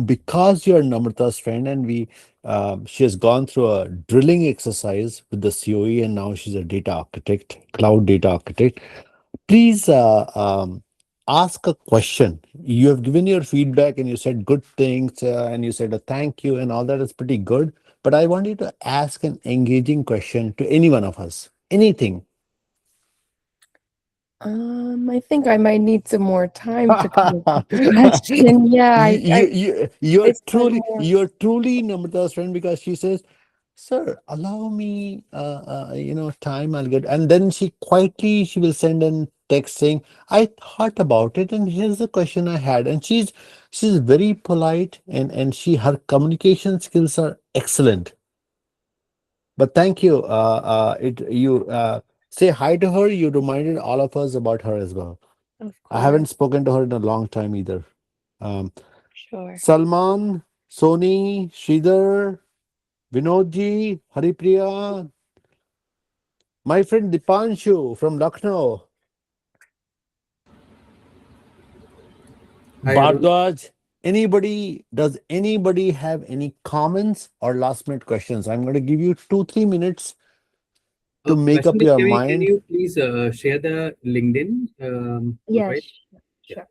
because you're Namrata's friend, and she has gone through a drilling exercise with the COE, and now she's a data architect, cloud data architect. Please ask a question. You have given your feedback, and you said good things, and you said a thank you, and all that is pretty good. But I want you to ask an engaging question to any one of us. Anything. I think I might need some more time to come up with the question. Yeah, it's like more. You're truly Namrata's friend, because she says, "Sir, allow me, time. I'll get." And then she will send a text saying, "I thought about it, and here's the question I had." And she's very polite, and her communication skills are excellent. But thank you. It you say hi to her. You reminded all of us about her as well. Of I haven't course. spoken to her in a long time either. Um, Sure. Salman, Soni, Sridhar, Vinodji, Haripriya, my friend Dipanshu from Lucknow, Hi, Arun. Bardwaj. Does anybody have any comments or last minute questions? I'm going to give you 2-3 minutes to make up Vaishnavi, your can mind. you please share the LinkedIn Yes, profile? Yeah. sure.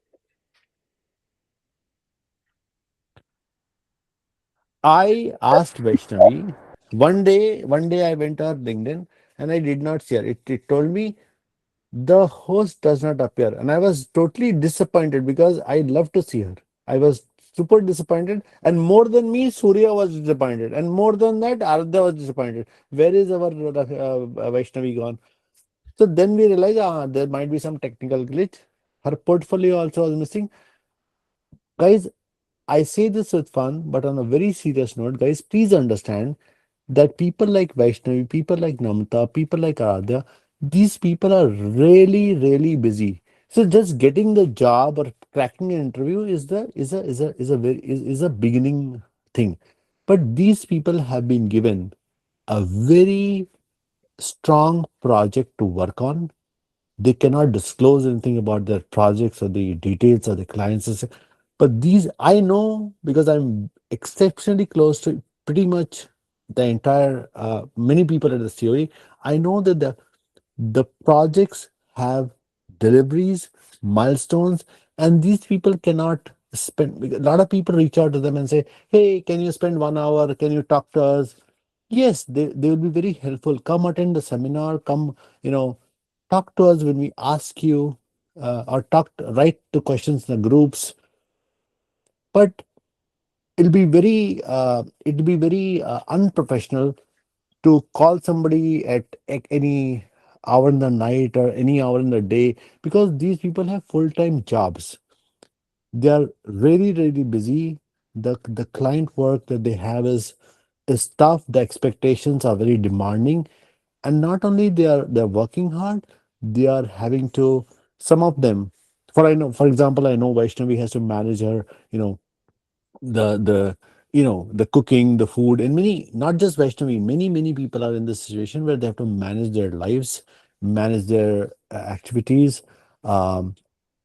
I asked Vaishnavi one day I went to her LinkedIn and I did not see her. It told me the host does not appear. And I was totally disappointed because I love to see her. I was super disappointed. And more than me, Surya was disappointed. And more than that, Aradhya was disappointed. Where is our Vaishnavi gone? So then we realized there might be some technical glitch. Her portfolio also was missing. Guys, I say this with fun, but on a very serious note, guys, please understand that people like Vaishnavi, people like Namta, people like Aradhya, these people are really, really busy. So just getting the job or cracking an interview is a beginning thing. But these people have been given a very strong project to work on. They cannot disclose anything about their projects or the details of the clients. But these I know because I'm exceptionally close to pretty much the entire many people at the COE. I know that the projects have deliveries, milestones, and these people cannot spend. A lot of people reach out to them and say, "Hey, can you spend 1 hour? Can you talk to us?" Yes, they will be very helpful. Come attend the seminar. Come, talk to us when we ask you, or write the questions in the groups. But it'll be very unprofessional to call somebody at any hour in the night or any hour in the day, because these people have full-time jobs. They are really really busy. The client work that they have is tough. The expectations are very demanding, and not only they're working hard, they are having to, some of them, for example, I know Vaishnavi has to manage her, the cooking, the food, and many, not just Vaishnavi, many people are in this situation where they have to manage their lives, manage their activities. um,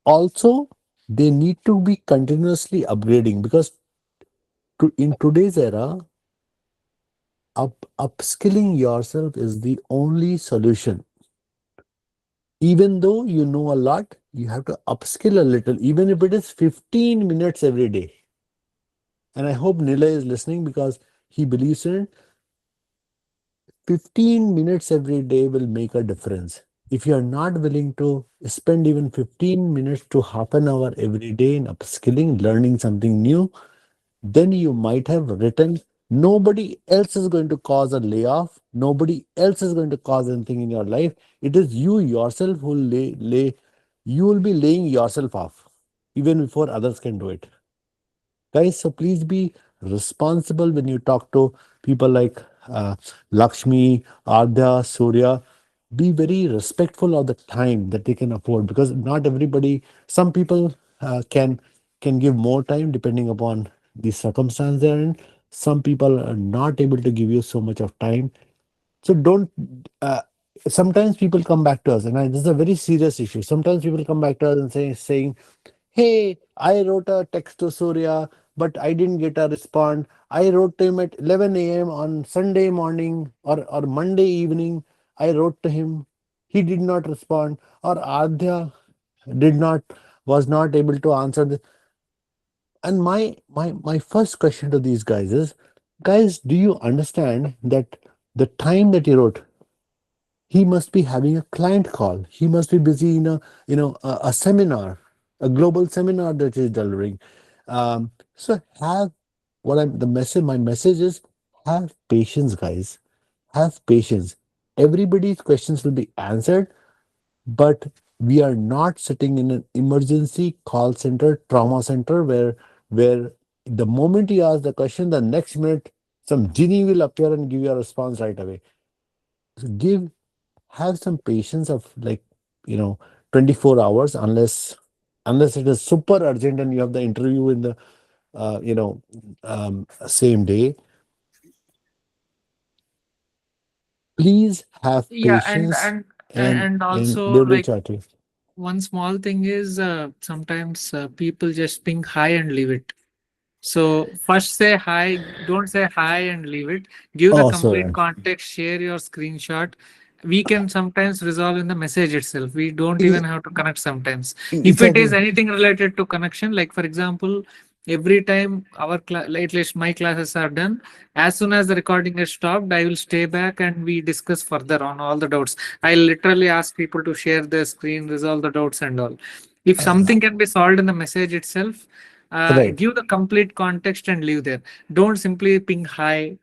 Also, they need to be continuously upgrading, because in today's era, upskilling yourself is the only solution. Even though you know a lot, you have to upskill a little, even if it is 15 minutes every day. And I hope Nila is listening, because he believes in it. 15 minutes every day will make a difference. If you are not willing to spend even 15 minutes to half an hour every day in upskilling, learning something new, then you might have written. Nobody else is going to cause a layoff. Nobody else is going to cause anything in your life. It is you yourself who you will be laying yourself off even before others can do it. Guys, so please be responsible when you talk to people like Lakshmi, Ardha, Surya. Be very respectful of the time that they can afford, because not everybody, some people can give more time depending upon the circumstance they're in. Some people are not able to give you so much of time. So don't. Sometimes people come back to us, and this is a very serious issue. Sometimes people come back to us and saying, "Hey, I wrote a text to Surya, but I didn't get a response. I wrote to him at 11 a.m. on Sunday morning or Monday evening. I wrote to him. He did not respond. Or Adya did not was not able to answer." And my first question to these guys is, guys, do you understand that the time that you wrote, he must be having a client call. He must be busy in a seminar, a global seminar that he's delivering. So have what I'm the message. My message is, have patience, guys. Have patience. Everybody's questions will be answered, but we are not sitting in an emergency call center, trauma center, where the moment you ask the question, the next minute some genie will appear and give you a response right away. So have some patience of, like, 24 hours, unless it is super urgent and you have the interview in the uh, you know same day. Please have Yeah, and patience, and and also they will like chat you. one small thing is sometimes people just ping hi and leave it. So first say hi, don't say hi and leave it. Give the Oh, complete sorry. context, share your screenshot. We can sometimes resolve in the message itself. We don't E- even have to connect sometimes. If it is exactly. anything related to connection, like for example, every time our at least my classes are done, as soon as the recording is stopped, I will stay back and we discuss further on all the doubts. I literally ask people to share their screen, resolve the doubts and all. If uh, something can be solved in the message itself, right. give the complete context and leave there. Don't simply ping hi.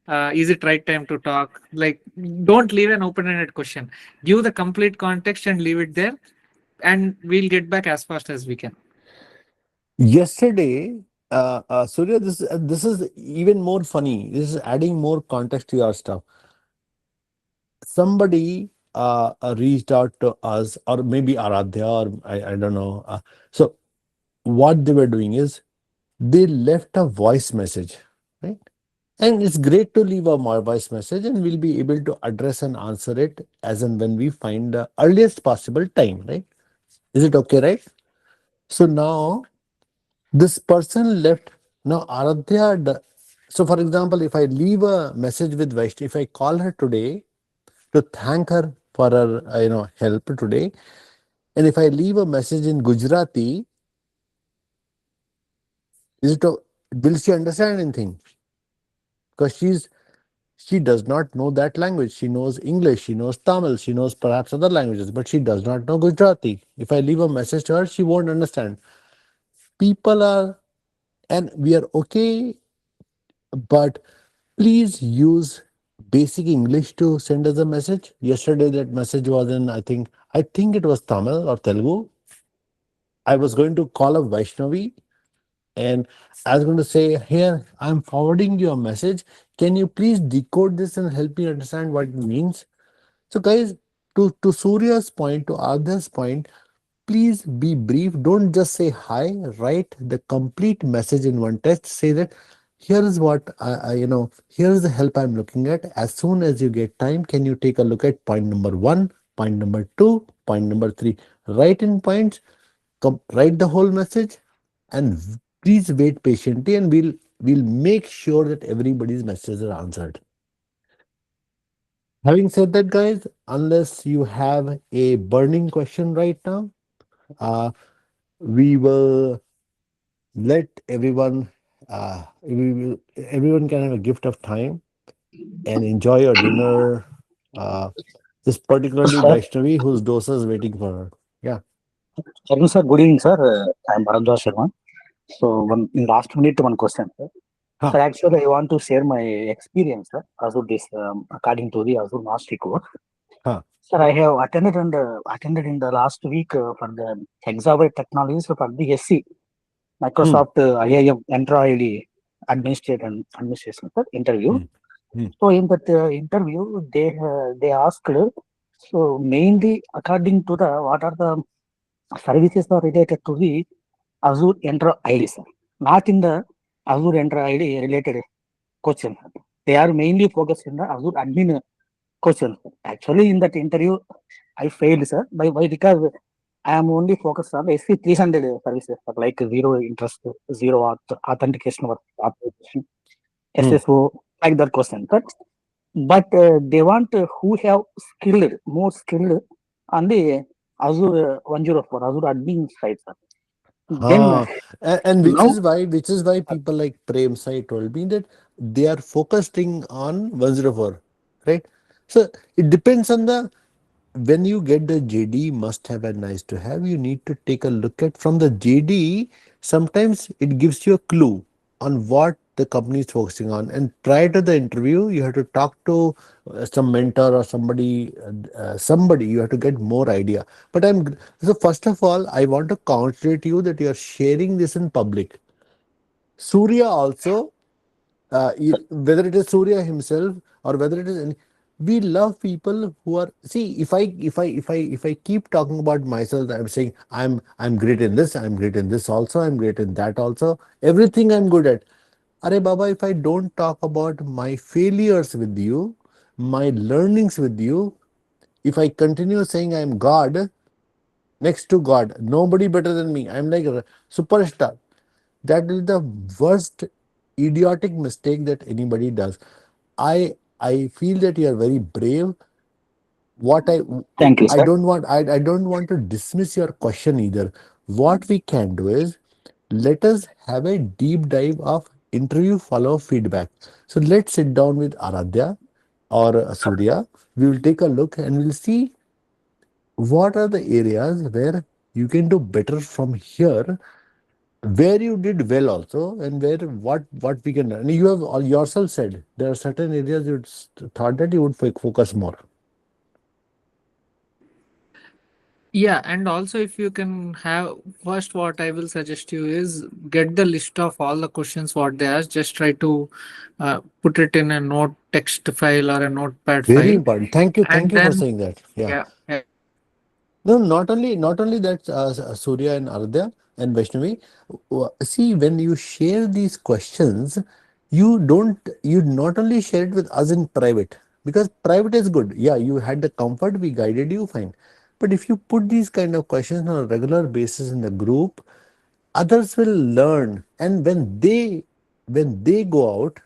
Is it right time to talk? Like, don't leave an open-ended question. Give the complete context and leave it there, and we'll get back as fast as we can. Yesterday, Surya, this is even more funny. This is adding more context to your stuff. Somebody reached out to us, or maybe Aradhya, or I don't know. So what they were doing is, they left a voice message, right? And it's great to leave a voice message, and we'll be able to address and answer it as and when we find the earliest possible time, right? Is it okay, right? So now This person left. Now, Aradhya, so for example, if I leave a message with Vaishnavi, if I call her today to thank her for her, help today, and if I leave a message in Gujarati, is it, will she understand anything? Because she does not know that language. She knows English, she knows Tamil, she knows perhaps other languages, but she does not know Gujarati. If I leave a message to her, she won't understand. People are, and we are okay, but please use basic English to send us a message. Yesterday, that message was in, I think it was Tamil or Telugu. I was going to call up Vaishnavi and I was going to say, here, I'm forwarding you a message. Can you please decode this and help me understand what it means? So, guys, to Surya's point, to Adya's point, please be brief. Don't just say hi. Write the complete message in one text. Say that here is what here is the help I'm looking at. As soon as you get time, can you take a look at point number one, point number two, point number three? Write in points. Write the whole message, and please wait patiently, and we'll make sure that everybody's messages are answered. Having said that, guys, unless you have a burning question right now, uh, we will let everyone can have a gift of time and enjoy your dinner. Uh, this particularly Sir, Vaishnavi, whose dosa is waiting for her. Yeah. Arun sir, good evening, sir. I'm Bharadwaj Sharma. So, in last minute, one question, sir. Huh. Sir, actually, I want to share my experience, sir, Azure this, according to the Azure Mastery course. Huh. Sir, I have attended in the last week for the Hexaware Technologies for the SC, Hmm. Microsoft IIM Android administration sir, interview. Hmm. Hmm. So, in that interview, they asked, so mainly according to the what are the services are related to the Azure Entra ID, sir. Not in the Azure Entra ID related question. They are mainly focused in the Azure admin question. Actually, in that interview, I failed, sir. By because I am only focused on SC 300 services, sir, like zero interest, zero authentication or authentication, Hmm. SSO, like that question. But they want who have more skilled on the Azure 104, Azure admin side, sir. Then And now, which is why people like Prem Sai told me that they are focusing on 104, right? So it depends on the when you get the JD must have and nice to have, you need to take a look at from the JD. Sometimes it gives you a clue on what the company is focusing on. And prior to the interview, you have to talk to some mentor or somebody, you have to get more idea. But so first of all, I want to congratulate you that you are sharing this in public. Surya also, whether it is Surya himself or whether it is any, we love people who are, see, if I keep talking about myself, I'm saying I'm great in this, I'm great in this also, I'm great in that also, everything I'm good at. Are Baba, if I don't talk about my failures with you, my learnings with you, if I continue saying I'm God, next to God, nobody better than me, I'm like a superstar, that is the worst idiotic mistake that anybody does. I feel that you are very brave. What thank you, I sir. don't want, I don't want to dismiss your question either. What we can do is let us have a deep dive of interview follow feedback. So let's sit down with Aradhya or Surya. We will take a look and we'll see what are the areas where you can do better from here, where you did well also, and where what we can, and you have yourself said there are certain areas you thought that you would focus more. Yeah, and also if you can have first, what I will suggest you is get the list of all the questions what they ask. Just try to put it in a note text file or a notepad Very file, important. Thank and you for then saying that. Yeah. yeah, yeah. No, not only that, Surya and Aradhya and Vaishnavi. See, when you share these questions, you not only share it with us in private, because private is good. Yeah, you had the comfort, we guided you, fine. But if you put these kind of questions on a regular basis in the group, others will learn, and when they go out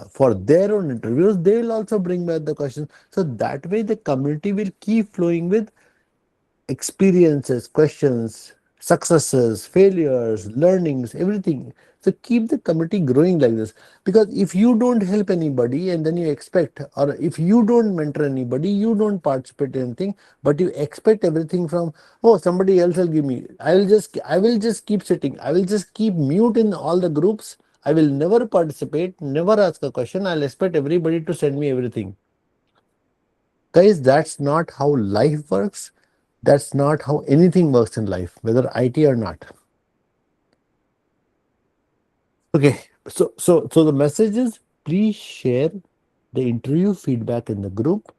for their own interviews, they will also bring back the questions. So that way the community will keep flowing with experiences, questions, successes, failures, learnings, everything. So keep the community growing like this. Because if you don't help anybody and then you expect, or if you don't mentor anybody, you don't participate in anything, but you expect everything from, oh, somebody else will give me. I will just keep sitting. I will just keep mute in all the groups. I will never participate, never ask a question. I'll expect everybody to send me everything. Guys, that's not how life works. That's not how anything works in life, whether IT or not. Okay, so the message is, please share the interview feedback in the group,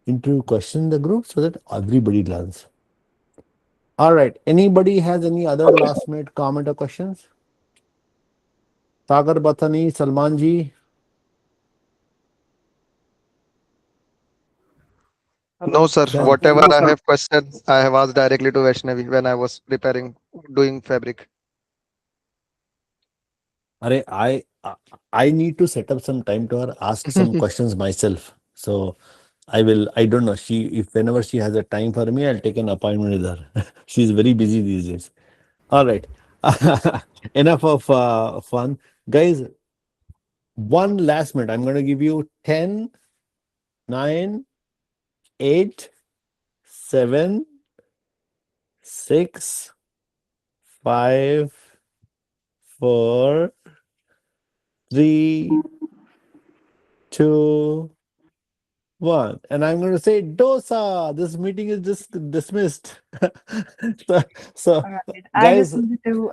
interview question in the group, so that everybody learns. All right. Anybody has any other last minute comment or questions? Sagar Bathani, Salman ji. No, sir. Then Whatever I have questions, I have asked directly to Vaishnavi when I was preparing, doing fabric. I need to set up some time to her, ask some questions myself. So I don't know. If whenever she has a time for me, I'll take an appointment with her. She's very busy these days. All right. Enough of fun. Guys, one last minute. I'm going to give you 10, 9, 8, 7, 6, 5, 4, 3, 2, 1. And I'm going to say dosa. This meeting is just dismissed. so, All right. I just guys, wanted to